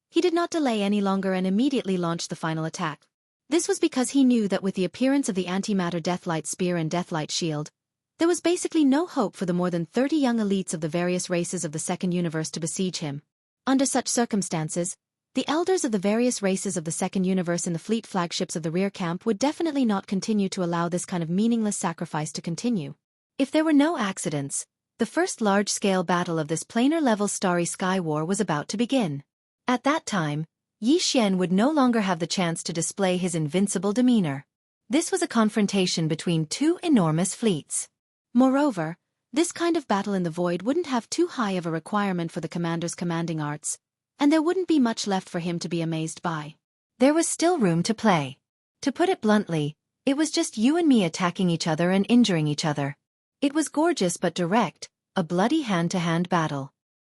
he did not delay any longer and immediately launched the final attack. This was because he knew that with the appearance of the antimatter Deathlight Spear and Deathlight Shield, there was basically no hope for the more than 30 young elites of the various races of the second universe to besiege him. Under such circumstances, the elders of the various races of the second universe in the fleet flagships of the rear camp would definitely not continue to allow this kind of meaningless sacrifice to continue. If there were no accidents, the first large-scale battle of this planar-level Starry Sky War was about to begin. At that time, Yi Xian would no longer have the chance to display his invincible demeanor. This was a confrontation between two enormous fleets. Moreover, this kind of battle in the void wouldn't have too high of a requirement for the commander's commanding arts, and there wouldn't be much left for him to be amazed by. There was still room to play. To put it bluntly, it was just you and me attacking each other and injuring each other. It was gorgeous but direct, a bloody hand-to-hand battle.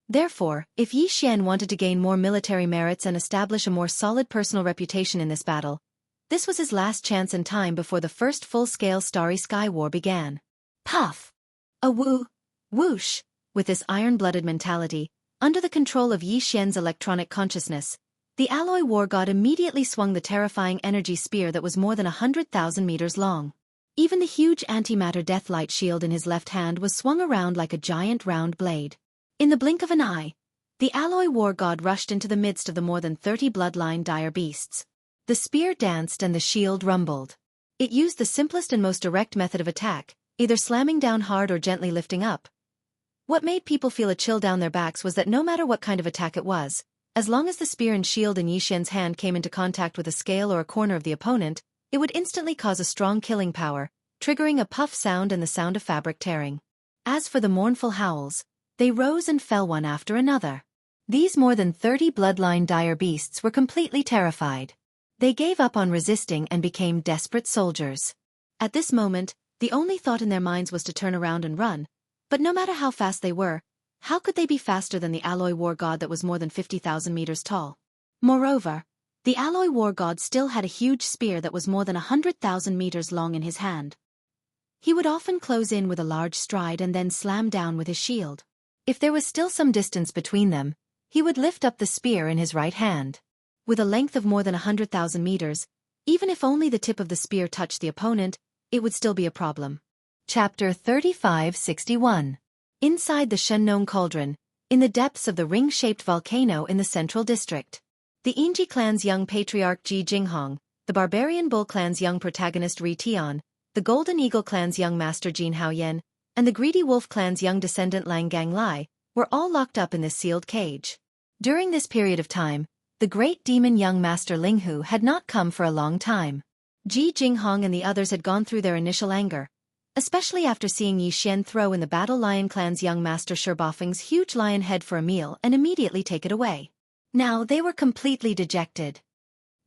Therefore, if Yi Xian wanted to gain more military merits and establish a more solid personal reputation in this battle, this was his last chance and time before the first full-scale Starry Sky War began. Puff! A whoosh! With this iron-blooded mentality, under the control of Yi Xian's electronic consciousness, the alloy war god immediately swung the terrifying energy spear that was more than 100,000 meters long. Even the huge antimatter deathlight shield in his left hand was swung around like a giant round blade. In the blink of an eye, the alloy war god rushed into the midst of the more than 30 bloodline dire beasts. The spear danced and the shield rumbled. It used the simplest and most direct method of attack, either slamming down hard or gently lifting up. What made people feel a chill down their backs was that no matter what kind of attack it was, as long as the spear and shield in Yi Xian's hand came into contact with a scale or a corner of the opponent, it would instantly cause a strong killing power, triggering a puff sound and the sound of fabric tearing. As for the mournful howls, they rose and fell one after another. These more than 30 bloodline dire beasts were completely terrified. They gave up on resisting and became desperate soldiers. At this moment, the only thought in their minds was to turn around and run, but no matter how fast they were, how could they be faster than the alloy war god that was more than 50,000 meters tall? Moreover, the alloy war god still had a huge spear that was more than 100,000 meters long in his hand. He would often close in with a large stride and then slam down with his shield. If there was still some distance between them, he would lift up the spear in his right hand. With a length of more than 100,000 meters, even if only the tip of the spear touched the opponent, it would still be a problem. Chapter 3561. Inside the Shengnong Cauldron, in the depths of the ring-shaped volcano in the central district, the Yingji clan's young patriarch Ji Jinghong, the Barbarian Bull clan's young protagonist Ri Tian, the Golden Eagle clan's young master Jin Haoyan, and the Greedy Wolf clan's young descendant Lang Ganglai, were all locked up in this sealed cage. During this period of time, the great demon young master Linghu had not come for a long time. Ji Jinghong and the others had gone through their initial anger, especially after seeing Yi Xian throw in the Battle Lion clan's young master Sherbafeng's huge lion head for a meal and immediately take it away. Now they were completely dejected.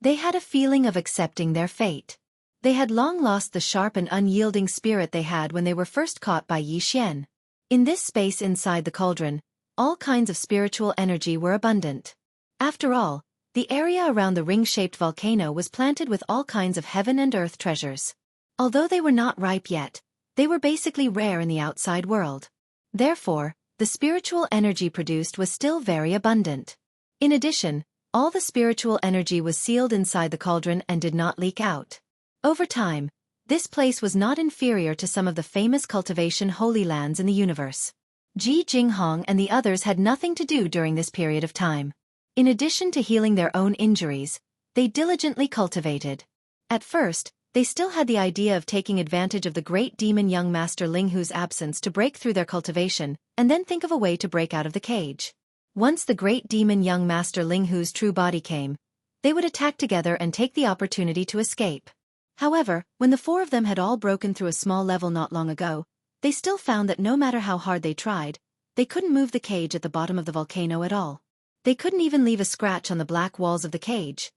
They had a feeling of accepting their fate. They had long lost the sharp and unyielding spirit they had when they were first caught by Yi Xian. In this space inside the cauldron, all kinds of spiritual energy were abundant. After all, the area around the ring-shaped volcano was planted with all kinds of heaven and earth treasures. Although they were not ripe yet, they were basically rare in the outside world. Therefore, the spiritual energy produced was still very abundant. In addition, all the spiritual energy was sealed inside the cauldron and did not leak out. Over time, this place was not inferior to some of the famous cultivation holy lands in the universe. Ji Jinghong and the others had nothing to do during this period of time. In addition to healing their own injuries, they diligently cultivated. At first, they still had the idea of taking advantage of the great demon young master Linghu's absence to break through their cultivation, and then think of a way to break out of the cage. Once the great demon young master Linghu's true body came, they would attack together and take the opportunity to escape. However, when the four of them had all broken through a small level not long ago, they still found that no matter how hard they tried, they couldn't move the cage at the bottom of the volcano at all. They couldn't even leave a scratch on the black walls of the cage.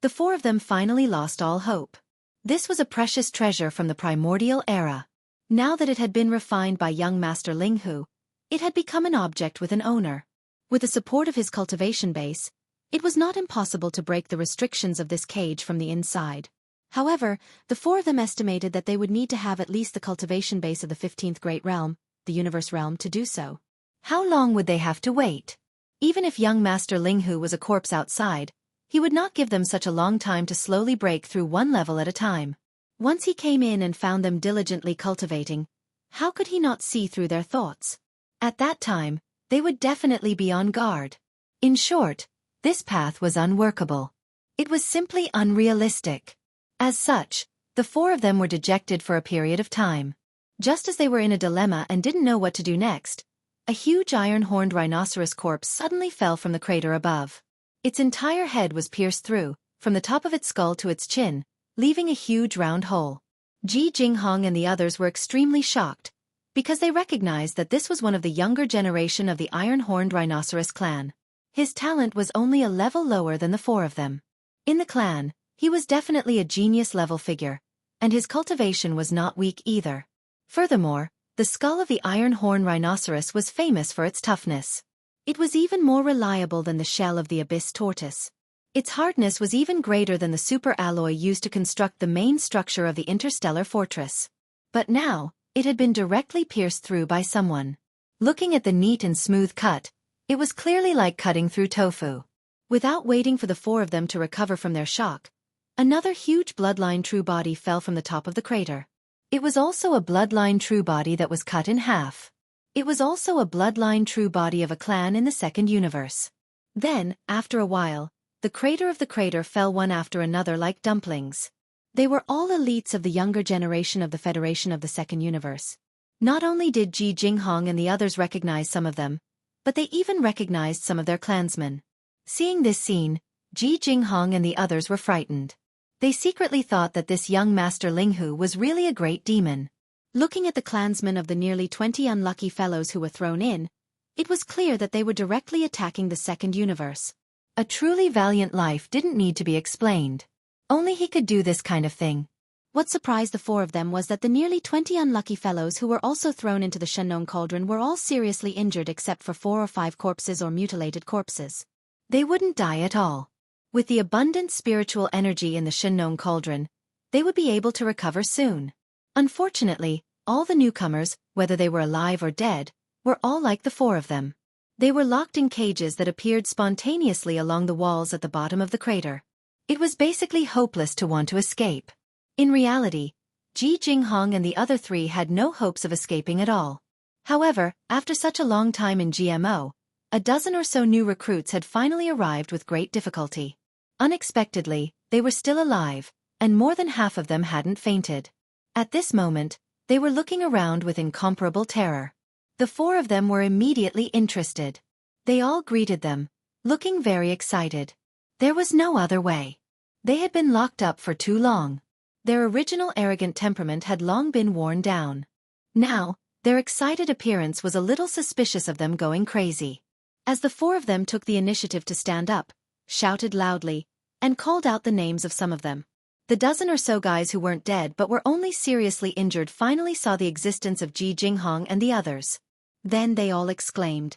The four of them finally lost all hope. This was a precious treasure from the primordial era. Now that it had been refined by young master Linghu, it had become an object with an owner. With the support of his cultivation base, it was not impossible to break the restrictions of this cage from the inside. However, the four of them estimated that they would need to have at least the cultivation base of the 15th Great Realm, the Universe Realm, to do so. How long would they have to wait? Even if young master Linghu was a corpse outside, he would not give them such a long time to slowly break through one level at a time. Once he came in and found them diligently cultivating, how could he not see through their thoughts? At that time, they would definitely be on guard. In short, this path was unworkable. It was simply unrealistic. As such, the four of them were dejected for a period of time. Just as they were in a dilemma and didn't know what to do next, a huge iron-horned rhinoceros corpse suddenly fell from the crater above. Its entire head was pierced through, from the top of its skull to its chin, leaving a huge round hole. Ji Jinghong and the others were extremely shocked, because they recognized that this was one of the younger generation of the iron-horned rhinoceros clan. His talent was only a level lower than the four of them. In the clan, he was definitely a genius-level figure, and his cultivation was not weak either. Furthermore, the skull of the iron-horned rhinoceros was famous for its toughness. It was even more reliable than the shell of the abyss tortoise. Its hardness was even greater than the super alloy used to construct the main structure of the interstellar fortress. But now, it had been directly pierced through by someone. Looking at the neat and smooth cut, it was clearly like cutting through tofu. Without waiting for the four of them to recover from their shock, another huge bloodline true body fell from the top of the crater. It was also a bloodline true body that was cut in half. It was also a bloodline true body of a clan in the second universe. Then, after a while, the crater of the crater fell one after another like dumplings. They were all elites of the younger generation of the Federation of the second universe. Not only did Ji Jinghong and the others recognize some of them, but they even recognized some of their clansmen. Seeing this scene, Ji Jinghong and the others were frightened. They secretly thought that this young Master Linghu was really a great demon. Looking at the clansmen of the nearly 20 unlucky fellows who were thrown in, it was clear that they were directly attacking the second universe. A truly valiant life didn't need to be explained. Only he could do this kind of thing. What surprised the four of them was that the nearly 20 unlucky fellows who were also thrown into the Shenong cauldron were all seriously injured except for 4 or 5 corpses or mutilated corpses. They wouldn't die at all. With the abundant spiritual energy in the Shenong cauldron, they would be able to recover soon. Unfortunately, all the newcomers, whether they were alive or dead, were all like the 4 of them. They were locked in cages that appeared spontaneously along the walls at the bottom of the crater. It was basically hopeless to want to escape. In reality, Ji Jinghong and the other 3 had no hopes of escaping at all. However, after such a long time in GMO, a dozen or so new recruits had finally arrived with great difficulty. Unexpectedly, they were still alive, and more than half of them hadn't fainted. At this moment, they were looking around with incomparable terror. The 4 of them were immediately interested. They all greeted them, looking very excited. There was no other way. They had been locked up for too long. Their original arrogant temperament had long been worn down. Now, their excited appearance was a little suspicious of them going crazy. As the 4 of them took the initiative to stand up, shouted loudly, and called out the names of some of them. The dozen or so guys who weren't dead but were only seriously injured finally saw the existence of Ji Jinghong and the others. Then they all exclaimed,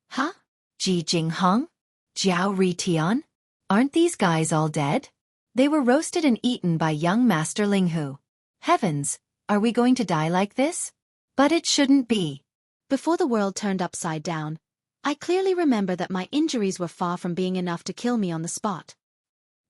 "Huh? Ji Jinghong? Jiao Ritian? Aren't these guys all dead?" They were roasted and eaten by young Master Linghu. Heavens, are we going to die like this? But it shouldn't be. Before the world turned upside down, I clearly remember that my injuries were far from being enough to kill me on the spot.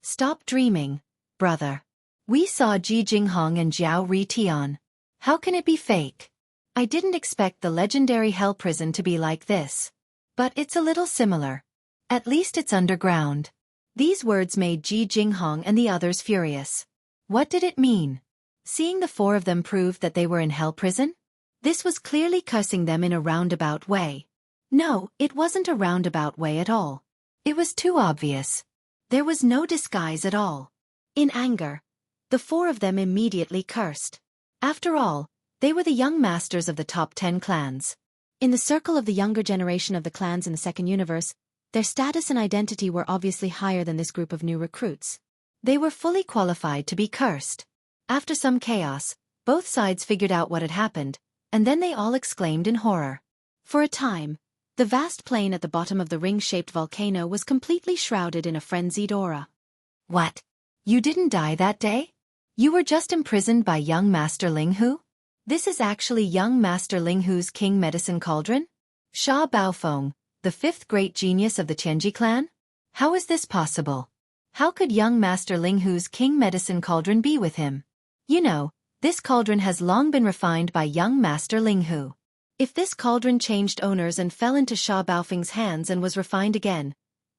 Stop dreaming, brother. We saw Ji Jinghong and Jiao Ritian. How can it be fake? I didn't expect the legendary hell prison to be like this. But it's a little similar. At least it's underground. These words made Ji Jinghong and the others furious. What did it mean? Seeing the 4 of them proved that they were in hell prison? This was clearly cursing them in a roundabout way. No, it wasn't a roundabout way at all. It was too obvious. There was no disguise at all. In anger, the 4 of them immediately cursed. After all, they were the young masters of the top 10 clans. In the circle of the younger generation of the clans in the second universe, their status and identity were obviously higher than this group of new recruits. They were fully qualified to be cursed. After some chaos, both sides figured out what had happened, and then they all exclaimed in horror. For a time, the vast plain at the bottom of the ring-shaped volcano was completely shrouded in a frenzied aura. What? You didn't die that day? You were just imprisoned by young Master Linghu? This is actually young Master Linghu's King Medicine Cauldron? Sha Baofeng, the 5th great genius of the Tianji clan? How is this possible? How could young Master Linghu's King Medicine Cauldron be with him? You know, this cauldron has long been refined by young Master Linghu. If this cauldron changed owners and fell into Sha Baofeng's hands and was refined again,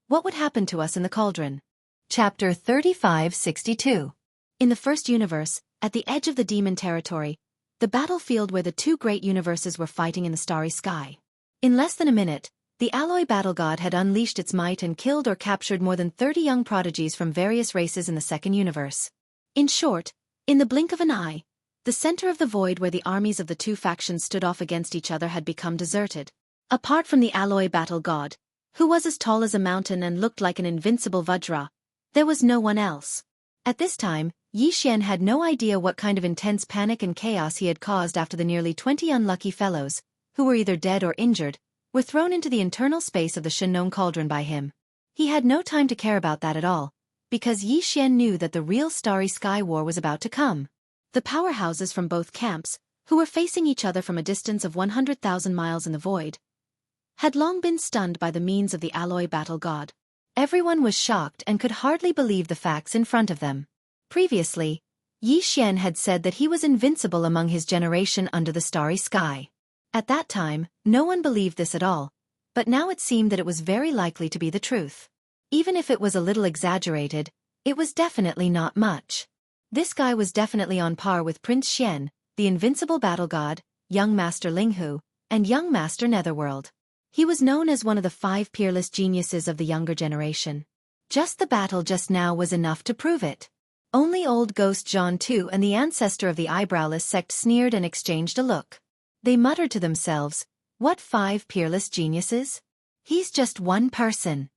what would happen to us in the cauldron? Chapter 3562. In the first universe, at the edge of the demon territory, the battlefield where the 2 great universes were fighting in the starry sky. In less than a minute, the alloy battle god had unleashed its might and killed or captured more than 30 young prodigies from various races in the second universe. In short, in the blink of an eye, the center of the void where the armies of the 2 factions stood off against each other had become deserted. Apart from the alloy battle god, who was as tall as a mountain and looked like an invincible Vajra, there was no one else. At this time, Yi Xian had no idea what kind of intense panic and chaos he had caused after the nearly 20 unlucky fellows, who were either dead or injured, were thrown into the internal space of the Shenong cauldron by him. He had no time to care about that at all, because Yi Xian knew that the real starry sky war was about to come. The powerhouses from both camps, who were facing each other from a distance of 100,000 miles in the void, had long been stunned by the means of the alloy battle god. Everyone was shocked and could hardly believe the facts in front of them. Previously, Yi Xian had said that he was invincible among his generation under the starry sky. At that time, no one believed this at all, but now it seemed that it was very likely to be the truth. Even if it was a little exaggerated, it was definitely not much. This guy was definitely on par with Prince Xian, the invincible battle god, young Master Linghu, and young Master Netherworld. He was known as one of the 5 peerless geniuses of the younger generation. Just the battle just now was enough to prove it. Only old Ghost John too and the ancestor of the eyebrowless sect sneered and exchanged a look. They muttered to themselves, "What 5 peerless geniuses? He's just one person."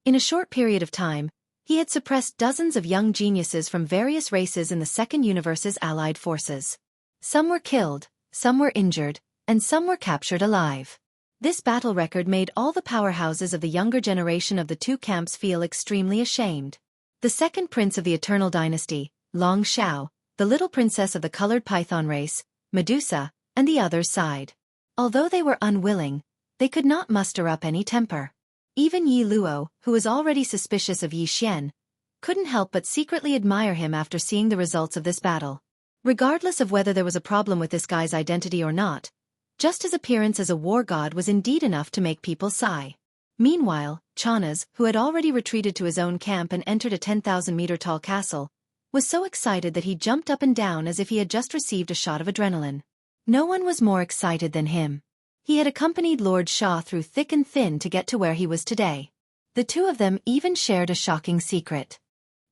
In a short period of time, he had suppressed dozens of young geniuses from various races in the Second Universe's allied forces. Some were killed, some were injured, and some were captured alive. This battle record made all the powerhouses of the younger generation of the 2 camps feel extremely ashamed. The second prince of the Eternal Dynasty, Long Xiao, the little princess of the colored python race, Medusa, and the others sighed. Although they were unwilling, they could not muster up any temper. Even Yi Luo, who was already suspicious of Yi Xian, couldn't help but secretly admire him after seeing the results of this battle. Regardless of whether there was a problem with this guy's identity or not, just his appearance as a war god was indeed enough to make people sigh. Meanwhile, Chanas, who had already retreated to his own camp and entered a 10,000-meter-tall castle, was so excited that he jumped up and down as if he had just received a shot of adrenaline. No one was more excited than him. He had accompanied Lord Shah through thick and thin to get to where he was today. The 2 of them even shared a shocking secret.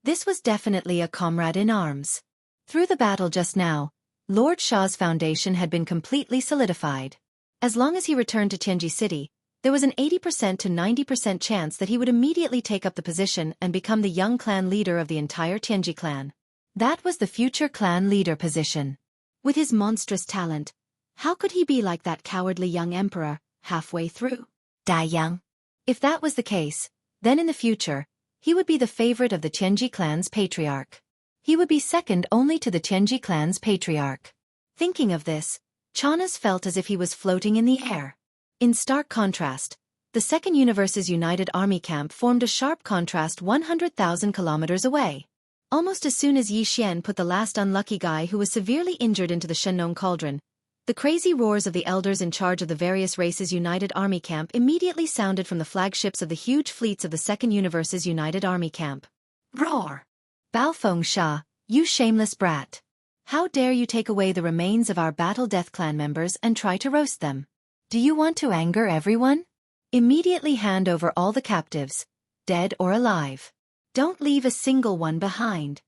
This was definitely a comrade in arms. Through the battle just now, Lord Shah's foundation had been completely solidified. As long as he returned to Tianji City, there was an 80% to 90% chance that he would immediately take up the position and become the young clan leader of the entire Tianji clan. That was the future clan leader position. With his monstrous talent, how could he be like that cowardly young emperor, halfway through? Die young. If that was the case, then in the future, he would be the favorite of the Tianji clan's patriarch. He would be second only to the Tianji clan's patriarch. Thinking of this, Chanas felt as if he was floating in the air. In stark contrast, the Second Universe's United Army camp formed a sharp contrast 100,000 kilometers away. Almost as soon as Yi Xian put the last unlucky guy who was severely injured into the Shenong cauldron, the crazy roars of the elders in charge of the various races' United Army camp immediately sounded from the flagships of the huge fleets of the Second Universe's United Army camp. Roar! Baofeng Sha, you shameless brat! How dare you take away the remains of our Battle Death Clan members and try to roast them? Do you want to anger everyone? Immediately hand over all the captives, dead or alive. Don't leave a single one behind.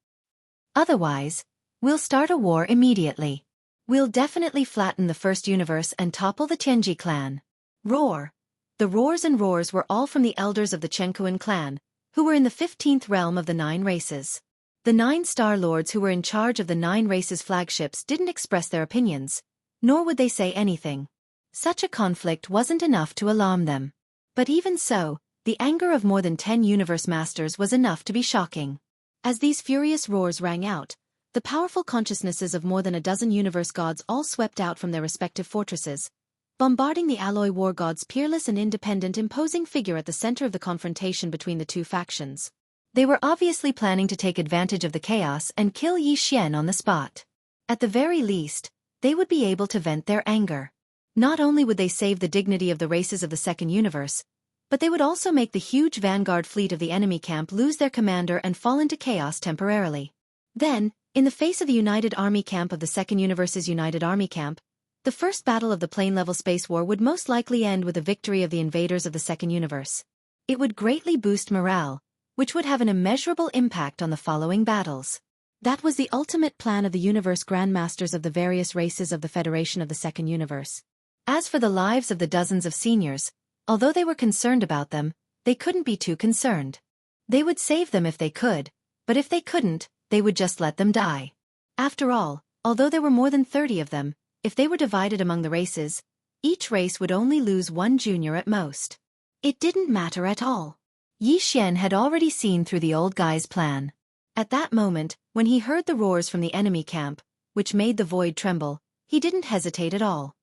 Otherwise, we'll start a war immediately. We'll definitely flatten the First Universe and topple the Tianji clan. Roar! The roars and roars were all from the elders of the Chenkuan clan, who were in the 15th realm of the 9 races. The 9 Star Lords who were in charge of the 9 races' flagships didn't express their opinions, nor would they say anything. Such a conflict wasn't enough to alarm them. But even so, the anger of more than 10 universe masters was enough to be shocking. As these furious roars rang out, the powerful consciousnesses of more than a dozen universe gods all swept out from their respective fortresses, bombarding the alloy war god's peerless and independent imposing figure at the center of the confrontation between the 2 factions. They were obviously planning to take advantage of the chaos and kill Yi Xian on the spot. At the very least, they would be able to vent their anger. Not only would they save the dignity of the races of the Second Universe, but they would also make the huge vanguard fleet of the enemy camp lose their commander and fall into chaos temporarily. Then, in the face of the United Army camp of the Second Universe's United Army camp, the first battle of the plane-level space war would most likely end with the victory of the invaders of the Second Universe. It would greatly boost morale, which would have an immeasurable impact on the following battles. That was the ultimate plan of the universe grandmasters of the various races of the Federation of the Second Universe. As for the lives of the dozens of seniors, although they were concerned about them, they couldn't be too concerned. They would save them if they could, but if they couldn't, they would just let them die. After all, although there were more than 30 of them, if they were divided among the races, each race would only lose 1 junior at most. It didn't matter at all. Yi Xian had already seen through the old guy's plan. At that moment, when he heard the roars from the enemy camp, which made the void tremble, he didn't hesitate at all.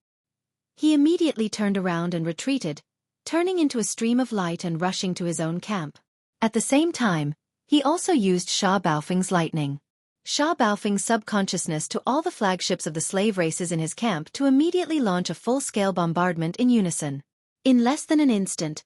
He immediately turned around and retreated, turning into a stream of light and rushing to his own camp. At the same time, he also used Sha Baofeng's lightning. Sha Baofeng's subconsciousness to all the flagships of the slave races in his camp to immediately launch a full-scale bombardment in unison. In less than an instant,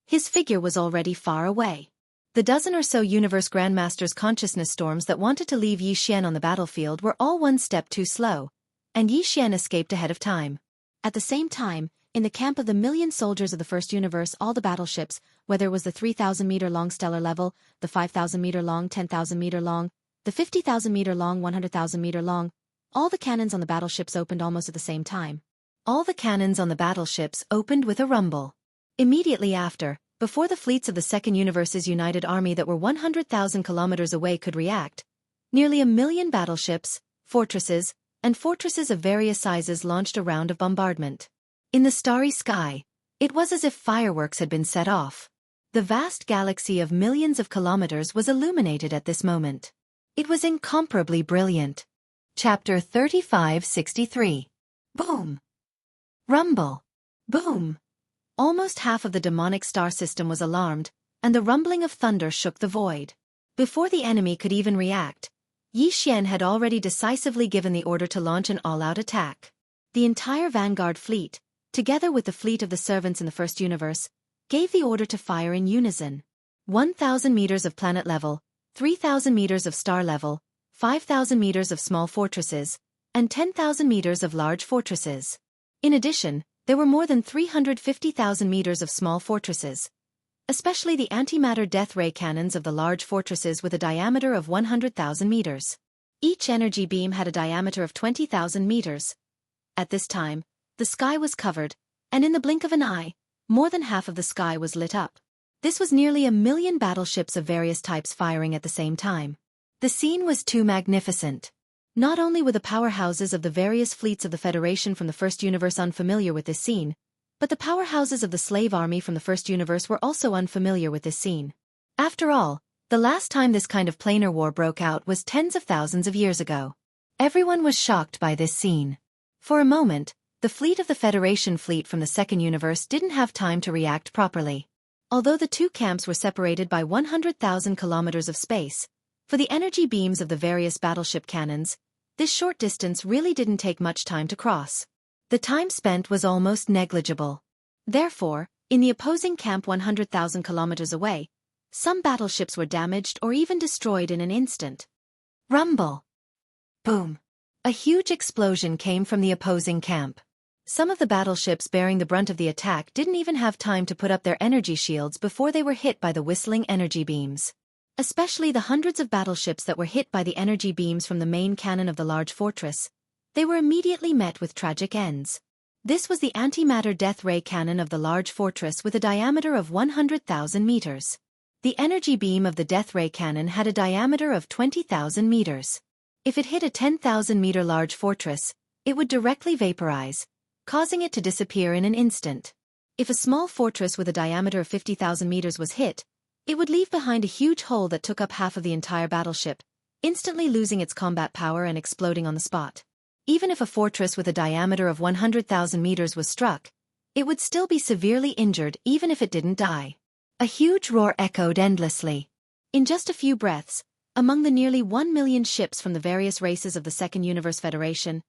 his figure was already far away. The dozen or so Universe Grandmasters' consciousness storms that wanted to leave Yi Xian on the battlefield were all one step too slow, and Yi Xian escaped ahead of time. At the same time, in the camp of the million soldiers of the First Universe, all the battleships, whether it was the 3,000-meter-long stellar level, the 5,000-meter-long, 10,000-meter-long, the 50,000-meter-long, 100,000-meter-long, all the cannons on the battleships opened almost at the same time. All the cannons on the battleships opened with a rumble. Immediately after, before the fleets of the Second Universe's united army that were 100,000 kilometers away could react, nearly 1,000,000 battleships, fortresses, and fortresses of various sizes launched a round of bombardment. In the starry sky, it was as if fireworks had been set off. The vast galaxy of millions of kilometers was illuminated at this moment. It was incomparably brilliant. Chapter 3563. Boom! Rumble! Boom! Almost half of the demonic star system was alarmed, and the rumbling of thunder shook the void. Before the enemy could even react, Yi Xian had already decisively given the order to launch an all-out attack. The entire Vanguard fleet, together with the fleet of the servants in the First Universe, gave the order to fire in unison. 1,000 meters of planet level, 3,000 meters of star level, 5,000 meters of small fortresses, and 10,000 meters of large fortresses. In addition, there were more than 350,000 meters of small fortresses, especially the antimatter death ray cannons of the large fortresses with a diameter of 100,000 meters. Each energy beam had a diameter of 20,000 meters. At this time, the sky was covered, and in the blink of an eye, more than half of the sky was lit up. This was nearly 1,000,000 battleships of various types firing at the same time. The scene was too magnificent. Not only were the powerhouses of the various fleets of the Federation from the First Universe unfamiliar with this scene, but the powerhouses of the slave army from the First Universe were also unfamiliar with this scene. After all, the last time this kind of planar war broke out was tens of thousands of years ago. Everyone was shocked by this scene. For a moment, the fleet of the Federation fleet from the Second Universe didn't have time to react properly. Although the two camps were separated by 100,000 kilometers of space, for the energy beams of the various battleship cannons, this short distance really didn't take much time to cross. The time spent was almost negligible. Therefore, in the opposing camp 100,000 kilometers away, some battleships were damaged or even destroyed in an instant. Rumble! Boom! A huge explosion came from the opposing camp. Some of the battleships bearing the brunt of the attack didn't even have time to put up their energy shields before they were hit by the whistling energy beams. Especially the hundreds of battleships that were hit by the energy beams from the main cannon of the large fortress, they were immediately met with tragic ends. This was the antimatter death ray cannon of the large fortress with a diameter of 100,000 meters. The energy beam of the death ray cannon had a diameter of 20,000 meters. If it hit a 10,000-meter large fortress, it would directly vaporize, causing it to disappear in an instant. If a small fortress with a diameter of 50,000 meters was hit, it would leave behind a huge hole that took up half of the entire battleship, instantly losing its combat power and exploding on the spot. Even if a fortress with a diameter of 100,000 meters was struck, it would still be severely injured even if it didn't die. A huge roar echoed endlessly. In just a few breaths, among the nearly 1,000,000 ships from the various races of the Second Universe Federation,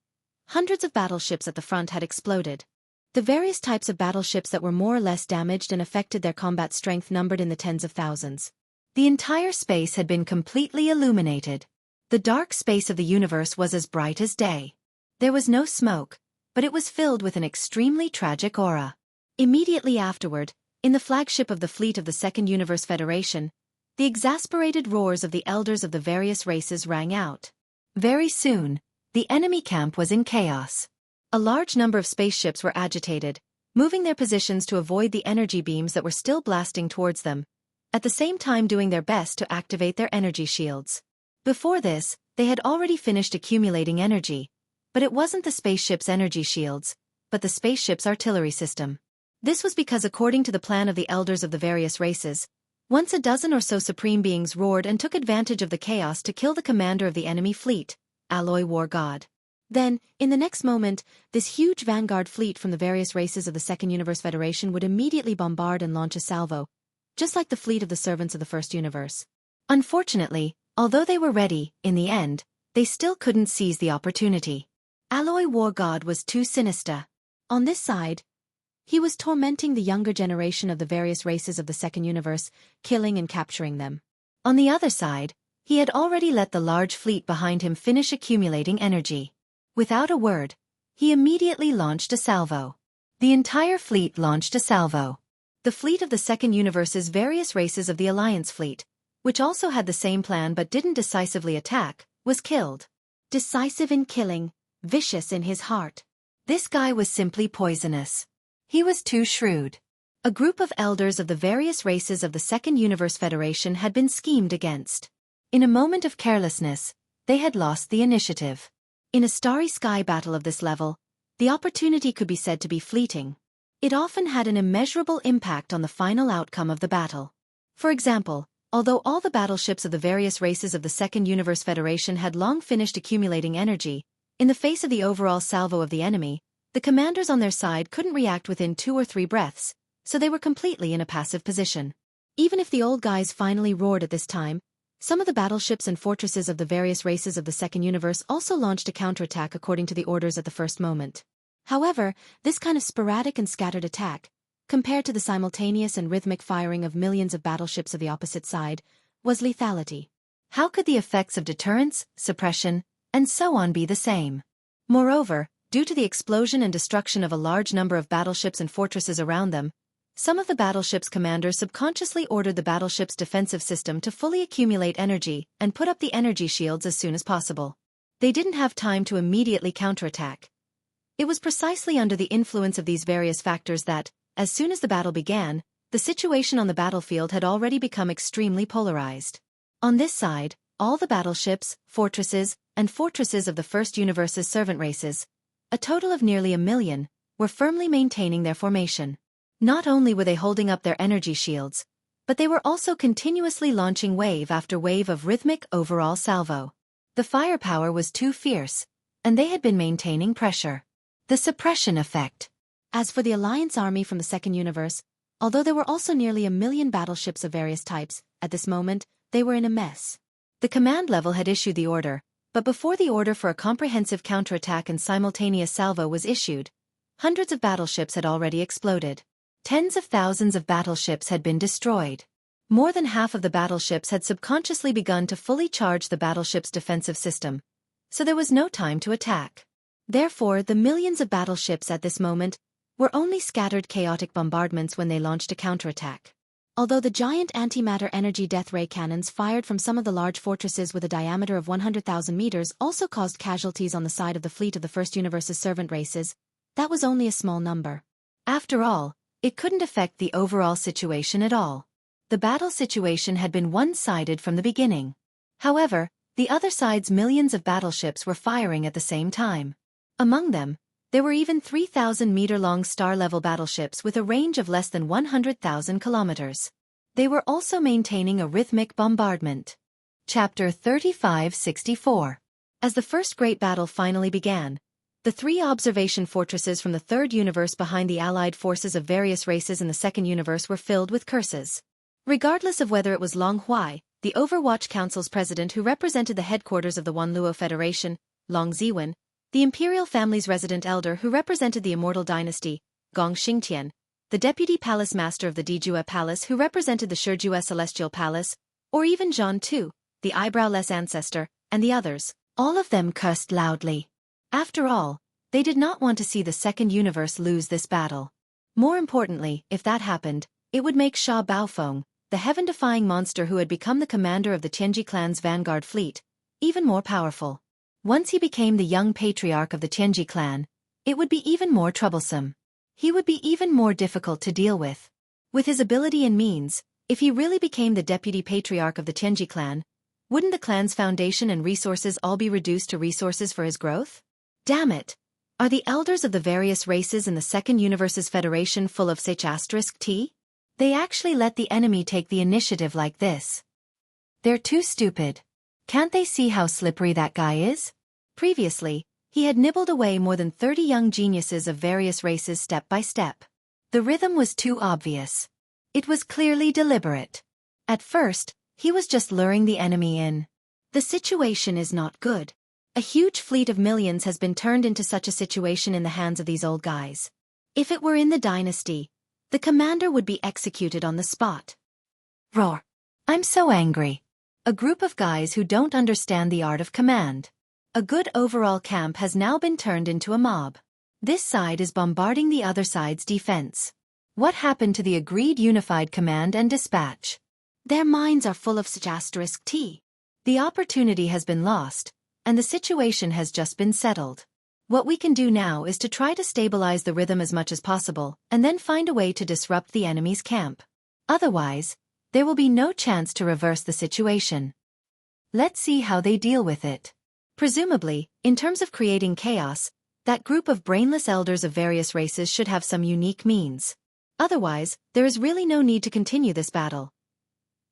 hundreds of battleships at the front had exploded. The various types of battleships that were more or less damaged and affected their combat strength numbered in the tens of thousands. The entire space had been completely illuminated. The dark space of the universe was as bright as day. There was no smoke, but it was filled with an extremely tragic aura. Immediately afterward, in the flagship of the fleet of the Second Universe Federation, the exasperated roars of the elders of the various races rang out. Very soon, the enemy camp was in chaos. A large number of spaceships were agitated, moving their positions to avoid the energy beams that were still blasting towards them, at the same time doing their best to activate their energy shields. Before this, they had already finished accumulating energy, but it wasn't the spaceship's energy shields, but the spaceship's artillery system. This was because according to the plan of the elders of the various races, once a dozen or so supreme beings roared and took advantage of the chaos to kill the commander of the enemy fleet, Alloy War God. Then, in the next moment, this huge vanguard fleet from the various races of the Second Universe Federation would immediately bombard and launch a salvo, just like the fleet of the servants of the First Universe. Unfortunately, Although they were ready, in the end, they still couldn't seize the opportunity. Alloy War God was too sinister. On this side, he was tormenting the younger generation of the various races of the second universe, killing and capturing them. On the other side, he had already let the large fleet behind him finish accumulating energy. Without a word, he immediately launched a salvo. The entire fleet launched a salvo. The fleet of the second universe's various races of the Alliance fleet, which also had the same plan but didn't decisively attack, was killed. Decisive in killing, vicious in his heart. This guy was simply poisonous. He was too shrewd. A group of elders of the various races of the Second Universe Federation had been schemed against. In a moment of carelessness, they had lost the initiative. In a starry sky battle of this level, the opportunity could be said to be fleeting. It often had an immeasurable impact on the final outcome of the battle. For example, although all the battleships of the various races of the Second Universe Federation had long finished accumulating energy, in the face of the overall salvo of the enemy, the commanders on their side couldn't react within 2 or 3 breaths, so they were completely in a passive position. Even if the old guys finally roared at this time, some of the battleships and fortresses of the various races of the Second Universe also launched a counterattack according to the orders at the first moment. However, this kind of sporadic and scattered attack, compared to the simultaneous and rhythmic firing of millions of battleships of the opposite side, was lethality. How could the effects of deterrence, suppression, and so on be the same? Moreover, due to the explosion and destruction of a large number of battleships and fortresses around them, some of the battleship's commanders subconsciously ordered the battleship's defensive system to fully accumulate energy and put up the energy shields as soon as possible. They didn't have time to immediately counterattack. It was precisely under the influence of these various factors that, as soon as the battle began, the situation on the battlefield had already become extremely polarized. On this side, all the battleships, fortresses, and fortresses of the First Universe's servant races, a total of nearly 1 million, were firmly maintaining their formation. Not only were they holding up their energy shields, but they were also continuously launching wave after wave of rhythmic overall salvo. The firepower was too fierce, and they had been maintaining pressure. The suppression effect. As for the Alliance army from the Second Universe, although there were also nearly 1 million battleships of various types, at this moment, they were in a mess. The command level had issued the order, but before the order for a comprehensive counterattack and simultaneous salvo was issued, hundreds of battleships had already exploded. Tens of thousands of battleships had been destroyed. More than half of the battleships had subconsciously begun to fully charge the battleship's defensive system, so there was no time to attack. Therefore, the millions of battleships at this moment were only scattered chaotic bombardments when they launched a counterattack. Although the giant antimatter energy death ray cannons fired from some of the large fortresses with a diameter of 100,000 meters also caused casualties on the side of the fleet of the First Universe's servant races, that was only a small number. After all, it couldn't affect the overall situation at all. The battle situation had been one-sided from the beginning. However, the other side's millions of battleships were firing at the same time. Among them, there were even 3,000-meter-long star-level battleships with a range of less than 100,000 kilometers. They were also maintaining a rhythmic bombardment. Chapter 3564. As the first great battle finally began, the 3 observation fortresses from the Third Universe behind the allied forces of various races in the Second Universe were filled with curses. Regardless of whether it was Long Huai, the Overwatch Council's president who represented the headquarters of the One Luo Federation, Long Ziwen, the imperial family's resident elder who represented the Immortal Dynasty, Gong Xingtian, the deputy palace master of the Dijue Palace who represented the Shijue Celestial Palace, or even Zhan Tu, the eyebrowless ancestor, and the others, all of them cursed loudly. After all, they did not want to see the Second Universe lose this battle. More importantly, if that happened, it would make Sha Baofeng, the heaven-defying monster who had become the commander of the Tianji clan's vanguard fleet, even more powerful. Once he became the young patriarch of the Tianji clan, it would be even more troublesome. He would be even more difficult to deal with. With his ability and means, if he really became the deputy patriarch of the Tianji clan, wouldn't the clan's foundation and resources all be reduced to resources for his growth? Damn it! Are the elders of the various races in the Second Universe's federation full of *T? They actually let the enemy take the initiative like this. They're too stupid. Can't they see how slippery that guy is? Previously, he had nibbled away more than 30 young geniuses of various races step by step. The rhythm was too obvious. It was clearly deliberate. At first, he was just luring the enemy in. The situation is not good. A huge fleet of millions has been turned into such a situation in the hands of these old guys. If it were in the dynasty, the commander would be executed on the spot. Roar. I'm so angry. A group of guys who don't understand the art of command. A good overall camp has now been turned into a mob. This side is bombarding the other side's defense. What happened to the agreed unified command and dispatch? Their minds are full of such *T. The opportunity has been lost, and the situation has just been settled. What we can do now is to try to stabilize the rhythm as much as possible, and then find a way to disrupt the enemy's camp. Otherwise, there will be no chance to reverse the situation. Let's see how they deal with it. Presumably, in terms of creating chaos, that group of brainless elders of various races should have some unique means. Otherwise, there is really no need to continue this battle.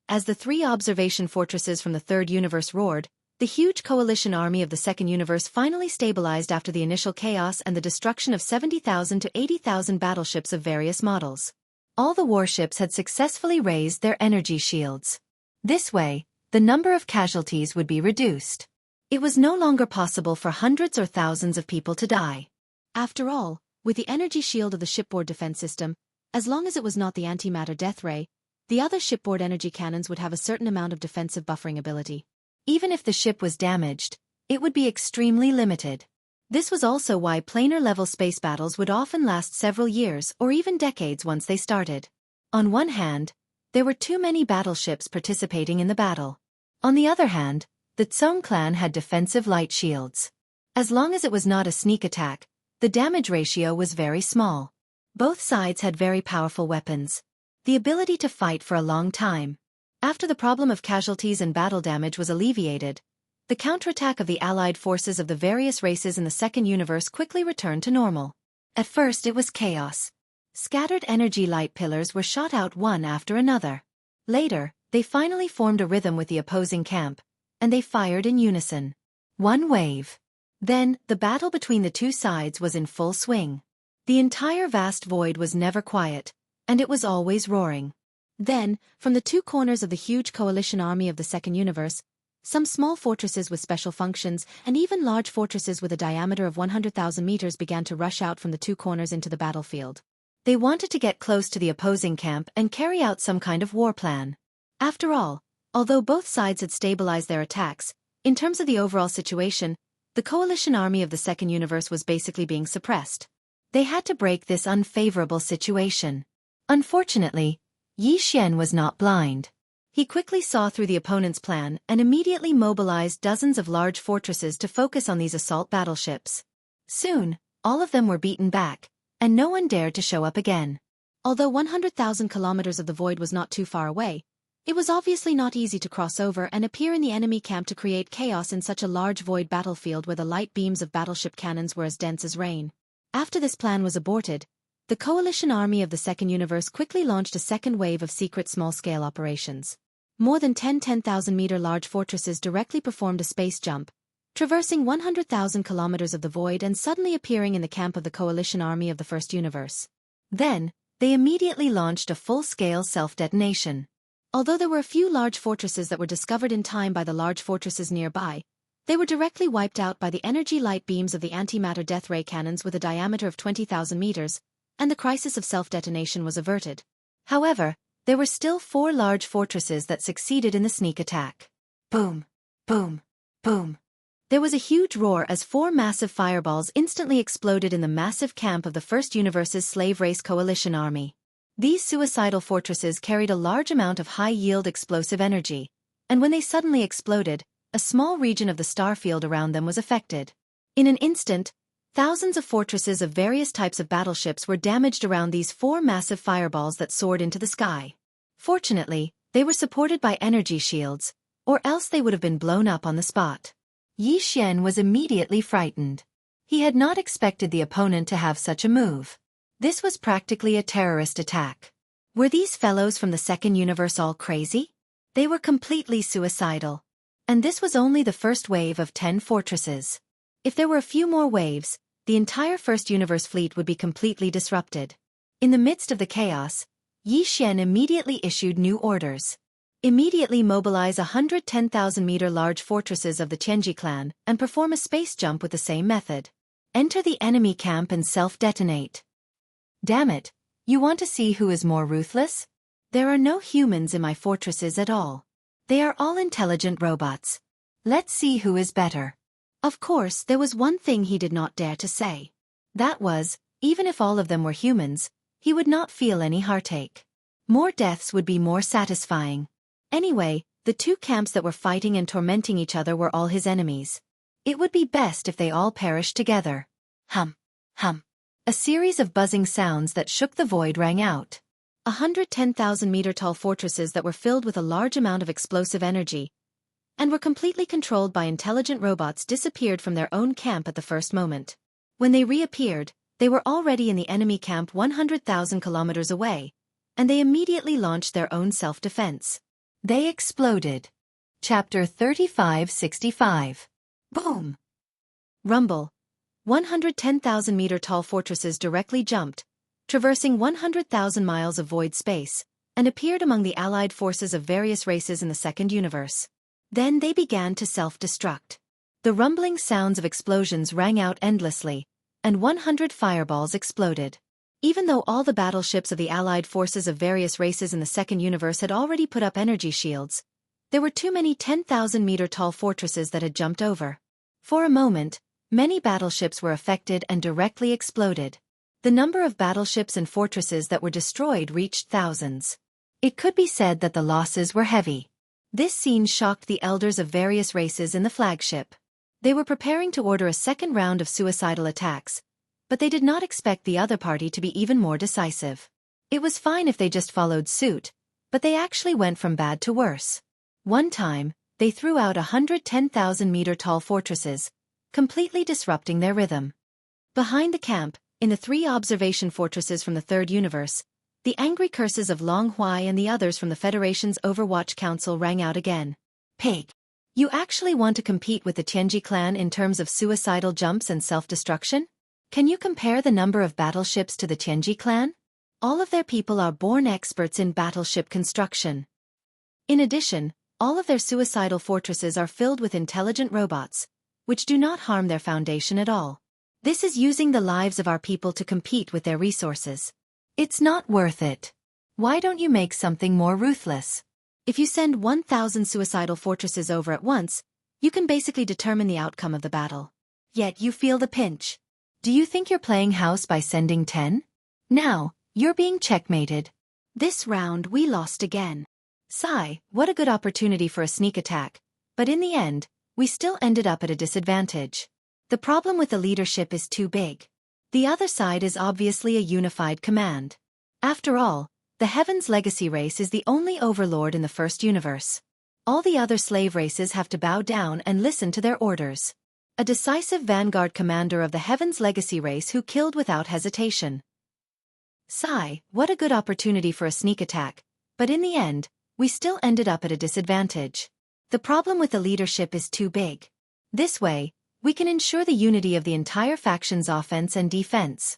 As the 3 observation fortresses from the Third Universe roared, the huge coalition army of the Second Universe finally stabilized after the initial chaos and the destruction of 70,000 to 80,000 battleships of various models. All the warships had successfully raised their energy shields. This way, the number of casualties would be reduced. It was no longer possible for hundreds or thousands of people to die. After all, with the energy shield of the shipboard defense system, as long as it was not the antimatter death ray, the other shipboard energy cannons would have a certain amount of defensive buffering ability. Even if the ship was damaged, it would be extremely limited. This was also why planar-level space battles would often last several years or even decades once they started. On one hand, there were too many battleships participating in the battle. On the other hand, the Tsong clan had defensive light shields. As long as it was not a sneak attack, the damage ratio was very small. Both sides had very powerful weapons. The ability to fight for a long time. After the problem of casualties and battle damage was alleviated, the counterattack of the allied forces of the various races in the Second Universe quickly returned to normal. At first it was chaos. Scattered energy light pillars were shot out one after another. Later, they finally formed a rhythm with the opposing camp, and they fired in unison. One wave. Then, the battle between the two sides was in full swing. The entire vast void was never quiet, and it was always roaring. Then, from the 2 corners of the huge coalition army of the Second Universe, some small fortresses with special functions and even large fortresses with a diameter of 100,000 meters began to rush out from the 2 corners into the battlefield. They wanted to get close to the opposing camp and carry out some kind of war plan. After all, although both sides had stabilized their attacks, in terms of the overall situation, the coalition army of the Second Universe was basically being suppressed. They had to break this unfavorable situation. Unfortunately, Yi Xian was not blind. He quickly saw through the opponent's plan and immediately mobilized dozens of large fortresses to focus on these assault battleships. Soon, all of them were beaten back, and no one dared to show up again. Although 100,000 kilometers of the void was not too far away, it was obviously not easy to cross over and appear in the enemy camp to create chaos in such a large void battlefield where the light beams of battleship cannons were as dense as rain. After this plan was aborted, the coalition army of the Second Universe quickly launched a second wave of secret small-scale operations. More than 10,000-meter large fortresses directly performed a space jump, traversing 100,000 kilometers of the void and suddenly appearing in the camp of the coalition army of the First Universe. Then, they immediately launched a full-scale self-detonation. Although there were a few large fortresses that were discovered in time by the large fortresses nearby, they were directly wiped out by the energy light beams of the antimatter death ray cannons with a diameter of 20,000 meters, and the crisis of self-detonation was averted. However, there were still 4 large fortresses that succeeded in the sneak attack. Boom! Boom! Boom! There was a huge roar as 4 massive fireballs instantly exploded in the massive camp of the First Universe's slave race coalition army. These suicidal fortresses carried a large amount of high-yield explosive energy, and when they suddenly exploded, a small region of the starfield around them was affected. In an instant, thousands of fortresses of various types of battleships were damaged around these 4 massive fireballs that soared into the sky. Fortunately, they were supported by energy shields, or else they would have been blown up on the spot. Yi Xian was immediately frightened. He had not expected the opponent to have such a move. This was practically a terrorist attack. Were these fellows from the Second Universe all crazy? They were completely suicidal. And this was only the first wave of 10 fortresses. If there were a few more waves, the entire First Universe fleet would be completely disrupted. In the midst of the chaos, Yi Xian immediately issued new orders. Immediately mobilize 110,000-meter large fortresses of the Tianji clan and perform a space jump with the same method. Enter the enemy camp and self-detonate. Damn it, you want to see who is more ruthless? There are no humans in my fortresses at all. They are all intelligent robots. Let's see who is better. Of course, there was one thing he did not dare to say. That was, even if all of them were humans, he would not feel any heartache. More deaths would be more satisfying. Anyway, the two camps that were fighting and tormenting each other were all his enemies. It would be best if they all perished together. Hum. Hum. A series of buzzing sounds that shook the void rang out. 110,000-meter-tall fortresses that were filled with a large amount of explosive energy and were completely controlled by intelligent robots disappeared from their own camp at the first moment. When they reappeared, they were already in the enemy camp 100,000 kilometers away, and they immediately launched their own self-defense. They exploded. Chapter 3565. Boom! Rumble. 110,000-meter-tall fortresses directly jumped, traversing 100,000 miles of void space, and appeared among the allied forces of various races in the second universe. Then they began to self-destruct. The rumbling sounds of explosions rang out endlessly, and 100 fireballs exploded. Even though all the battleships of the allied forces of various races in the second universe had already put up energy shields, there were too many 10,000-meter-tall fortresses that had jumped over. For a moment, many battleships were affected and directly exploded. The number of battleships and fortresses that were destroyed reached thousands. It could be said that the losses were heavy. This scene shocked the elders of various races in the flagship. They were preparing to order a second round of suicidal attacks, but they did not expect the other party to be even more decisive. It was fine if they just followed suit, but they actually went from bad to worse. One time, they threw out 110,000-meter-tall fortresses, completely disrupting their rhythm. Behind the camp, in the 3 observation fortresses from the third universe, the angry curses of Long Huai and the others from the Federation's Overwatch Council rang out again. Pig! You actually want to compete with the Tianji clan in terms of suicidal jumps and self-destruction? Can you compare the number of battleships to the Tianji clan? All of their people are born experts in battleship construction. In addition, all of their suicidal fortresses are filled with intelligent robots, which do not harm their foundation at all. This is using the lives of our people to compete with their resources. It's not worth it. Why don't you make something more ruthless? If you send 1,000 suicidal fortresses over at once, you can basically determine the outcome of the battle. Yet you feel the pinch. Do you think you're playing house by sending 10? Now, you're being checkmated. This round we lost again. Sigh, what a good opportunity for a sneak attack, but in the end, we still ended up at a disadvantage. The problem with the leadership is too big. The other side is obviously a unified command. After all, the Heaven's Legacy race is the only overlord in the first universe. All the other slave races have to bow down and listen to their orders. A decisive vanguard commander of the Heaven's Legacy race who killed without hesitation. Sigh, what a good opportunity for a sneak attack, but in the end, we still ended up at a disadvantage. The problem with the leadership is too big. This way, we can ensure the unity of the entire faction's offense and defense.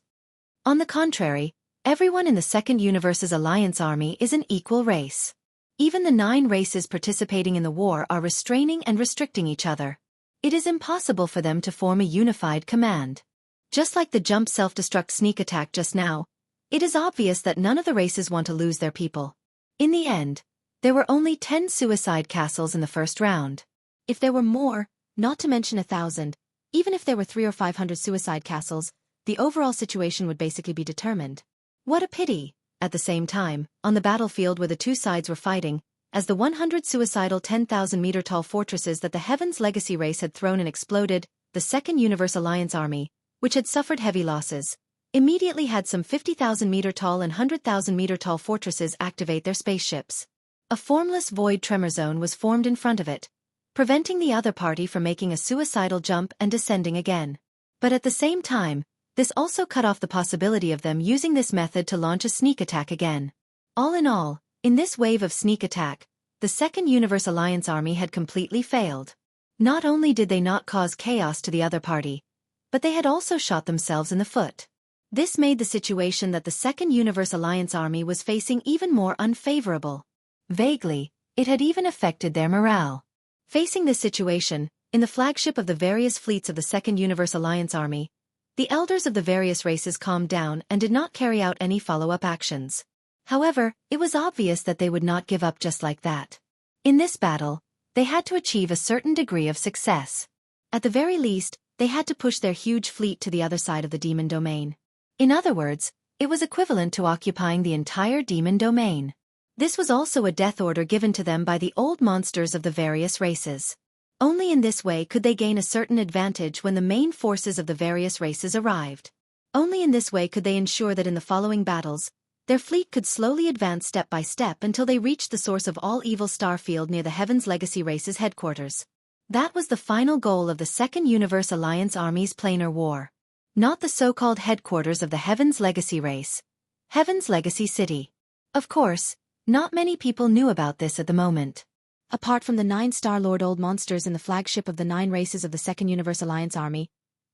On the contrary, everyone in the second universe's alliance army is an equal race. Even the 9 races participating in the war are restraining and restricting each other. It is impossible for them to form a unified command. Just like the jump self-destruct sneak attack just now, it is obvious that none of the races want to lose their people. In the end, there were only 10 suicide castles in the first round. If there were more, not to mention 1,000, even if there were 300 or 500 suicide castles, the overall situation would basically be determined. What a pity! At the same time, on the battlefield where the two sides were fighting, as the 100 suicidal 10,000-meter-tall fortresses that the Heaven's Legacy race had thrown and exploded, the Second Universe Alliance army, which had suffered heavy losses, immediately had some 50,000-meter-tall and 100,000-meter-tall fortresses activate their spaceships. A formless void tremor zone was formed in front of it, preventing the other party from making a suicidal jump and descending again. But at the same time, this also cut off the possibility of them using this method to launch a sneak attack again. All in all, in this wave of sneak attack, the Second Universe Alliance army had completely failed. Not only did they not cause chaos to the other party, but they had also shot themselves in the foot. This made the situation that the Second Universe Alliance army was facing even more unfavorable. Vaguely, It had even affected their morale. Facing this situation, in the flagship of the various fleets of the Second Universe Alliance Army, the elders of the various races calmed down and did not carry out any follow-up actions. However, it was obvious that they would not give up just like that. In this battle, they had to achieve a certain degree of success. At the very least, they had to push their huge fleet to the other side of the demon domain. In other words, it was equivalent to occupying the entire demon domain. This was also a death order given to them by the old monsters of the various races. Only in this way could they gain a certain advantage when the main forces of the various races arrived. Only in this way could they ensure that in the following battles, their fleet could slowly advance step by step until they reached the source of all evil starfield near the Heaven's Legacy Race's headquarters. That was the final goal of the Second Universe Alliance Army's planar war. Not the so-called headquarters of the Heaven's Legacy Race. Heaven's Legacy City. Of course, not many people knew about this at the moment. Apart from the 9 Star-Lord old monsters in the flagship of the 9 races of the Second Universe Alliance Army,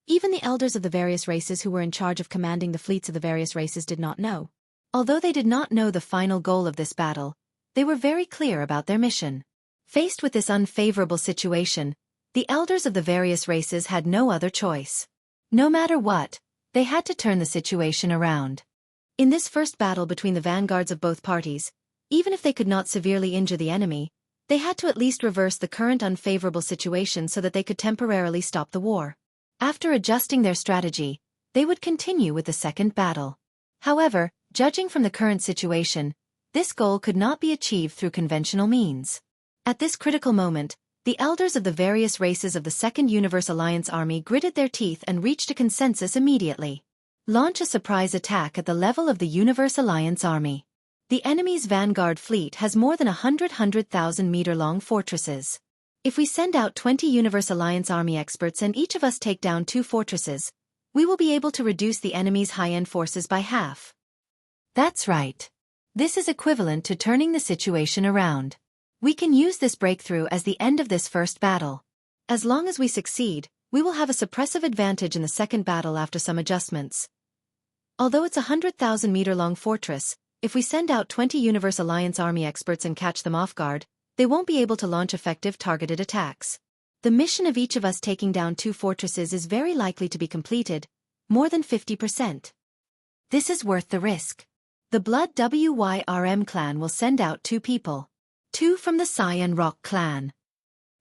even the elders of the various races who were in charge of commanding the fleets of the various races did not know. Although they did not know the final goal of this battle, they were very clear about their mission. Faced with this unfavorable situation, the elders of the various races had no other choice. No matter what, they had to turn the situation around. In this first battle between the vanguards of both parties, even if they could not severely injure the enemy, they had to at least reverse the current unfavorable situation so that they could temporarily stop the war. After adjusting their strategy, they would continue with the second battle. However, judging from the current situation, this goal could not be achieved through conventional means. At this critical moment, the elders of the various races of the Second Universe Alliance Army gritted their teeth and reached a consensus immediately. Launch a surprise attack at the level of the Universe Alliance Army. The enemy's vanguard fleet has more than 100,000-meter-long fortresses. If we send out 20 Universe Alliance Army experts and each of us take down 2 fortresses, we will be able to reduce the enemy's high-end forces by half. That's right. This is equivalent to turning the situation around. We can use this breakthrough as the end of this first battle. As long as we succeed, we will have a suppressive advantage in the second battle after some adjustments. Although it's a 100,000-meter-long fortress, if we send out 20 Universe Alliance Army experts and catch them off guard, they won't be able to launch effective targeted attacks. The mission of each of us taking down 2 fortresses is very likely to be completed, more than 50%. This is worth the risk. The Blood WYRM clan will send out 2 people. 2 from the Cyan Rock clan.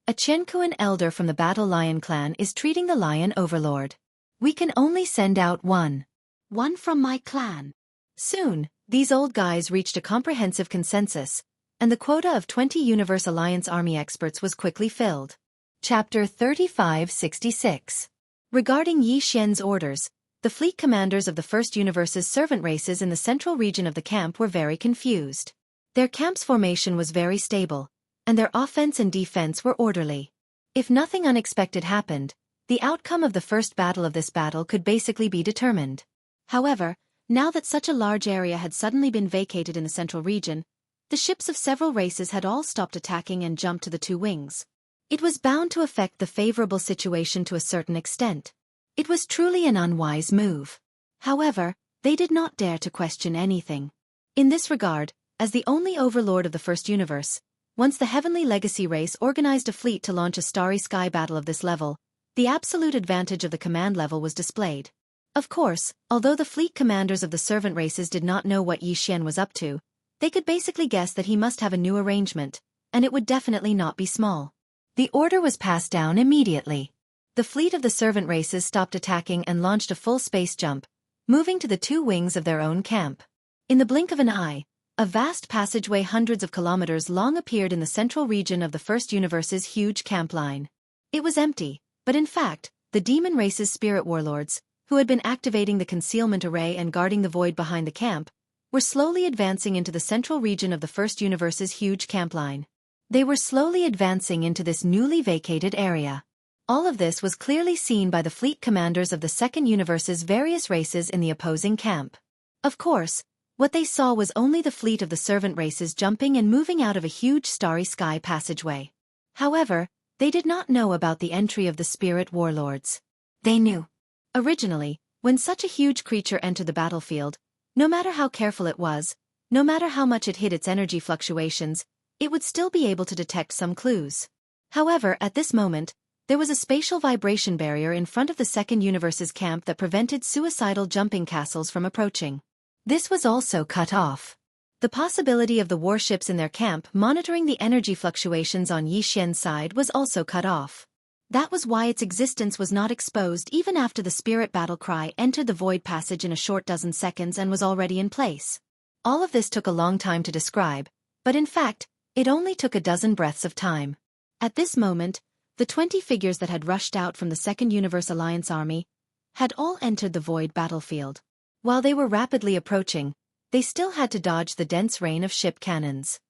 A Chenkuan elder from the Battle Lion clan is treating the Lion Overlord. We can only send out 1. 1 from my clan. Soon, these old guys reached a comprehensive consensus, and the quota of 20 Universe Alliance Army experts was quickly filled. Chapter 3566. Regarding Yi Xian's orders, the fleet commanders of the First Universe's servant races in the central region of the camp were very confused. Their camp's formation was very stable, and their offense and defense were orderly. If nothing unexpected happened, the outcome of the first battle of this battle could basically be determined. However, now that such a large area had suddenly been vacated in the central region, the ships of several races had all stopped attacking and jumped to the 2 wings. It was bound to affect the favorable situation to a certain extent. It was truly an unwise move. However, they did not dare to question anything. In this regard, as the only overlord of the First Universe, once the Heavenly Legacy race organized a fleet to launch a starry sky battle of this level, the absolute advantage of the command level was displayed. Of course, although the fleet commanders of the servant races did not know what Yi Xian was up to, they could basically guess that he must have a new arrangement, and it would definitely not be small. The order was passed down immediately. The fleet of the servant races stopped attacking and launched a full space jump, moving to the 2 wings of their own camp. In the blink of an eye, a vast passageway hundreds of kilometers long appeared in the central region of the First Universe's huge camp line. It was empty, but in fact, the demon race's spirit warlords, who had been activating the concealment array and guarding the void behind the camp, were slowly advancing into the central region of the First Universe's huge camp line. They were slowly advancing into this newly vacated area. All of this was clearly seen by the fleet commanders of the Second Universe's various races in the opposing camp. Of course, what they saw was only the fleet of the servant races jumping and moving out of a huge starry sky passageway. However, they did not know about the entry of the spirit warlords. They knew. Originally, when such a huge creature entered the battlefield, no matter how careful it was, no matter how much it hid its energy fluctuations, it would still be able to detect some clues. However, at this moment, there was a spatial vibration barrier in front of the second universe's camp that prevented suicidal jumping castles from approaching. This was also cut off. The possibility of the warships in their camp monitoring the energy fluctuations on Yi Xian's side was also cut off. That was why its existence was not exposed even after the spirit battle cry entered the void passage in a short dozen seconds and was already in place. All of this took a long time to describe, but in fact, it only took a dozen breaths of time. At this moment, the 20 figures that had rushed out from the Second Universe Alliance army had all entered the void battlefield. While they were rapidly approaching, they still had to dodge the dense rain of ship cannons.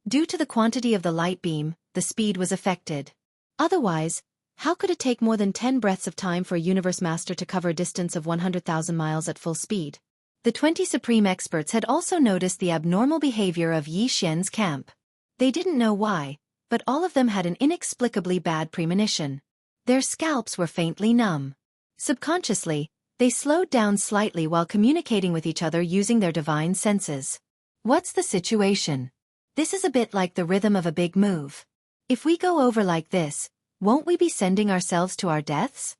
Due to the quantity of the light beam, the speed was affected. Otherwise, how could it take more than 10 breaths of time for a Universe Master to cover a distance of 100,000 miles at full speed? The 20 Supreme Experts had also noticed the abnormal behavior of Yi Xian's camp. They didn't know why, but all of them had an inexplicably bad premonition. Their scalps were faintly numb. Subconsciously, they slowed down slightly while communicating with each other using their divine senses. What's the situation? This is a bit like the rhythm of a big move. If we go over like this, won't we be sending ourselves to our deaths?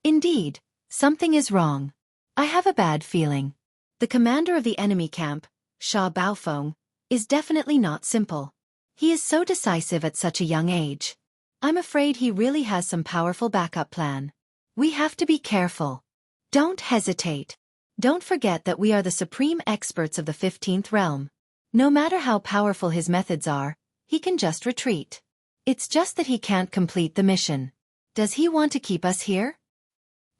Indeed, something is wrong. I have a bad feeling. The commander of the enemy camp, Sha Baofeng, is definitely not simple. He is so decisive at such a young age. I'm afraid he really has some powerful backup plan. We have to be careful. Don't hesitate. Don't forget that we are the supreme experts of the 15th realm. No matter how powerful his methods are, he can just retreat. It's just that he can't complete the mission. Does he want to keep us here?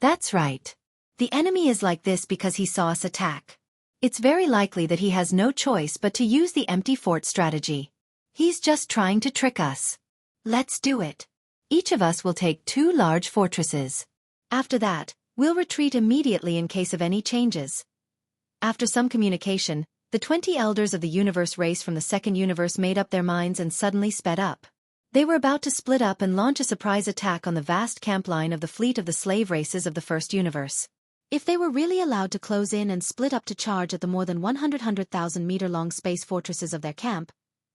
That's right. The enemy is like this because he saw us attack. It's very likely that he has no choice but to use the empty fort strategy. He's just trying to trick us. Let's do it. Each of us will take 2 large fortresses. After that, we'll retreat immediately in case of any changes. After some communication, the 20 elders of the universe race from the second universe made up their minds and suddenly sped up. They were about to split up and launch a surprise attack on the vast camp line of the fleet of the slave races of the first universe. If they were really allowed to close in and split up to charge at the more than 100,000 meter-long space fortresses of their camp,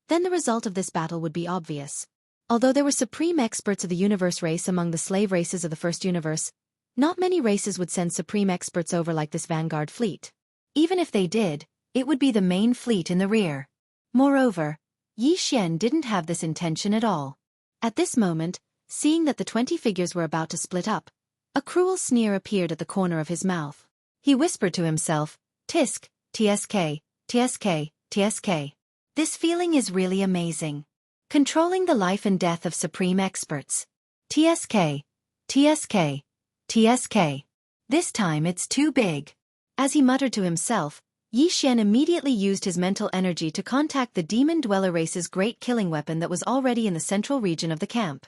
then the result of this battle would be obvious. Although there were supreme experts of the universe race among the slave races of the first universe, not many races would send supreme experts over like this vanguard fleet. Even if they did, it would be the main fleet in the rear. Moreover, Yi Xian didn't have this intention at all. At this moment, seeing that the 20 figures were about to split up, a cruel sneer appeared at the corner of his mouth. He whispered to himself, "Tisk, TSK, TSK, TSK. This feeling is really amazing. Controlling the life and death of supreme experts. TSK, TSK, TSK. This time it's too big." As he muttered to himself, Yi Xian immediately used his mental energy to contact the Demon Dweller race's great killing weapon that was already in the central region of the camp.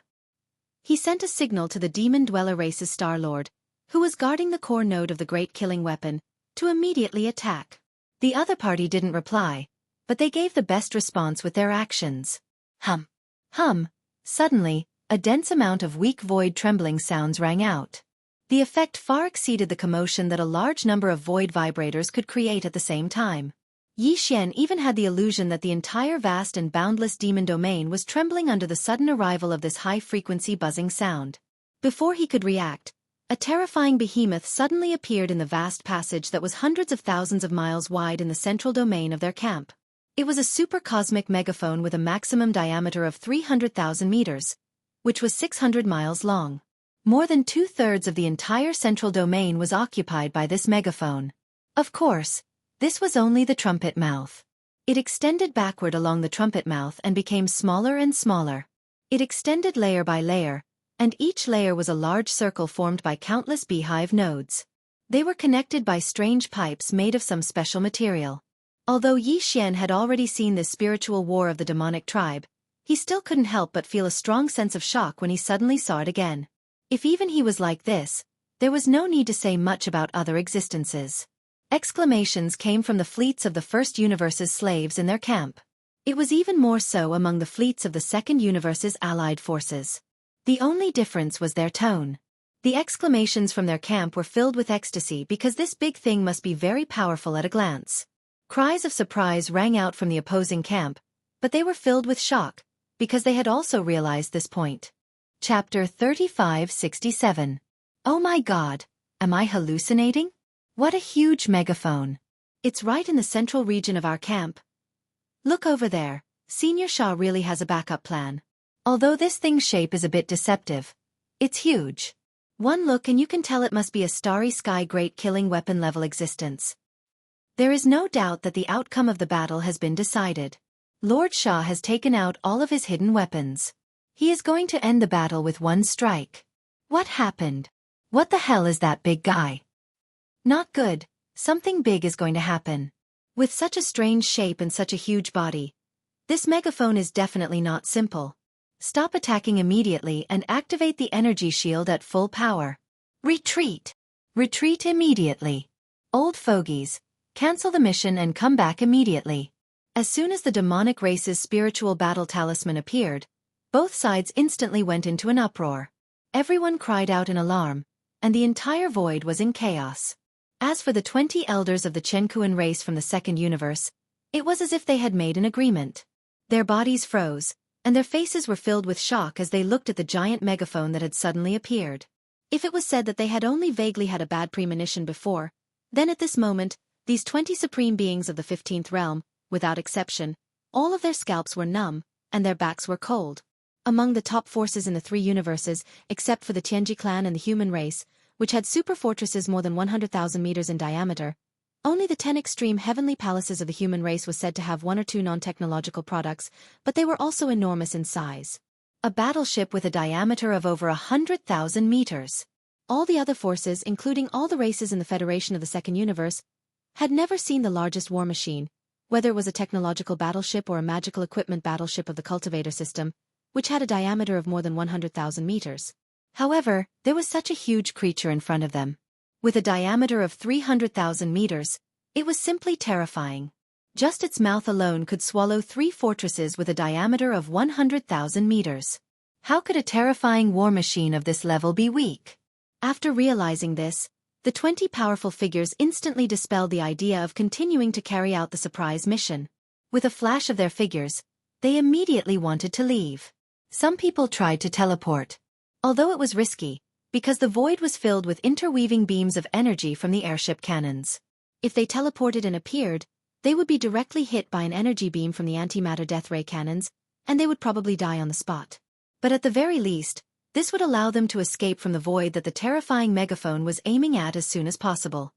He sent a signal to the Demon Dweller race's Star Lord, who was guarding the core node of the great killing weapon, to immediately attack. The other party didn't reply, but they gave the best response with their actions. Hum. Hum. Suddenly, a dense amount of weak void trembling sounds rang out. The effect far exceeded the commotion that a large number of void vibrators could create at the same time. Yi Xian even had the illusion that the entire vast and boundless demon domain was trembling under the sudden arrival of this high-frequency buzzing sound. Before he could react, a terrifying behemoth suddenly appeared in the vast passage that was hundreds of thousands of miles wide in the central domain of their camp. It was a super-cosmic megaphone with a maximum diameter of 300,000 meters, which was 600 miles long. More than 2/3 of the entire central domain was occupied by this megaphone. Of course, this was only the trumpet mouth. It extended backward along the trumpet mouth and became smaller and smaller. It extended layer by layer, and each layer was a large circle formed by countless beehive nodes. They were connected by strange pipes made of some special material. Although Yi Xian had already seen this spiritual war of the demonic tribe, he still couldn't help but feel a strong sense of shock when he suddenly saw it again. If even he was like this, there was no need to say much about other existences. Exclamations came from the fleets of the first universe's slaves in their camp. It was even more so among the fleets of the second universe's allied forces. The only difference was their tone. The exclamations from their camp were filled with ecstasy because this big thing must be very powerful at a glance. Cries of surprise rang out from the opposing camp, But they were filled with shock, because they had also realized this point. Chapter 3567. Oh my God, am I hallucinating? What a huge megaphone. It's right in the central region of our camp. Look over there, Senior Shah really has a backup plan. Although this thing's shape is a bit deceptive, it's huge. One look and you can tell it must be a starry sky great killing weapon level existence. There is no doubt that the outcome of the battle has been decided. Lord Shah has taken out all of his hidden weapons. He is going to end the battle with one strike. What happened? What the hell is that big guy? Not good. Something big is going to happen. With such a strange shape and such a huge body, this megaphone is definitely not simple. Stop attacking immediately and activate the energy shield at full power. Retreat. Retreat immediately. Old fogies, cancel the mission and come back immediately. As soon as the demonic race's spiritual battle talisman appeared, both sides instantly went into an uproar. Everyone cried out in alarm, and the entire void was in chaos. As for the 20 elders of the Chenkuan race from the second universe, it was as if they had made an agreement. Their bodies froze, and their faces were filled with shock as they looked at the giant megaphone that had suddenly appeared. If it was said that they had only vaguely had a bad premonition before, then at this moment, these 20 supreme beings of the 15th realm, without exception, all of their scalps were numb, and their backs were cold. Among the top forces in the 3 universes, except for the Tianji clan and the human race, which had super fortresses more than 100,000 meters in diameter, only the 10 extreme heavenly palaces of the human race was said to have 1 or 2 non-technological products, but they were also enormous in size. A battleship with a diameter of over 100,000 meters. All the other forces, including all the races in the Federation of the Second Universe, had never seen the largest war machine, whether it was a technological battleship or a magical equipment battleship of the cultivator system, which had a diameter of more than 100,000 meters. However, there was such a huge creature in front of them. With a diameter of 300,000 meters, it was simply terrifying. Just its mouth alone could swallow 3 fortresses with a diameter of 100,000 meters. How could a terrifying war machine of this level be weak? After realizing this, the 20 powerful figures instantly dispelled the idea of continuing to carry out the surprise mission. With a flash of their figures, they immediately wanted to leave. Some people tried to teleport. Although it was risky, because the void was filled with interweaving beams of energy from the airship cannons. If they teleported and appeared, they would be directly hit by an energy beam from the antimatter death ray cannons, and they would probably die on the spot. But at the very least, this would allow them to escape from the void that the terrifying megaphone was aiming at as soon as possible.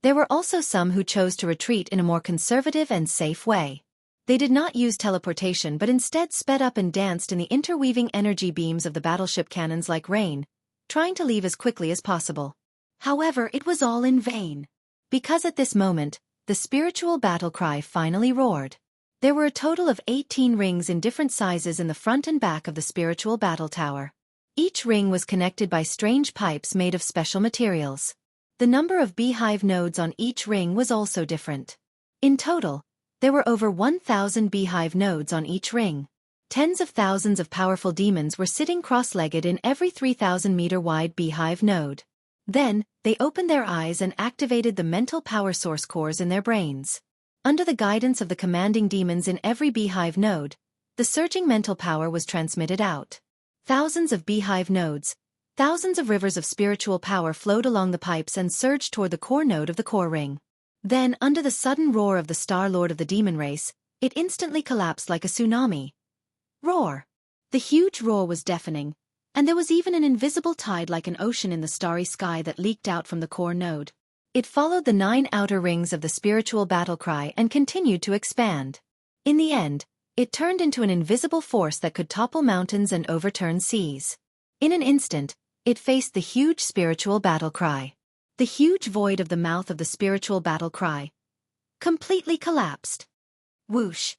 There were also some who chose to retreat in a more conservative and safe way. They did not use teleportation but instead sped up and danced in the interweaving energy beams of the battleship cannons like rain, trying to leave as quickly as possible. However, it was all in vain. Because at this moment, the spiritual battle cry finally roared. There were a total of 18 rings in different sizes in the front and back of the spiritual battle tower. Each ring was connected by strange pipes made of special materials. The number of beehive nodes on each ring was also different. In total, there were over 1,000 beehive nodes on each ring. Tens of thousands of powerful demons were sitting cross-legged in every 3,000-meter-wide beehive node. Then, they opened their eyes and activated the mental power source cores in their brains. Under the guidance of the commanding demons in every beehive node, the surging mental power was transmitted out. Thousands of beehive nodes, thousands of rivers of spiritual power flowed along the pipes and surged toward the core node of the core ring. Then, under the sudden roar of the Star Lord of the demon race, it instantly collapsed like a tsunami. Roar! The huge roar was deafening, and there was even an invisible tide like an ocean in the starry sky that leaked out from the core node. It followed the 9 outer rings of the spiritual battle cry and continued to expand. In the end, it turned into an invisible force that could topple mountains and overturn seas. In an instant, it faced the huge spiritual battle cry. The huge void of the mouth of the spiritual battle cry completely collapsed. Whoosh!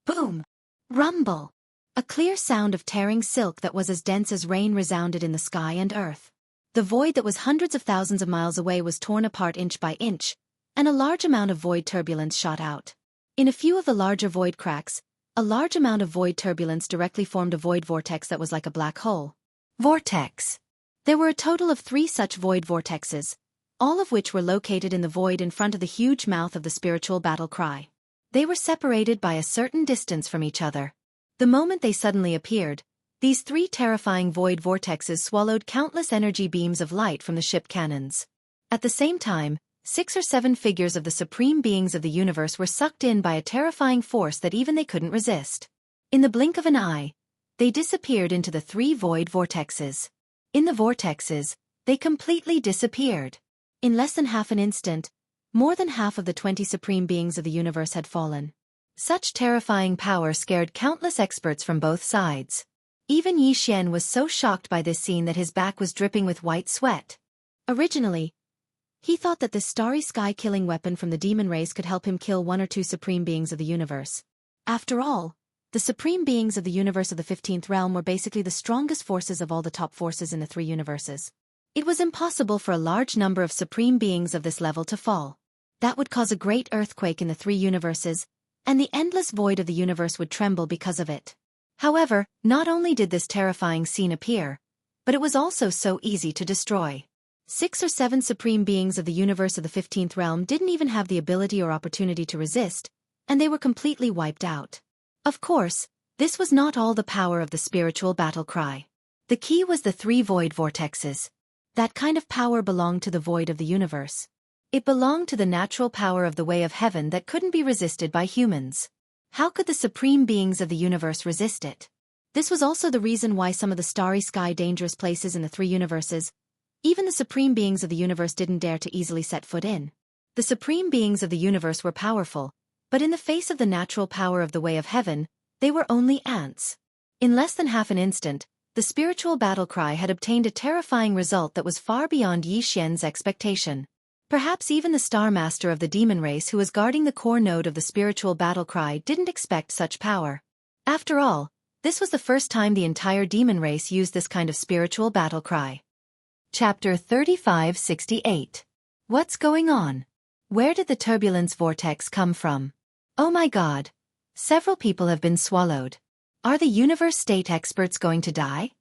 Boom! Rumble! A clear sound of tearing silk that was as dense as rain resounded in the sky and earth. The void that was hundreds of thousands of miles away was torn apart inch by inch, and a large amount of void turbulence shot out. In a few of the larger void cracks, a large amount of void turbulence directly formed a void vortex that was like a black hole. Vortex. There were a total of 3 such void vortexes, all of which were located in the void in front of the huge mouth of the spiritual battle cry. They were separated by a certain distance from each other. The moment they suddenly appeared, these three terrifying void vortexes swallowed countless energy beams of light from the ship cannons. At the same time, 6 or 7 figures of the supreme beings of the universe were sucked in by a terrifying force that even they couldn't resist. In the blink of an eye, they disappeared into the 3 void vortexes. In the vortexes, they completely disappeared. In less than half an instant, more than half of the 20 supreme beings of the universe had fallen. Such terrifying power scared countless experts from both sides. Even Yi Xian was so shocked by this scene that his back was dripping with white sweat. Originally, he thought that this starry sky-killing weapon from the demon race could help him kill 1 or 2 supreme beings of the universe. After all, the supreme beings of the universe of the 15th realm were basically the strongest forces of all the top forces in the 3 universes. It was impossible for a large number of supreme beings of this level to fall. That would cause a great earthquake in the 3 universes, and the endless void of the universe would tremble because of it. However, not only did this terrifying scene appear, but it was also so easy to destroy. 6 or 7 supreme beings of the universe of the 15th realm didn't even have the ability or opportunity to resist, and they were completely wiped out. Of course, this was not all the power of the spiritual battle cry. The key was the 3 void vortexes. That kind of power belonged to the void of the universe. It belonged to the natural power of the way of heaven that couldn't be resisted by humans. How could the supreme beings of the universe resist it? This was also the reason why some of the starry sky dangerous places in the 3 universes, even the supreme beings of the universe didn't dare to easily set foot in. The supreme beings of the universe were powerful, but in the face of the natural power of the way of heaven, they were only ants. In less than half an instant, the spiritual battle cry had obtained a terrifying result that was far beyond Yi Xian's expectation. Perhaps even the Star Master of the demon race who was guarding the core node of the spiritual battle cry didn't expect such power. After all, this was the first time the entire demon race used this kind of spiritual battle cry. Chapter 3568. What's going on? Where did the turbulence vortex come from? Oh my god. Several people have been swallowed. Are the universe state experts going to die?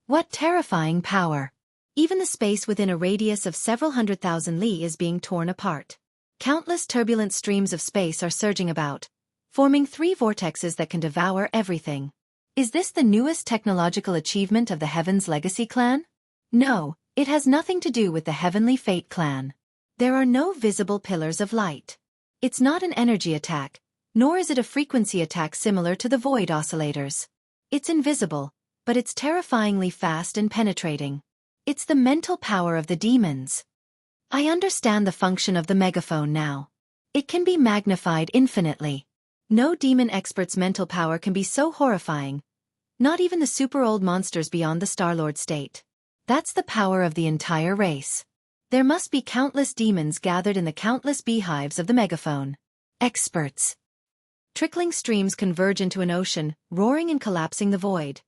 What terrifying power. Even the space within a radius of several 100,000 li is being torn apart. Countless turbulent streams of space are surging about, forming 3 vortexes that can devour everything. Is this the newest technological achievement of the Heaven's Legacy clan? No, it has nothing to do with the Heavenly Fate clan. There are no visible pillars of light. It's not an energy attack, nor is it a frequency attack similar to the void oscillators. It's invisible, but it's terrifyingly fast and penetrating. It's the mental power of the demons. I understand the function of the megaphone now. It can be magnified infinitely. No demon expert's mental power can be so horrifying. Not even the super old monsters beyond the Star-Lord state. That's the power of the entire race. There must be countless demons gathered in the countless beehives of the megaphone. Experts. Trickling streams converge into an ocean, roaring and collapsing the void.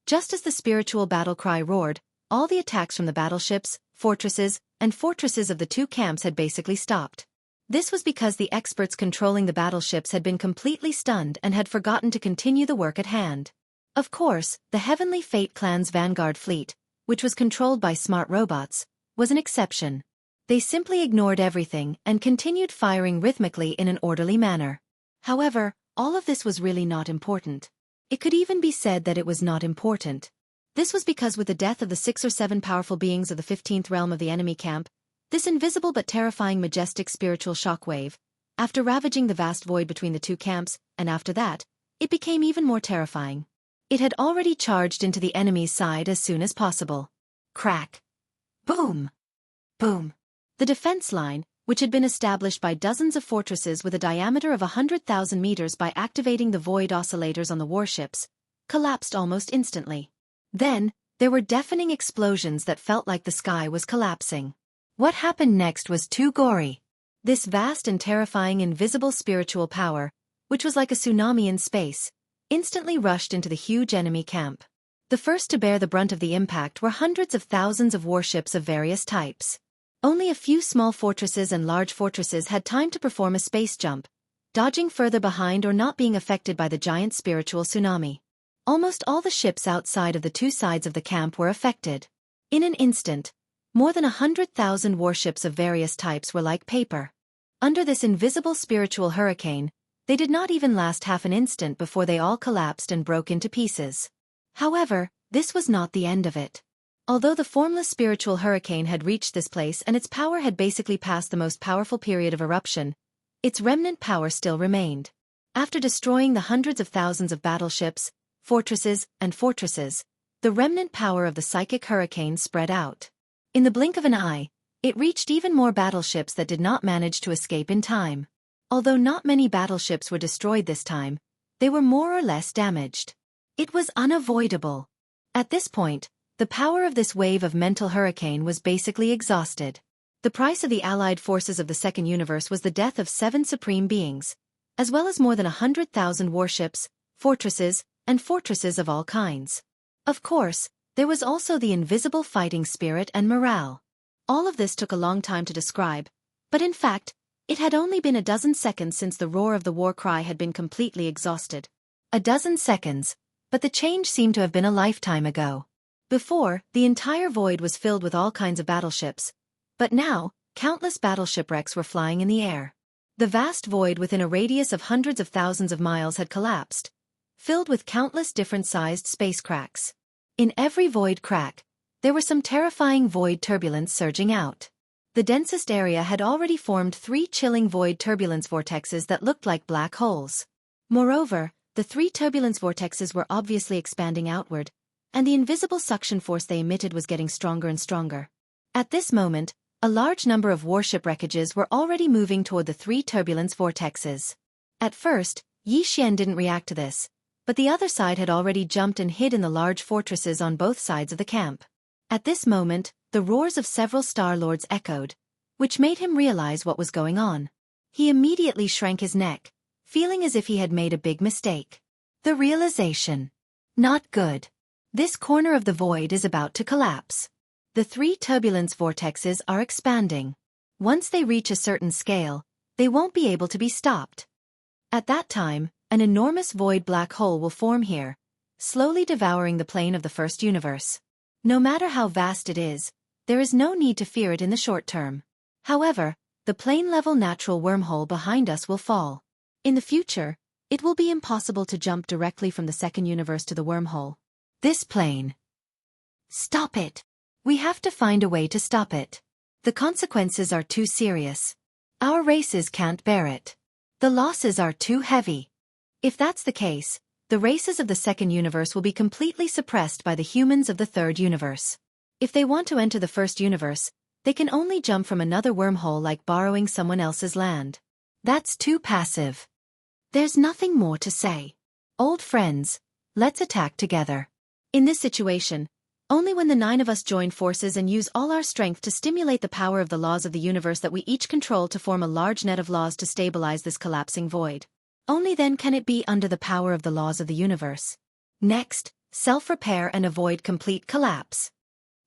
Just as the spiritual battle cry roared, all the attacks from the battleships, fortresses, and fortresses of the 2 camps had basically stopped. This was because the experts controlling the battleships had been completely stunned and had forgotten to continue the work at hand. Of course, the Heavenly Fate clan's vanguard fleet, which was controlled by smart robots, was an exception. They simply ignored everything and continued firing rhythmically in an orderly manner. However, all of this was really not important. It could even be said that it was not important. This was because with the death of the 6 or 7 powerful beings of the 15th realm of the enemy camp, this invisible but terrifying majestic spiritual shockwave, after ravaging the vast void between the 2 camps, and after that, it became even more terrifying. It had already charged into the enemy's side as soon as possible. Crack. Boom. Boom. The defense line, which had been established by dozens of fortresses with a diameter of 100,000 meters by activating the void oscillators on the warships, collapsed almost instantly. Then, there were deafening explosions that felt like the sky was collapsing. What happened next was too gory. This vast and terrifying invisible spiritual power, which was like a tsunami in space, instantly rushed into the huge enemy camp. The first to bear the brunt of the impact were hundreds of thousands of warships of various types. Only a few small fortresses and large fortresses had time to perform a space jump, dodging further behind or not being affected by the giant spiritual tsunami. Almost all the ships outside of the 2 sides of the camp were affected. In an instant, more than 100,000 warships of various types were like paper. Under this invisible spiritual hurricane, They did not even last half an instant before they all collapsed and broke into pieces. However, this was not the end of it. Although the formless spiritual hurricane had reached this place and its power had basically passed the most powerful period of eruption, its remnant power still remained. After destroying the hundreds of thousands of battleships, fortresses, the remnant power of the psychic hurricane spread out. In the blink of an eye, it reached even more battleships that did not manage to escape in time. Although not many battleships were destroyed this time, they were more or less damaged. It was unavoidable. At this point, the power of this wave of mental hurricane was basically exhausted. The price of the allied forces of the Second Universe was the death of 7 supreme beings, as well as more than 100,000 warships, fortresses of all kinds. Of course, there was also the invisible fighting spirit and morale. All of this took a long time to describe, but in fact, it had only been a dozen seconds since the roar of the war cry had been completely exhausted. A dozen seconds, but the change seemed to have been a lifetime ago. Before, the entire void was filled with all kinds of battleships, but now, countless battleship wrecks were flying in the air. The vast void within a radius of hundreds of thousands of miles had collapsed, filled with countless different-sized space cracks. In every void crack, there were some terrifying void turbulence surging out. The densest area had already formed 3 chilling void turbulence vortexes that looked like black holes. Moreover, the 3 turbulence vortexes were obviously expanding outward, and the invisible suction force they emitted was getting stronger and stronger. At this moment, a large number of warship wreckages were already moving toward the 3 turbulence vortexes. At first, Yi Xian didn't react to this, but the other side had already jumped and hid in the large fortresses on both sides of the camp. At this moment, the roars of several Star Lords echoed, which made him realize what was going on. He immediately shrank his neck, feeling as if he had made a big mistake. The realization. Not good. This corner of the void is about to collapse. The 3 turbulence vortexes are expanding. Once they reach a certain scale, they won't be able to be stopped. At that time, an enormous void black hole will form here, slowly devouring the plane of the first universe. No matter how vast it is, there is no need to fear it in the short term. However, the plane-level natural wormhole behind us will fall. In the future, it will be impossible to jump directly from the second universe to the wormhole. This plane. Stop it! We have to find a way to stop it. The consequences are too serious. Our races can't bear it. The losses are too heavy. If that's the case, the races of the second universe will be completely suppressed by the humans of the third universe. If they want to enter the first universe, they can only jump from another wormhole like borrowing someone else's land. That's too passive. There's nothing more to say. Old friends, let's attack together. In this situation, only when the 9 of us join forces and use all our strength to stimulate the power of the laws of the universe that we each control to form a large net of laws to stabilize this collapsing void. Only then can it be under the power of the laws of the universe. Next, self-repair and avoid complete collapse.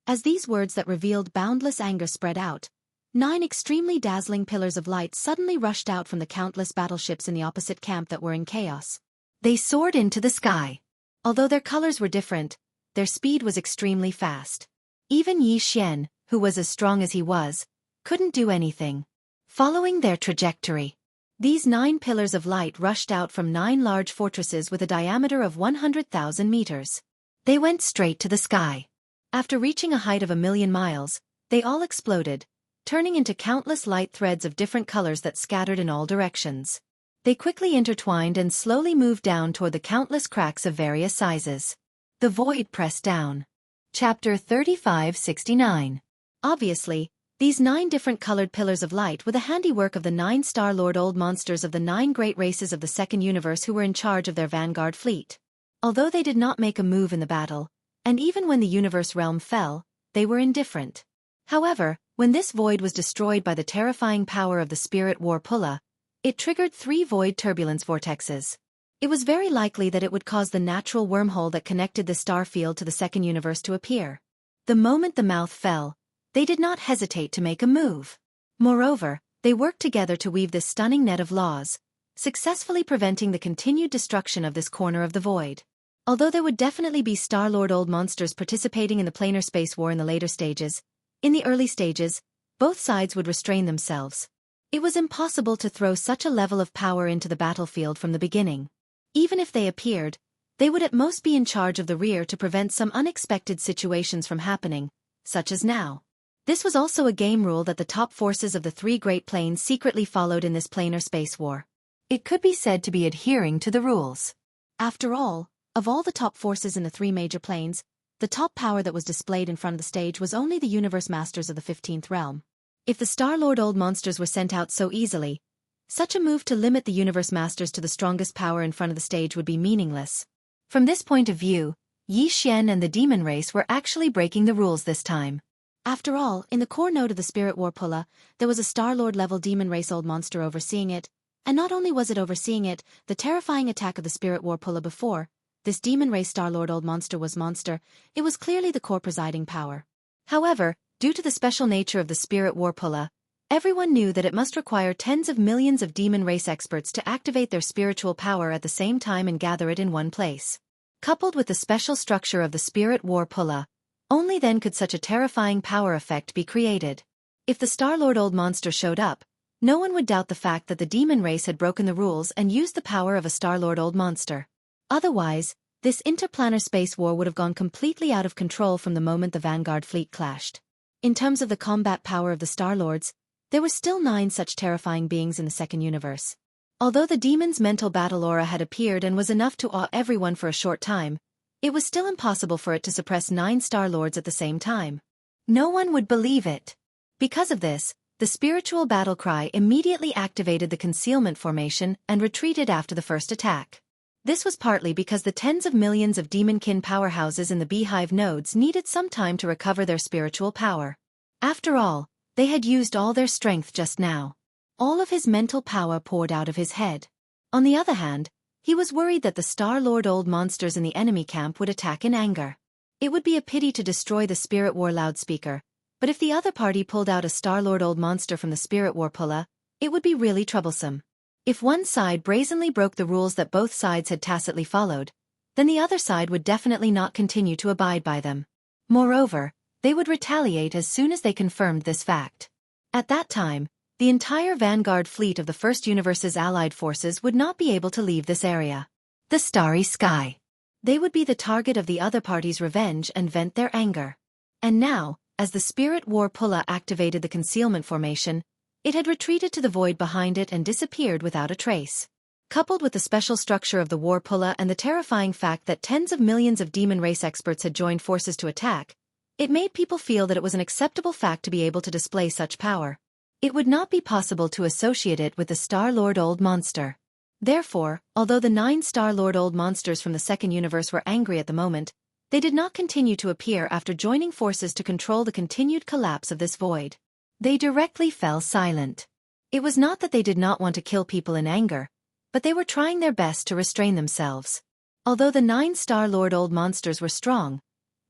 As these words that revealed boundless anger spread out, 9 extremely dazzling pillars of light suddenly rushed out from the countless battleships in the opposite camp that were in chaos. They soared into the sky. Although their colors were different, their speed was extremely fast. Even Yi Xian, who was as strong as he was, couldn't do anything. Following their trajectory, these 9 pillars of light rushed out from 9 large fortresses with a diameter of 100,000 meters. They went straight to the sky. After reaching a height of 1,000,000 miles, they all exploded, turning into countless light threads of different colors that scattered in all directions. They quickly intertwined and slowly moved down toward the countless cracks of various sizes. The void pressed down. Chapter 3569. Obviously, these 9 different colored pillars of light were the handiwork of the 9 Star-Lord old monsters of the 9 great races of the second universe who were in charge of their vanguard fleet. Although they did not make a move in the battle, and even when the universe realm fell, they were indifferent. However, when this void was destroyed by the terrifying power of the spirit war Pulla, it triggered 3 void turbulence vortexes. It was very likely that it would cause the natural wormhole that connected the star field to the second universe to appear. The moment the mouth fell, they did not hesitate to make a move. Moreover, they worked together to weave this stunning net of laws, successfully preventing the continued destruction of this corner of the void. Although there would definitely be Star-Lord old monsters participating in the planar space war in the later stages, in the early stages, both sides would restrain themselves. It was impossible to throw such a level of power into the battlefield from the beginning. Even if they appeared, they would at most be in charge of the rear to prevent some unexpected situations from happening, such as now. This was also a game rule that the top forces of the three Great Planes secretly followed in this planar space war. It could be said to be adhering to the rules. After all, of all the top forces in the three major planes, the top power that was displayed in front of the stage was only the Universe Masters of the 15th Realm. If the Star-Lord Old Monsters were sent out so easily, such a move to limit the Universe Masters to the strongest power in front of the stage would be meaningless. From this point of view, Yi Xian and the demon race were actually breaking the rules this time. After all, in the core node of the Spirit War Pulla, there was a Star-Lord-level demon race old monster overseeing it, and not only was it overseeing it, the terrifying attack of the Spirit War Pulla before, this demon race Star-Lord Old Monster was monster, it was clearly the core presiding power. However, due to the special nature of the Spirit War Pulla, everyone knew that it must require tens of millions of demon race experts to activate their spiritual power at the same time and gather it in one place. Coupled with the special structure of the Spirit War Pulla, only then could such a terrifying power effect be created. If the Star-Lord Old Monster showed up, no one would doubt the fact that the demon race had broken the rules and used the power of a Star-Lord Old Monster. Otherwise, this interplanar space war would have gone completely out of control from the moment the Vanguard fleet clashed. In terms of the combat power of the Star-Lords, there were still 9 such terrifying beings in the second universe. Although the demon's mental battle aura had appeared and was enough to awe everyone for a short time, it was still impossible for it to suppress 9 Star-Lords at the same time. No one would believe it. Because of this, the spiritual battle cry immediately activated the concealment formation and retreated after the first attack. This was partly because the tens of millions of demonkin powerhouses in the Beehive nodes needed some time to recover their spiritual power. After all, they had used all their strength just now. All of his mental power poured out of his head. On the other hand, he was worried that the Star-Lord Old Monsters in the enemy camp would attack in anger. It would be a pity to destroy the Spirit War loudspeaker, but if the other party pulled out a Star-Lord Old Monster from the Spirit War Pulla, it would be really troublesome. If one side brazenly broke the rules that both sides had tacitly followed, then the other side would definitely not continue to abide by them. Moreover, they would retaliate as soon as they confirmed this fact. At that time, the entire Vanguard fleet of the First Universe's allied forces would not be able to leave this area. The Starry Sky. They would be the target of the other party's revenge and vent their anger. And now, as the Spirit War Pulla activated the concealment formation, it had retreated to the void behind it and disappeared without a trace. Coupled with the special structure of the War Pulla and the terrifying fact that tens of millions of demon race experts had joined forces to attack, it made people feel that it was an acceptable fact to be able to display such power. It would not be possible to associate it with the Star-Lord Old Monster. Therefore, although the 9 Star-Lord Old Monsters from the second universe were angry at the moment, they did not continue to appear after joining forces to control the continued collapse of this void. They directly fell silent. It was not that they did not want to kill people in anger, but they were trying their best to restrain themselves. Although the 9 Star-Lord Old Monsters were strong,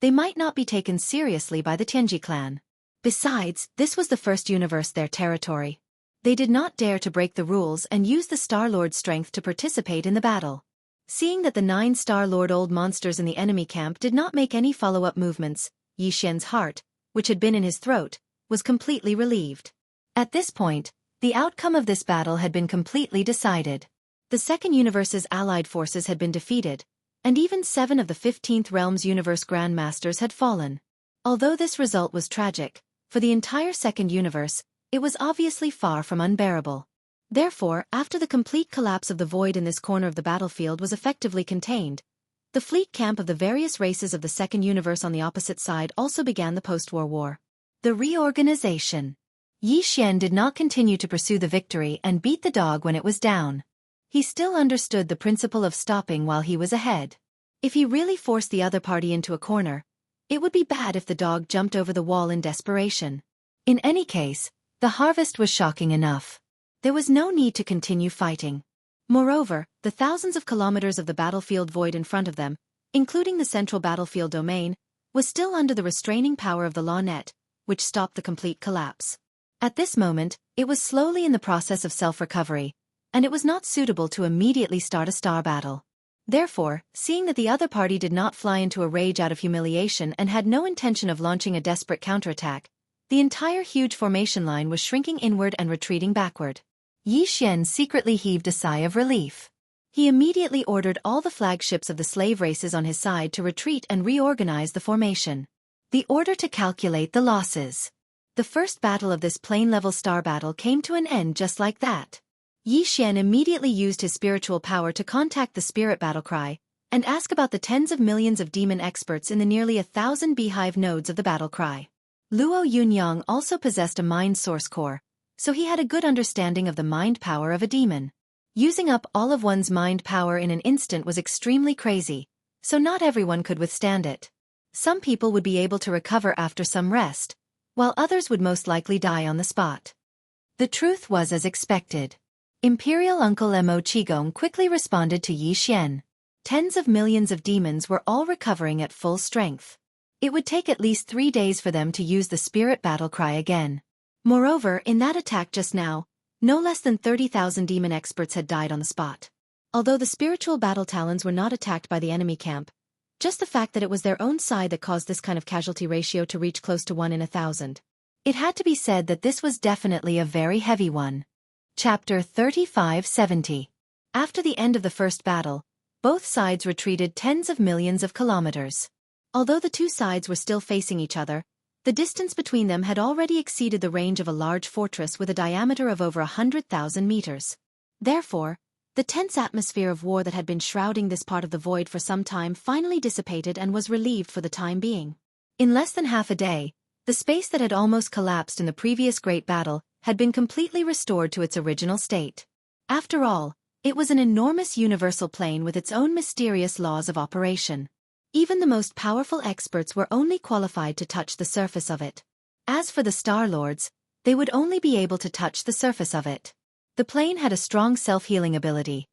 they might not be taken seriously by the Tianji clan. Besides, this was the first universe, their territory. They did not dare to break the rules and use the Star-Lord's strength to participate in the battle. Seeing that the 9 Star-Lord Old Monsters in the enemy camp did not make any follow-up movements, Yi Xian's heart, which had been in his throat, was completely relieved. At this point, the outcome of this battle had been completely decided. The second universe's allied forces had been defeated, and even 7 of the 15th Realm's universe Grandmasters had fallen. Although this result was tragic, for the entire second universe, it was obviously far from unbearable. Therefore, after the complete collapse of the void in this corner of the battlefield was effectively contained, the fleet camp of the various races of the second universe on the opposite side also began the post-war war. The reorganization. Yi Xian did not continue to pursue the victory and beat the dog when it was down. He still understood the principle of stopping while he was ahead. If he really forced the other party into a corner, it would be bad if the dog jumped over the wall in desperation. In any case, the harvest was shocking enough. There was no need to continue fighting. Moreover, the thousands of kilometers of the battlefield void in front of them, including the central battlefield domain, was still under the restraining power of the law net, which stopped the complete collapse. At this moment, it was slowly in the process of self-recovery, and it was not suitable to immediately start a star battle. Therefore, seeing that the other party did not fly into a rage out of humiliation and had no intention of launching a desperate counterattack, The entire huge formation line was shrinking inward and retreating backward. Yi Xian secretly heaved a sigh of relief. He immediately ordered all the flagships of the slave races on his side to retreat and reorganize the formation. The order to calculate the losses. The first battle of this plane-level star battle came to an end just like that. Yi Xian immediately used his spiritual power to contact the spirit battle cry and ask about the tens of millions of demon experts in the nearly 1,000 beehive nodes of the battle cry. Luo Yunyang also possessed a mind source core, so he had a good understanding of the mind power of a demon. Using up all of one's mind power in an instant was extremely crazy, so not everyone could withstand it. Some people would be able to recover after some rest, while others would most likely die on the spot. The truth was as expected. Imperial Uncle Mo Qigong quickly responded to Yi Xian. Tens of millions of demons were all recovering at full strength. It would take at least 3 days for them to use the spirit battle cry again. Moreover, in that attack just now, no less than 30,000 demon experts had died on the spot. Although the spiritual battle talons were not attacked by the enemy camp, just the fact that it was their own side that caused this kind of casualty ratio to reach close to 1 in 1,000. It had to be said that this was definitely a very heavy one. Chapter 3570. After the end of the first battle, both sides retreated tens of millions of kilometers. Although the two sides were still facing each other, the distance between them had already exceeded the range of a large fortress with a diameter of over 100,000 meters. Therefore, the tense atmosphere of war that had been shrouding this part of the void for some time finally dissipated and was relieved for the time being. In less than half a day, the space that had almost collapsed in the previous great battle had been completely restored to its original state. After all, it was an enormous universal plane with its own mysterious laws of operation. Even the most powerful experts were only qualified to touch the surface of it. As for the Star Lords, they would only be able to touch the surface of it. The plane had a strong self-healing ability.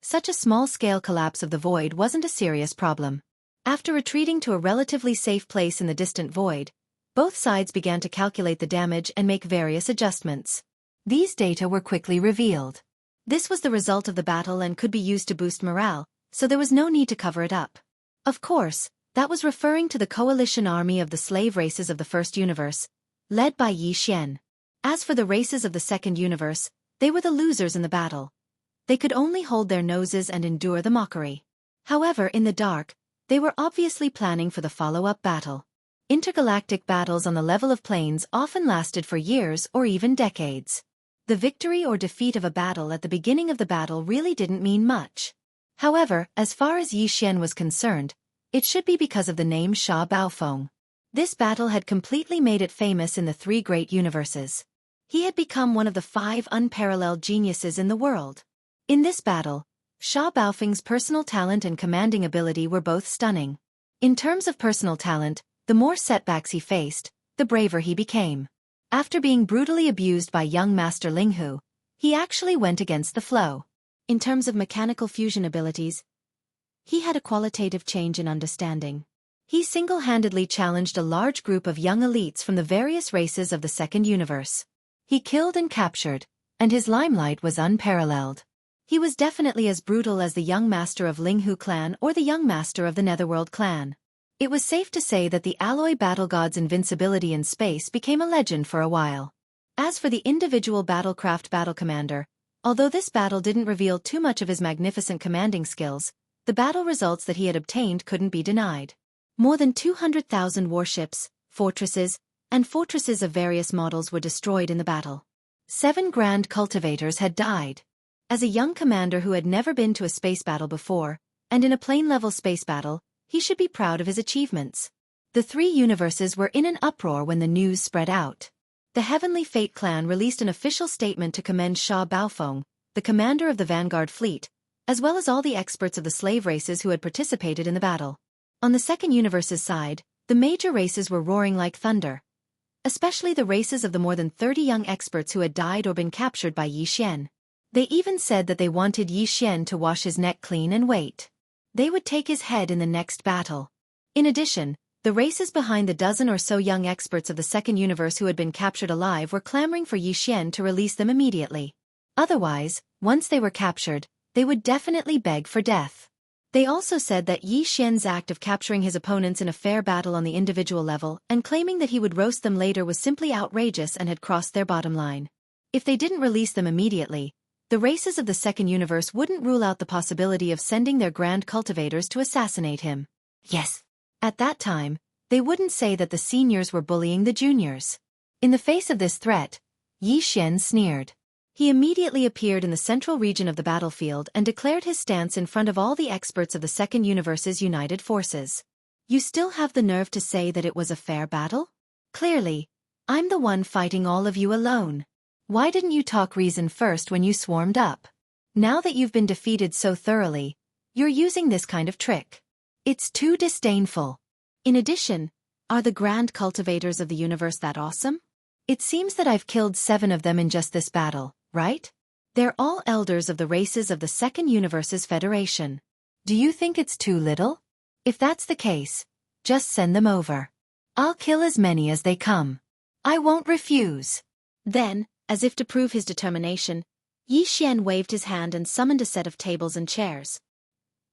Such a small-scale collapse of the void wasn't a serious problem. After retreating to a relatively safe place in the distant void, both sides began to calculate the damage and make various adjustments. These data were quickly revealed. This was the result of the battle and could be used to boost morale, so there was no need to cover it up. Of course, that was referring to the coalition army of the slave races of the first universe, led by Yi Xian. As for the races of the second universe, they were the losers in the battle. They could only hold their noses and endure the mockery. However, in the dark, they were obviously planning for the follow-up battle. Intergalactic battles on the level of planes often lasted for years or even decades. The victory or defeat of a battle at the beginning of the battle really didn't mean much. However, as far as Yi Xian was concerned, it should be because of the name Sha Baofeng. This battle had completely made it famous in the 3 great universes. He had become one of the 5 unparalleled geniuses in the world. In this battle, Sha Baofeng's personal talent and commanding ability were both stunning. In terms of personal talent, the more setbacks he faced, the braver he became. After being brutally abused by young Master Linghu, he actually went against the flow. In terms of mechanical fusion abilities, he had a qualitative change in understanding. He single-handedly challenged a large group of young elites from the various races of the second universe. He killed and captured, and his limelight was unparalleled. He was definitely as brutal as the young master of Linghu clan or the young master of the Netherworld clan. It was safe to say that the alloy battle god's invincibility in space became a legend for a while. As for the individual battlecraft battle commander, although this battle didn't reveal too much of his magnificent commanding skills, the battle results that he had obtained couldn't be denied. More than 200,000 warships, fortresses, and fortresses of various models were destroyed in the battle. 7 grand cultivators had died. As a young commander who had never been to a space battle before, and in a plane-level space battle, he should be proud of his achievements. The 3 universes were in an uproar when the news spread out. The Heavenly Fate clan released an official statement to commend Sha Baofeng, the commander of the Vanguard fleet, as well as all the experts of the slave races who had participated in the battle. On the second universe's side, the major races were roaring like thunder. Especially the races of the more than 30 young experts who had died or been captured by Yi Xian. They even said that they wanted Yi Xian to wash his neck clean and wait. They would take his head in the next battle. In addition, the races behind the dozen or so young experts of the second universe who had been captured alive were clamoring for Yi Xian to release them immediately. Otherwise, once they were captured, they would definitely beg for death. They also said that Yi Xian's act of capturing his opponents in a fair battle on the individual level and claiming that he would roast them later was simply outrageous and had crossed their bottom line. If they didn't release them immediately, the races of the second universe wouldn't rule out the possibility of sending their grand cultivators to assassinate him. Yes. At that time, they wouldn't say that the seniors were bullying the juniors. In the face of this threat, Yi Xian sneered. He immediately appeared in the central region of the battlefield and declared his stance in front of all the experts of the Second Universe's united forces. You still have the nerve to say that it was a fair battle? Clearly, I'm the one fighting all of you alone. Why didn't you talk reason first when you swarmed up? Now that you've been defeated so thoroughly, you're using this kind of trick. It's too disdainful. In addition, are the grand cultivators of the universe that awesome? It seems that I've killed 7 of them in just this battle. Right? They're all elders of the races of the Second Universe's Federation. Do you think it's too little? If that's the case, just send them over. I'll kill as many as they come. I won't refuse. Then, as if to prove his determination, Yi Xian waved his hand and summoned a set of tables and chairs.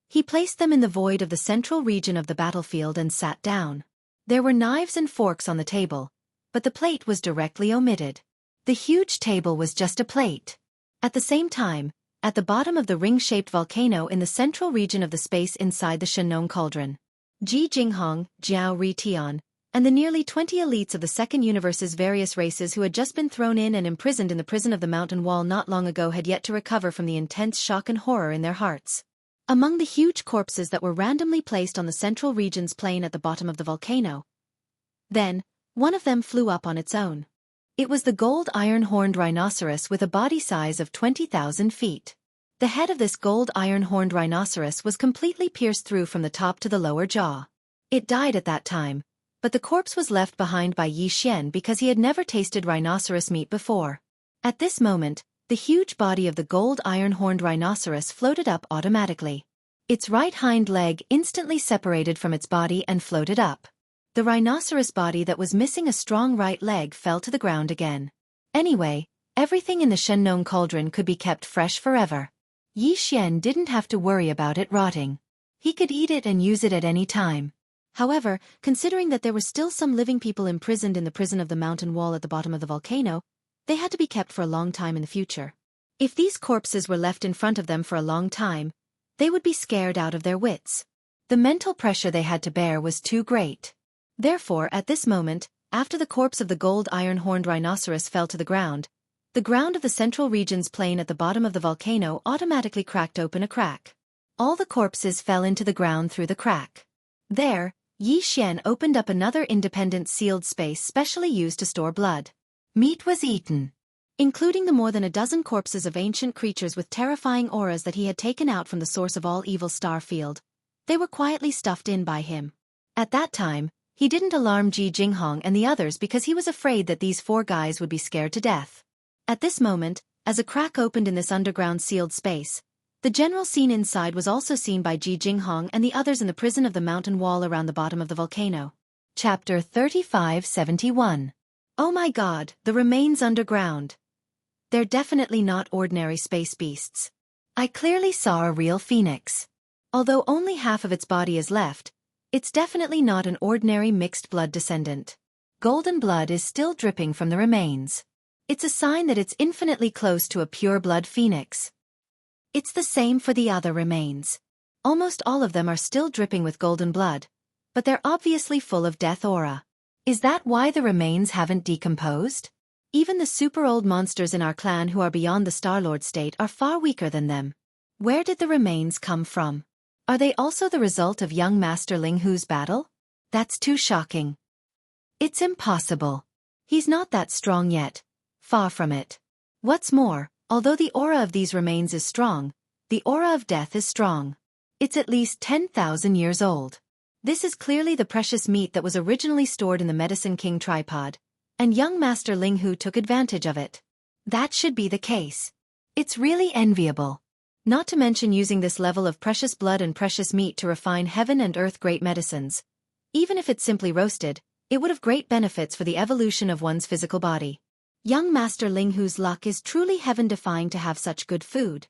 He placed them in the void of the central region of the battlefield and sat down. There were knives and forks on the table, but the plate was directly omitted. The huge table was just a plate. At the same time, at the bottom of the ring-shaped volcano in the central region of the space inside the Shenong cauldron, Ji Jinghong, Jiao Ritian, and the nearly 20 elites of the Second Universe's various races who had just been thrown in and imprisoned in the prison of the mountain wall not long ago had yet to recover from the intense shock and horror in their hearts. Among the huge corpses that were randomly placed on the central region's plain at the bottom of the volcano, then, one of them flew up on its own. It was the gold iron-horned rhinoceros with a body size of 20,000 feet. The head of this gold iron-horned rhinoceros was completely pierced through from the top to the lower jaw. It died at that time, but the corpse was left behind by Yi Xian because he had never tasted rhinoceros meat before. At this moment, the huge body of the gold iron-horned rhinoceros floated up automatically. Its right hind leg instantly separated from its body and floated up. The rhinoceros body that was missing a strong right leg fell to the ground again. Anyway, everything in the Shenong cauldron could be kept fresh forever. Yi Xian didn't have to worry about it rotting. He could eat it and use it at any time. However, considering that there were still some living people imprisoned in the prison of the mountain wall at the bottom of the volcano, they had to be kept for a long time in the future. If these corpses were left in front of them for a long time, they would be scared out of their wits. The mental pressure they had to bear was too great. Therefore, at this moment, after the corpse of the gold iron-horned rhinoceros fell to the ground of the central region's plain at the bottom of the volcano automatically cracked open a crack. All the corpses fell into the ground through the crack. There, Yi Xian opened up another independent sealed space specially used to store blood. Meat was eaten, including the more than a dozen corpses of ancient creatures with terrifying auras that he had taken out from the source of all evil star field. They were quietly stuffed in by him. At that time, he didn't alarm Ji Jinghong and the others because he was afraid that these 4 guys would be scared to death. At this moment, as a crack opened in this underground sealed space, the general scene inside was also seen by Ji Jinghong and the others in the prison of the mountain wall around the bottom of the volcano. Chapter 3571. Oh my god, the remains underground. They're definitely not ordinary space beasts. I clearly saw a real phoenix. Although only half of its body is left, it's definitely not an ordinary mixed blood descendant. Golden blood is still dripping from the remains. It's a sign that it's infinitely close to a pure blood phoenix. It's the same for the other remains. Almost all of them are still dripping with golden blood, but they're obviously full of death aura. Is that why the remains haven't decomposed? Even the super old monsters in our clan who are beyond the Star-Lord state are far weaker than them. Where did the remains come from? Are they also the result of young Master Ling Hu's battle? That's too shocking. It's impossible. He's not that strong yet. Far from it. What's more, although the aura of these remains is strong, the aura of death is strong. It's at least 10,000 years old. This is clearly the precious meat that was originally stored in the Medicine King tripod, and young Master Ling Hu took advantage of it. That should be the case. It's really enviable. Not to mention using this level of precious blood and precious meat to refine heaven and earth great medicines. Even if it's simply roasted, it would have great benefits for the evolution of one's physical body. Young Master Ling Hu's luck is truly heaven-defying to have such good food.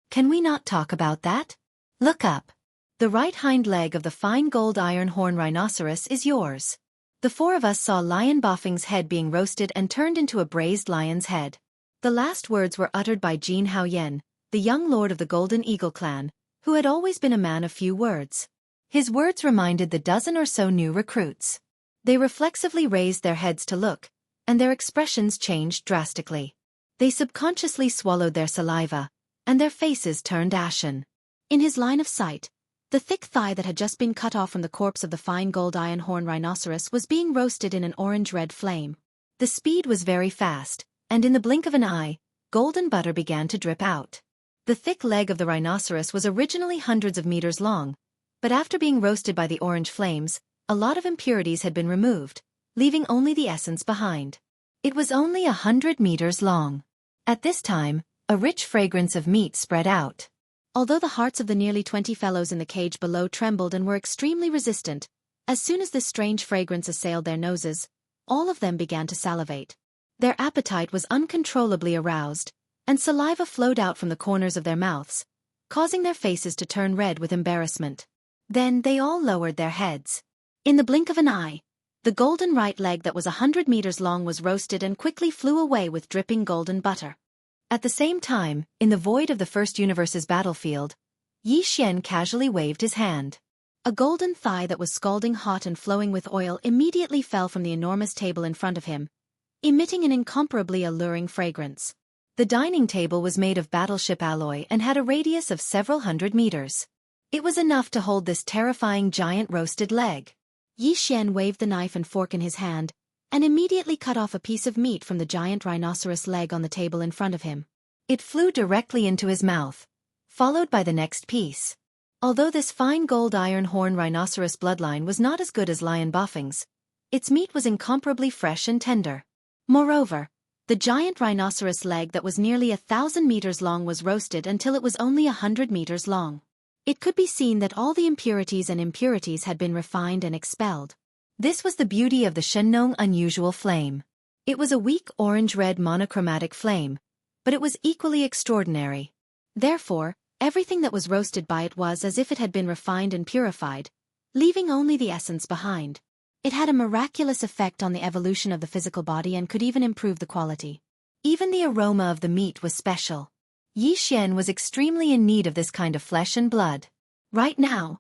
Can we not talk about that? Look up. The right hind leg of the fine gold iron horn rhinoceros is yours. The four of us saw Lion Boffing's head being roasted and turned into a braised lion's head. The last words were uttered by Jin Haoyen, the young lord of the Golden Eagle clan, who had always been a man of few words. His words reminded the dozen or so new recruits. They reflexively raised their heads to look, and their expressions changed drastically. They subconsciously swallowed their saliva, and their faces turned ashen. In his line of sight, the thick thigh that had just been cut off from the corpse of the fine gold iron horn rhinoceros was being roasted in an orange-red flame. The speed was very fast, and in the blink of an eye, golden butter began to drip out. The thick leg of the rhinoceros was originally hundreds of meters long, but after being roasted by the orange flames, a lot of impurities had been removed, leaving only the essence behind. It was only 100 meters long. At this time, a rich fragrance of meat spread out. Although the hearts of the nearly 20 fellows in the cage below trembled and were extremely resistant, as soon as this strange fragrance assailed their noses, all of them began to salivate. Their appetite was uncontrollably aroused, and saliva flowed out from the corners of their mouths, causing their faces to turn red with embarrassment. Then they all lowered their heads. In the blink of an eye, the golden right leg that was 100 meters long was roasted and quickly flew away with dripping golden butter. At the same time, in the void of the first universe's battlefield, Yi Xian casually waved his hand. A golden thigh that was scalding hot and flowing with oil immediately fell from the enormous table in front of him, emitting an incomparably alluring fragrance. The dining table was made of battleship alloy and had a radius of several hundred meters. It was enough to hold this terrifying giant roasted leg. Yi Xian waved the knife and fork in his hand, and immediately cut off a piece of meat from the giant rhinoceros leg on the table in front of him. It flew directly into his mouth, followed by the next piece. Although this fine gold iron horn rhinoceros bloodline was not as good as Lion Boffing's, its meat was incomparably fresh and tender. Moreover, the giant rhinoceros leg that was nearly 1,000 meters long was roasted until it was only 100 meters long. It could be seen that all the impurities had been refined and expelled. This was the beauty of the Shenong unusual flame. It was a weak orange-red monochromatic flame, but it was equally extraordinary. Therefore, everything that was roasted by it was as if it had been refined and purified, leaving only the essence behind. It had a miraculous effect on the evolution of the physical body and could even improve the quality. Even the aroma of the meat was special. Yi Xian was extremely in need of this kind of flesh and blood. Right now,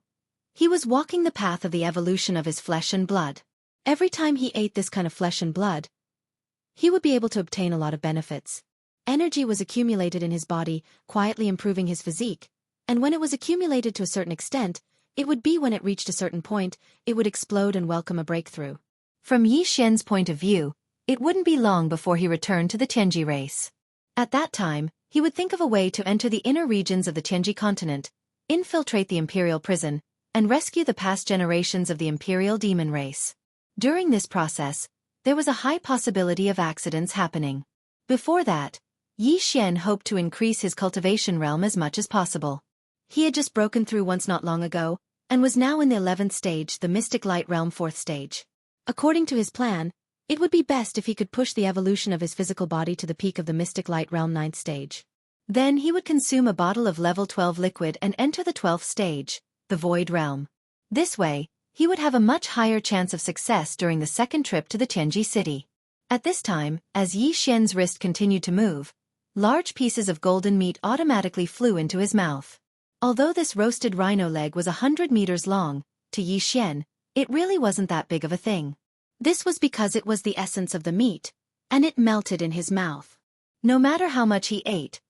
he was walking the path of the evolution of his flesh and blood. Every time he ate this kind of flesh and blood, he would be able to obtain a lot of benefits. Energy was accumulated in his body, quietly improving his physique, and when it was accumulated to a certain extent, it would be when it reached a certain point, it would explode and welcome a breakthrough. From Yi Xian's point of view, it wouldn't be long before he returned to the Tianji race. At that time, he would think of a way to enter the inner regions of the Tianji continent, infiltrate the imperial prison, and rescue the past generations of the imperial demon race. During this process, there was a high possibility of accidents happening. Before that, Yi Xian hoped to increase his cultivation realm as much as possible. He had just broken through once not long ago, and was now in the 11th stage, the Mystic Light Realm 4th stage. According to his plan, it would be best if he could push the evolution of his physical body to the peak of the Mystic Light Realm 9th stage. Then he would consume a bottle of level 12 liquid and enter the 12th stage, the Void Realm. This way, he would have a much higher chance of success during the second trip to the Tianji city. At this time, as Yi Xian's wrist continued to move, large pieces of golden meat automatically flew into his mouth. Although this roasted rhino leg was 100 meters long, to Yi Xian, it really wasn't that big of a thing. This was because it was the essence of the meat, and it melted in his mouth. No matter how much he ate,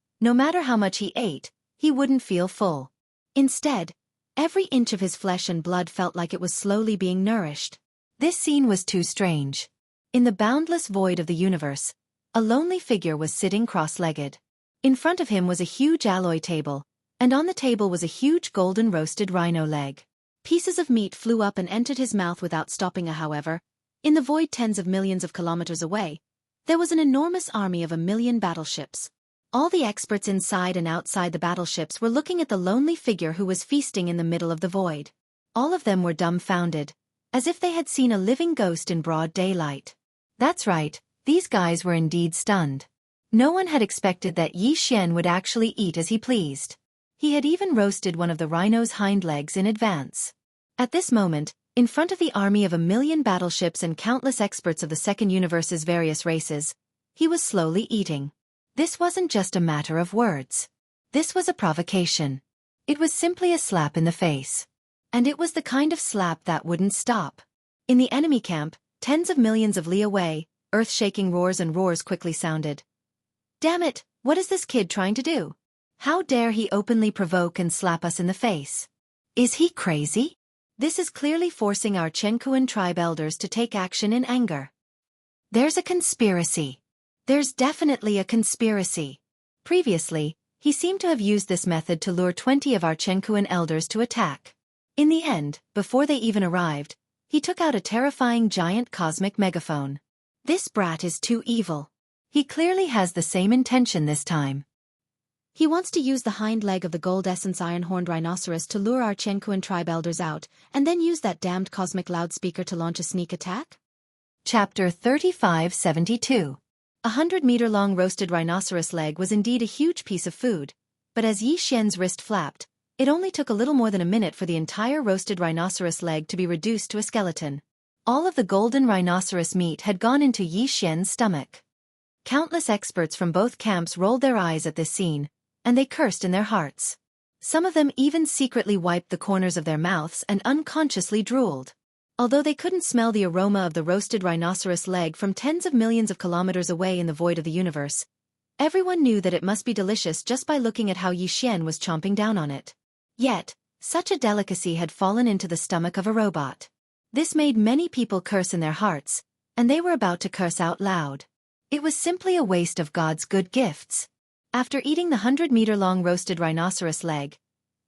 he wouldn't feel full. Instead, every inch of his flesh and blood felt like it was slowly being nourished. This scene was too strange. In the boundless void of the universe, a lonely figure was sitting cross-legged. In front of him was a huge alloy table, and on the table was a huge golden roasted rhino leg. Pieces of meat flew up and entered his mouth without stopping. However, in the void tens of millions of kilometers away, there was an enormous army of 1,000,000 battleships. All the experts inside and outside the battleships were looking at the lonely figure who was feasting in the middle of the void. All of them were dumbfounded, as if they had seen a living ghost in broad daylight. That's right, these guys were indeed stunned. No one had expected that Yi Xian would actually eat as he pleased. He had even roasted one of the rhino's hind legs in advance. At this moment, in front of the army of 1,000,000 battleships and countless experts of the Second Universe's various races, he was slowly eating. This wasn't just a matter of words. This was a provocation. It was simply a slap in the face. And it was the kind of slap that wouldn't stop. In the enemy camp, tens of millions of li away, earth-shaking roars and roars quickly sounded. Damn it, what is this kid trying to do? How dare he openly provoke and slap us in the face? Is he crazy? This is clearly forcing our Chenkuan tribe elders to take action in anger. There's a conspiracy. There's definitely a conspiracy. Previously, he seemed to have used this method to lure 20 of our Chenkuan elders to attack. In the end, before they even arrived, he took out a terrifying giant cosmic megaphone. This brat is too evil. He clearly has the same intention this time. He wants to use the hind leg of the gold essence iron-horned rhinoceros to lure our Chenkuan tribe elders out, and then use that damned cosmic loudspeaker to launch a sneak attack? Chapter 3572. 100-meter-long roasted rhinoceros leg was indeed a huge piece of food, but as Yi Xian's wrist flapped, it only took a little more than a minute for the entire roasted rhinoceros leg to be reduced to a skeleton. All of the golden rhinoceros meat had gone into Yi Xian's stomach. Countless experts from both camps rolled their eyes at this scene, and they cursed in their hearts. Some of them even secretly wiped the corners of their mouths and unconsciously drooled. Although they couldn't smell the aroma of the roasted rhinoceros leg from tens of millions of kilometers away in the void of the universe, everyone knew that it must be delicious just by looking at how Yi Xian was chomping down on it. Yet, such a delicacy had fallen into the stomach of a robot. This made many people curse in their hearts, and they were about to curse out loud. It was simply a waste of God's good gifts. After eating the 100-meter-long roasted rhinoceros leg,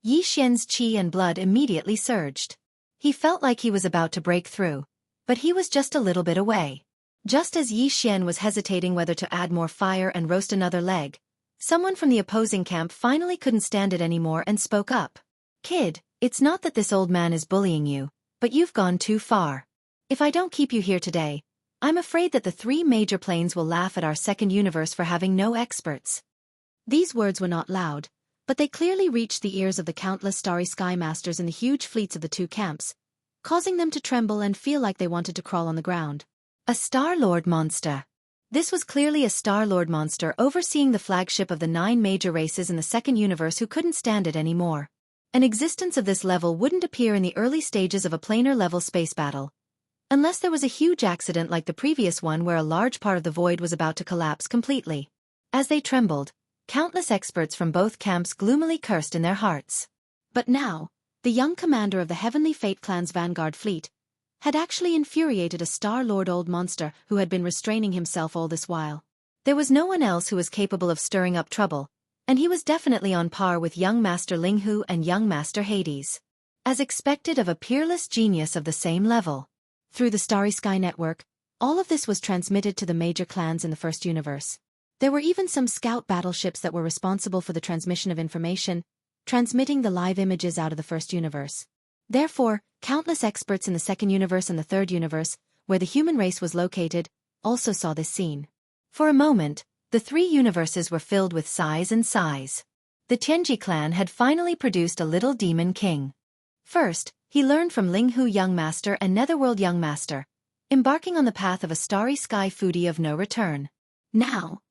Yi Xian's qi and blood immediately surged. He felt like he was about to break through, but he was just a little bit away. Just as Yi Xian was hesitating whether to add more fire and roast another leg, someone from the opposing camp finally couldn't stand it anymore and spoke up. Kid, it's not that this old man is bullying you, but you've gone too far. If I don't keep you here today, I'm afraid that the 3 major planes will laugh at our second universe for having no experts. These words were not loud, but they clearly reached the ears of the countless starry sky masters in the huge fleets of the 2 camps, causing them to tremble and feel like they wanted to crawl on the ground. A Star-Lord monster. This was clearly a Star-Lord monster overseeing the flagship of the 9 major races in the second universe who couldn't stand it anymore. An existence of this level wouldn't appear in the early stages of a planar-level space battle, unless there was a huge accident like the previous one where a large part of the void was about to collapse completely. As they trembled, countless experts from both camps gloomily cursed in their hearts. But now, the young commander of the Heavenly Fate clan's vanguard fleet had actually infuriated a Star-Lord old monster who had been restraining himself all this while. There was no one else who was capable of stirring up trouble, and he was definitely on par with young Master Linghu and young Master Hades. As expected of a peerless genius of the same level. Through the Starry Sky Network, all of this was transmitted to the major clans in the first universe. There were even some scout battleships that were responsible for the transmission of information, transmitting the live images out of the first universe. Therefore, countless experts in the second universe and the third universe, where the human race was located, also saw this scene. For a moment, the 3 universes were filled with sighs and sighs. The Tianji clan had finally produced a little demon king. First, he learned from Linghu Young Master and Netherworld Young Master, embarking on the path of a starry sky foodie of no return. Now,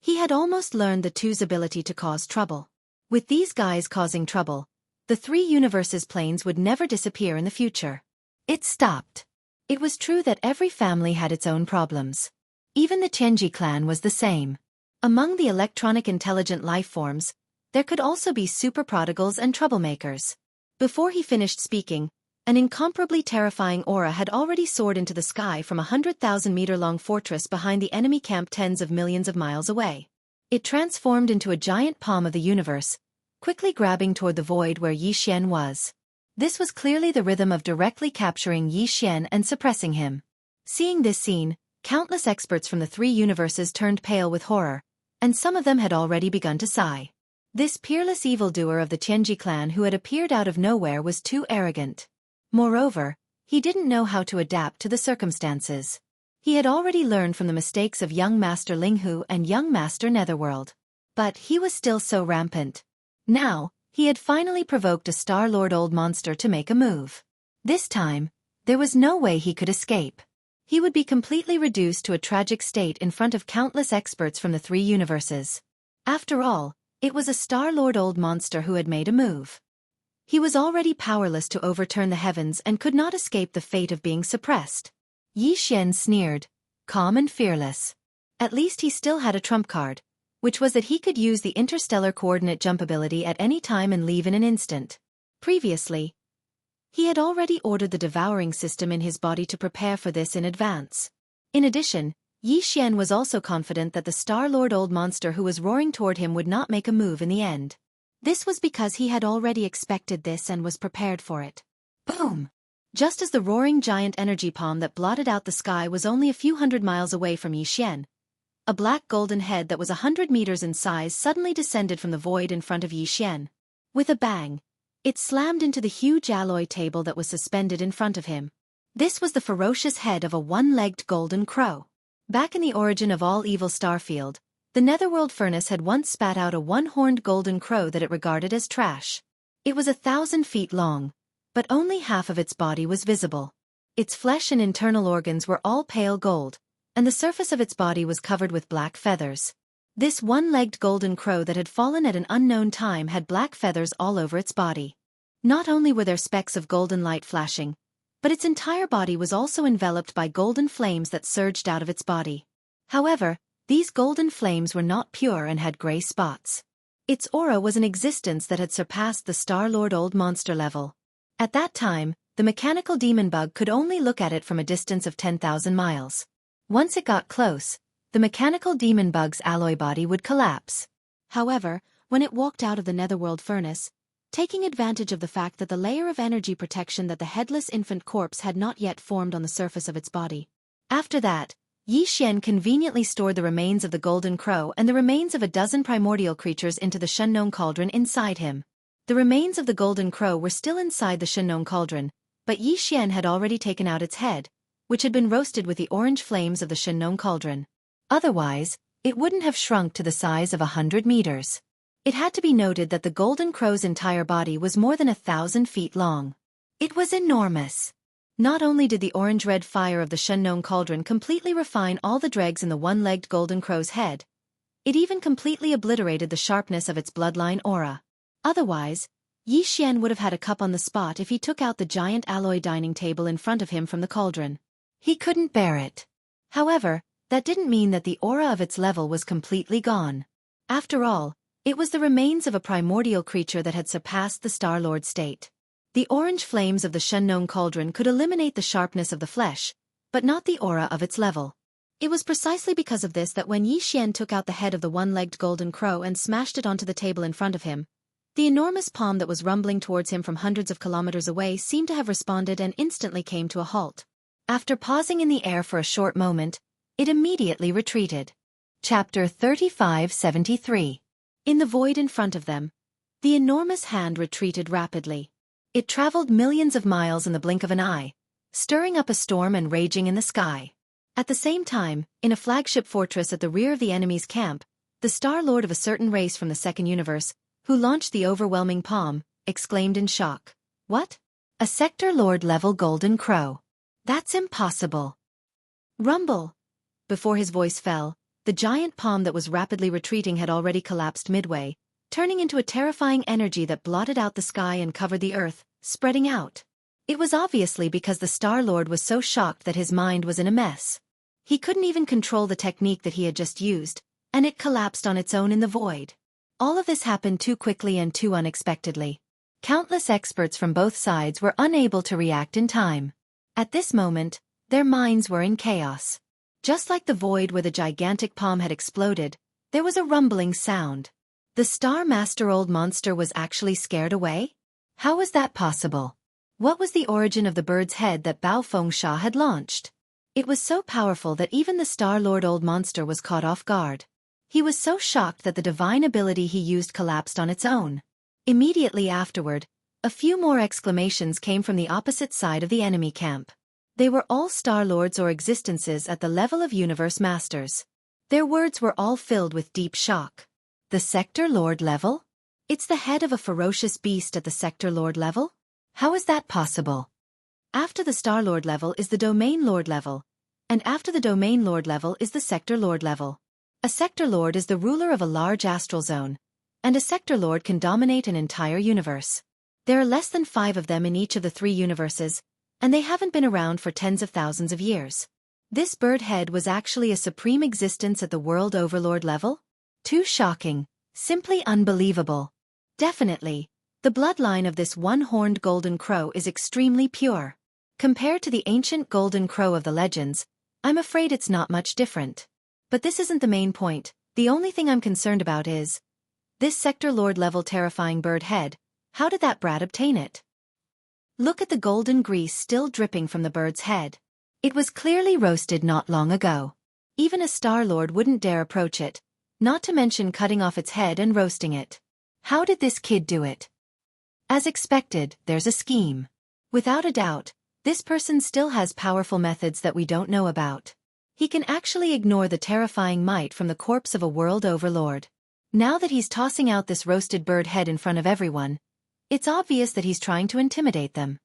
he had almost learned the 2's ability to cause trouble. With these guys causing trouble, the 3 universes' planes would never disappear in the future. It stopped. It was true that every family had its own problems. Even the Tianji clan was the same. Among the electronic intelligent life forms, there could also be super prodigals and troublemakers. Before he finished speaking, an incomparably terrifying aura had already soared into the sky from a 100,000-meter-long fortress behind the enemy camp tens of millions of miles away. It transformed into a giant palm of the universe, quickly grabbing toward the void where Yi Xian was. This was clearly the rhythm of directly capturing Yi Xian and suppressing him. Seeing this scene, countless experts from the 3 universes turned pale with horror, and some of them had already begun to sigh. This peerless evildoer of the Tianji clan who had appeared out of nowhere was too arrogant. Moreover, he didn't know how to adapt to the circumstances. He had already learned from the mistakes of young Master Linghu and young Master Netherworld. But he was still so rampant. Now, He had finally provoked a Star-Lord old monster to make a move. This time, there was no way he could escape. He would be completely reduced to a tragic state in front of countless experts from the 3 universes. After all, it was a Star-Lord old monster who had made a move. He was already powerless to overturn the heavens and could not escape the fate of being suppressed. Yi Xian sneered, calm and fearless. At least he still had a trump card, which was that he could use the interstellar coordinate jump ability at any time and leave in an instant. Previously, he had already ordered the devouring system in his body to prepare for this in advance. In addition, Yi Xian was also confident that the Star-Lord old monster who was roaring toward him would not make a move in the end. This was because he had already expected this and was prepared for it. Boom! Just as the roaring giant energy palm that blotted out the sky was only a few hundred miles away from Yi Xian, a black golden head that was 100 meters in size suddenly descended from the void in front of Yi Xian. With a bang, it slammed into the huge alloy table that was suspended in front of him. This was the ferocious head of a one-legged golden crow. Back in the origin of all evil Starfield, the Netherworld Furnace had once spat out a one-horned golden crow that it regarded as trash. It was 1,000 feet long, but only half of its body was visible. Its flesh and internal organs were all pale gold, and the surface of its body was covered with black feathers. This one-legged golden crow that had fallen at an unknown time had black feathers all over its body. Not only were there specks of golden light flashing, but its entire body was also enveloped by golden flames that surged out of its body. However, these golden flames were not pure and had gray spots. Its aura was an existence that had surpassed the Star-Lord old monster level. At that time, the mechanical demon bug could only look at it from a distance of 10,000 miles. Once it got close, the mechanical demon bug's alloy body would collapse. However, when it walked out of the Netherworld Furnace, taking advantage of the fact that the layer of energy protection that the headless infant corpse had not yet formed on the surface of its body. After that, Yi Xian conveniently stored the remains of the golden crow and the remains of a dozen primordial creatures into the Shennon cauldron inside him. The remains of the golden crow were still inside the Shennon cauldron, but Yi Xian had already taken out its head, which had been roasted with the orange flames of the Shennon cauldron. Otherwise, it wouldn't have shrunk to the size of 100 meters. It had to be noted that the golden crow's entire body was more than 1,000 feet long. It was enormous. Not only did the orange-red fire of the Shennon cauldron completely refine all the dregs in the one-legged golden crow's head, it even completely obliterated the sharpness of its bloodline aura. Otherwise, Yi Xian would have had a cup on the spot if he took out the giant alloy dining table in front of him from the cauldron. He couldn't bear it. However, that didn't mean that the aura of its level was completely gone. After all, it was the remains of a primordial creature that had surpassed the Star-Lord state. The orange flames of the Shennon cauldron could eliminate the sharpness of the flesh, but not the aura of its level. It was precisely because of this that when Yi Xian took out the head of the one-legged golden crow and smashed it onto the table in front of him, the enormous palm that was rumbling towards him from hundreds of kilometers away seemed to have responded and instantly came to a halt. After pausing in the air for a short moment, it immediately retreated. Chapter 3573. In the void in front of them, the enormous hand retreated rapidly. It traveled millions of miles in the blink of an eye, stirring up a storm and raging in the sky. At the same time, in a flagship fortress at the rear of the enemy's camp, the Star-Lord of a certain race from the second universe, who launched the overwhelming palm, exclaimed in shock. What? A Sector-Lord level golden crow. That's impossible. Rumble. Before his voice fell, the giant palm that was rapidly retreating had already collapsed midway, turning into a terrifying energy that blotted out the sky and covered the earth, spreading out. It was obviously because the Star-Lord was so shocked that his mind was in a mess. He couldn't even control the technique that he had just used, and it collapsed on its own in the void. All of this happened too quickly and too unexpectedly. Countless experts from both sides were unable to react in time. At this moment, their minds were in chaos. Just like the void where the gigantic palm had exploded, there was a rumbling sound. The Star Master old monster was actually scared away? How was that possible? What was the origin of the bird's head that Bao Fengsha had launched? It was so powerful that even the Star-Lord old monster was caught off guard. He was so shocked that the divine ability he used collapsed on its own. Immediately afterward, a few more exclamations came from the opposite side of the enemy camp. They were all Star-Lords or existences at the level of Universe Masters. Their words were all filled with deep shock. The Sector-Lord level? It's the head of a ferocious beast at the Sector Lord level? How is that possible? After the Star Lord level is the Domain Lord level, and after the Domain Lord level is the Sector Lord level. A Sector Lord is the ruler of a large astral zone, and a Sector Lord can dominate an entire universe. There are less than 5 of them in each of the 3 universes, and they haven't been around for tens of thousands of years. This bird head was actually a supreme existence at the World Overlord level? Too shocking, simply unbelievable. Definitely, the bloodline of this one-horned golden crow is extremely pure. Compared to the ancient golden crow of the legends, I'm afraid it's not much different. But this isn't the main point. The only thing I'm concerned about is this Sector Lord level terrifying bird head. How did that brat obtain it? Look at the golden grease still dripping from the bird's head. It was clearly roasted not long ago. Even a Star Lord wouldn't dare approach it, not to mention cutting off its head and roasting it. How did this kid do it? As expected, there's a scheme. Without a doubt, this person still has powerful methods that we don't know about. He can actually ignore the terrifying might from the corpse of a world overlord. Now that he's tossing out this roasted bird head in front of everyone, it's obvious that he's trying to intimidate them.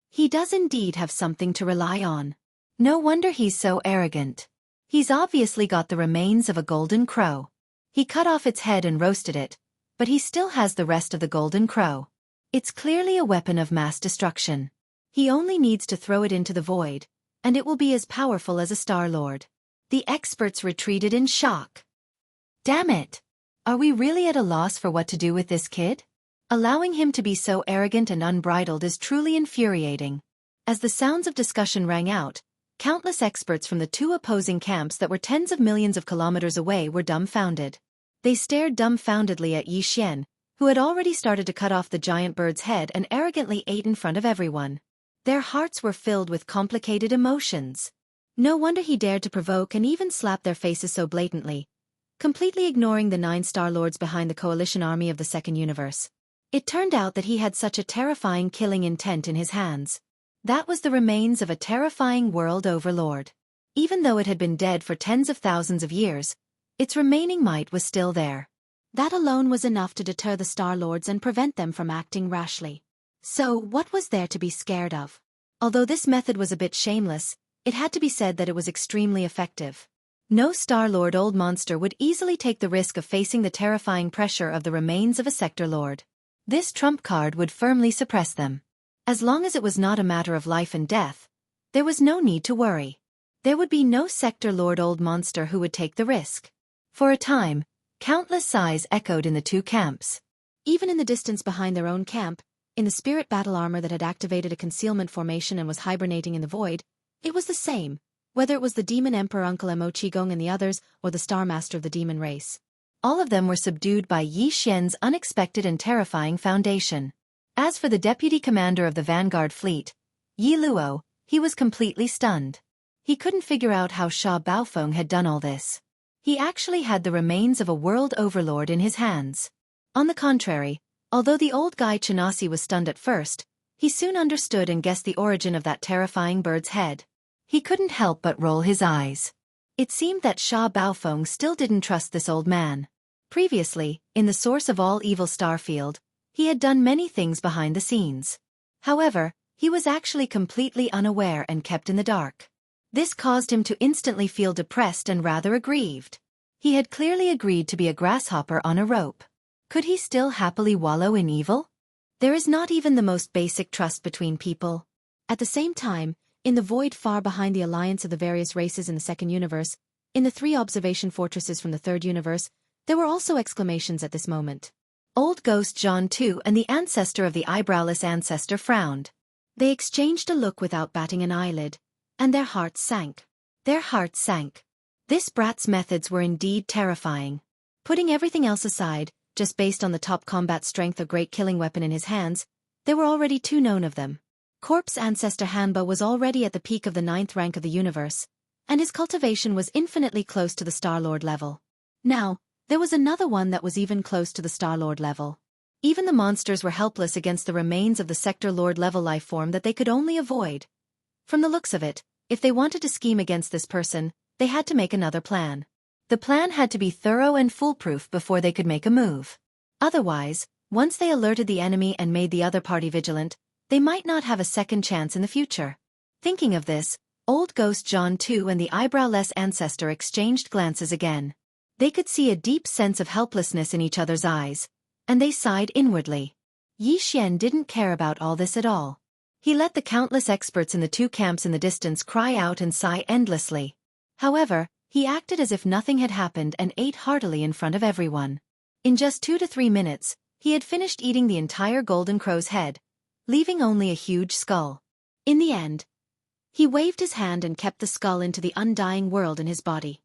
He does indeed have something to rely on. No wonder he's so arrogant. He's obviously got the remains of a golden crow. He cut off its head and roasted it, but he still has the rest of the golden crow. It's clearly a weapon of mass destruction. He only needs to throw it into the void, and it will be as powerful as a Star Lord. The experts retreated in shock. Damn it! Are we really at a loss for what to do with this kid? Allowing him to be so arrogant and unbridled is truly infuriating. As the sounds of discussion rang out, countless experts from the 2 opposing camps that were tens of millions of kilometers away were dumbfounded. They stared dumbfoundedly at Yi Xian, who had already started to cut off the giant bird's head and arrogantly ate in front of everyone. Their hearts were filled with complicated emotions. No wonder he dared to provoke and even slap their faces so blatantly, completely ignoring the 9 Star Lords behind the coalition army of the Second Universe. It turned out that he had such a terrifying killing intent in his hands. That was the remains of a terrifying world overlord. Even though it had been dead for tens of thousands of years, its remaining might was still there. That alone was enough to deter the Star Lords and prevent them from acting rashly. So, what was there to be scared of? Although this method was a bit shameless, it had to be said that it was extremely effective. No Star Lord old monster would easily take the risk of facing the terrifying pressure of the remains of a Sector Lord. This trump card would firmly suppress them. As long as it was not a matter of life and death, there was no need to worry. There would be no Sector Lord old monster who would take the risk. For a time, countless sighs echoed in the 2 camps. Even in the distance behind their own camp, in the spirit battle armor that had activated a concealment formation and was hibernating in the void, it was the same, whether it was the Demon Emperor Uncle Mo Qigong and the others, or the Star Master of the Demon race. All of them were subdued by Yi Xian's unexpected and terrifying foundation. As for the deputy commander of the Vanguard fleet, Yi Luo, he was completely stunned. He couldn't figure out how Sha Baofeng had done all this. He actually had the remains of a world overlord in his hands. On the contrary, although the old guy Chanasi was stunned at first, he soon understood and guessed the origin of that terrifying bird's head. He couldn't help but roll his eyes. It seemed that Sha Baofeng still didn't trust this old man. Previously, in the source of all evil Starfield, he had done many things behind the scenes. However, he was actually completely unaware and kept in the dark. This caused him to instantly feel depressed and rather aggrieved. He had clearly agreed to be a grasshopper on a rope. Could he still happily wallow in evil? There is not even the most basic trust between people. At the same time, in the void far behind the alliance of the various races in the Second Universe, in the 3 observation fortresses from the Third Universe, there were also exclamations at this moment. Old Ghost John too and the ancestor of the eyebrowless ancestor frowned. They exchanged a look without batting an eyelid, and their hearts sank. Their hearts sank. This brat's methods were indeed terrifying. Putting everything else aside, just based on the top combat strength of great killing weapon in his hands, there were already 2 known of them. Corpse ancestor Hanba was already at the peak of the 9th rank of the universe, and his cultivation was infinitely close to the Star Lord level. Now, there was another one that was even close to the Star Lord level. Even the monsters were helpless against the remains of the Sector Lord level life form that they could only avoid. From the looks of it, if they wanted to scheme against this person, they had to make another plan. The plan had to be thorough and foolproof before they could make a move. Otherwise, Once they alerted the enemy and made the other party vigilant, they might not have a second chance in the future. Thinking of this, Old Ghost John 2 and the eyebrowless ancestor exchanged glances again. They could see a deep sense of helplessness in each other's eyes, and they sighed inwardly. Yi Xian didn't care about all this at all. He let the countless experts in the two camps in the distance cry out and sigh endlessly. However, he acted as if nothing had happened and ate heartily in front of everyone. In just 2 to 3 minutes, he had finished eating the entire golden crow's head, leaving only a huge skull. In the end, he waved his hand and kept the skull into the undying world in his body.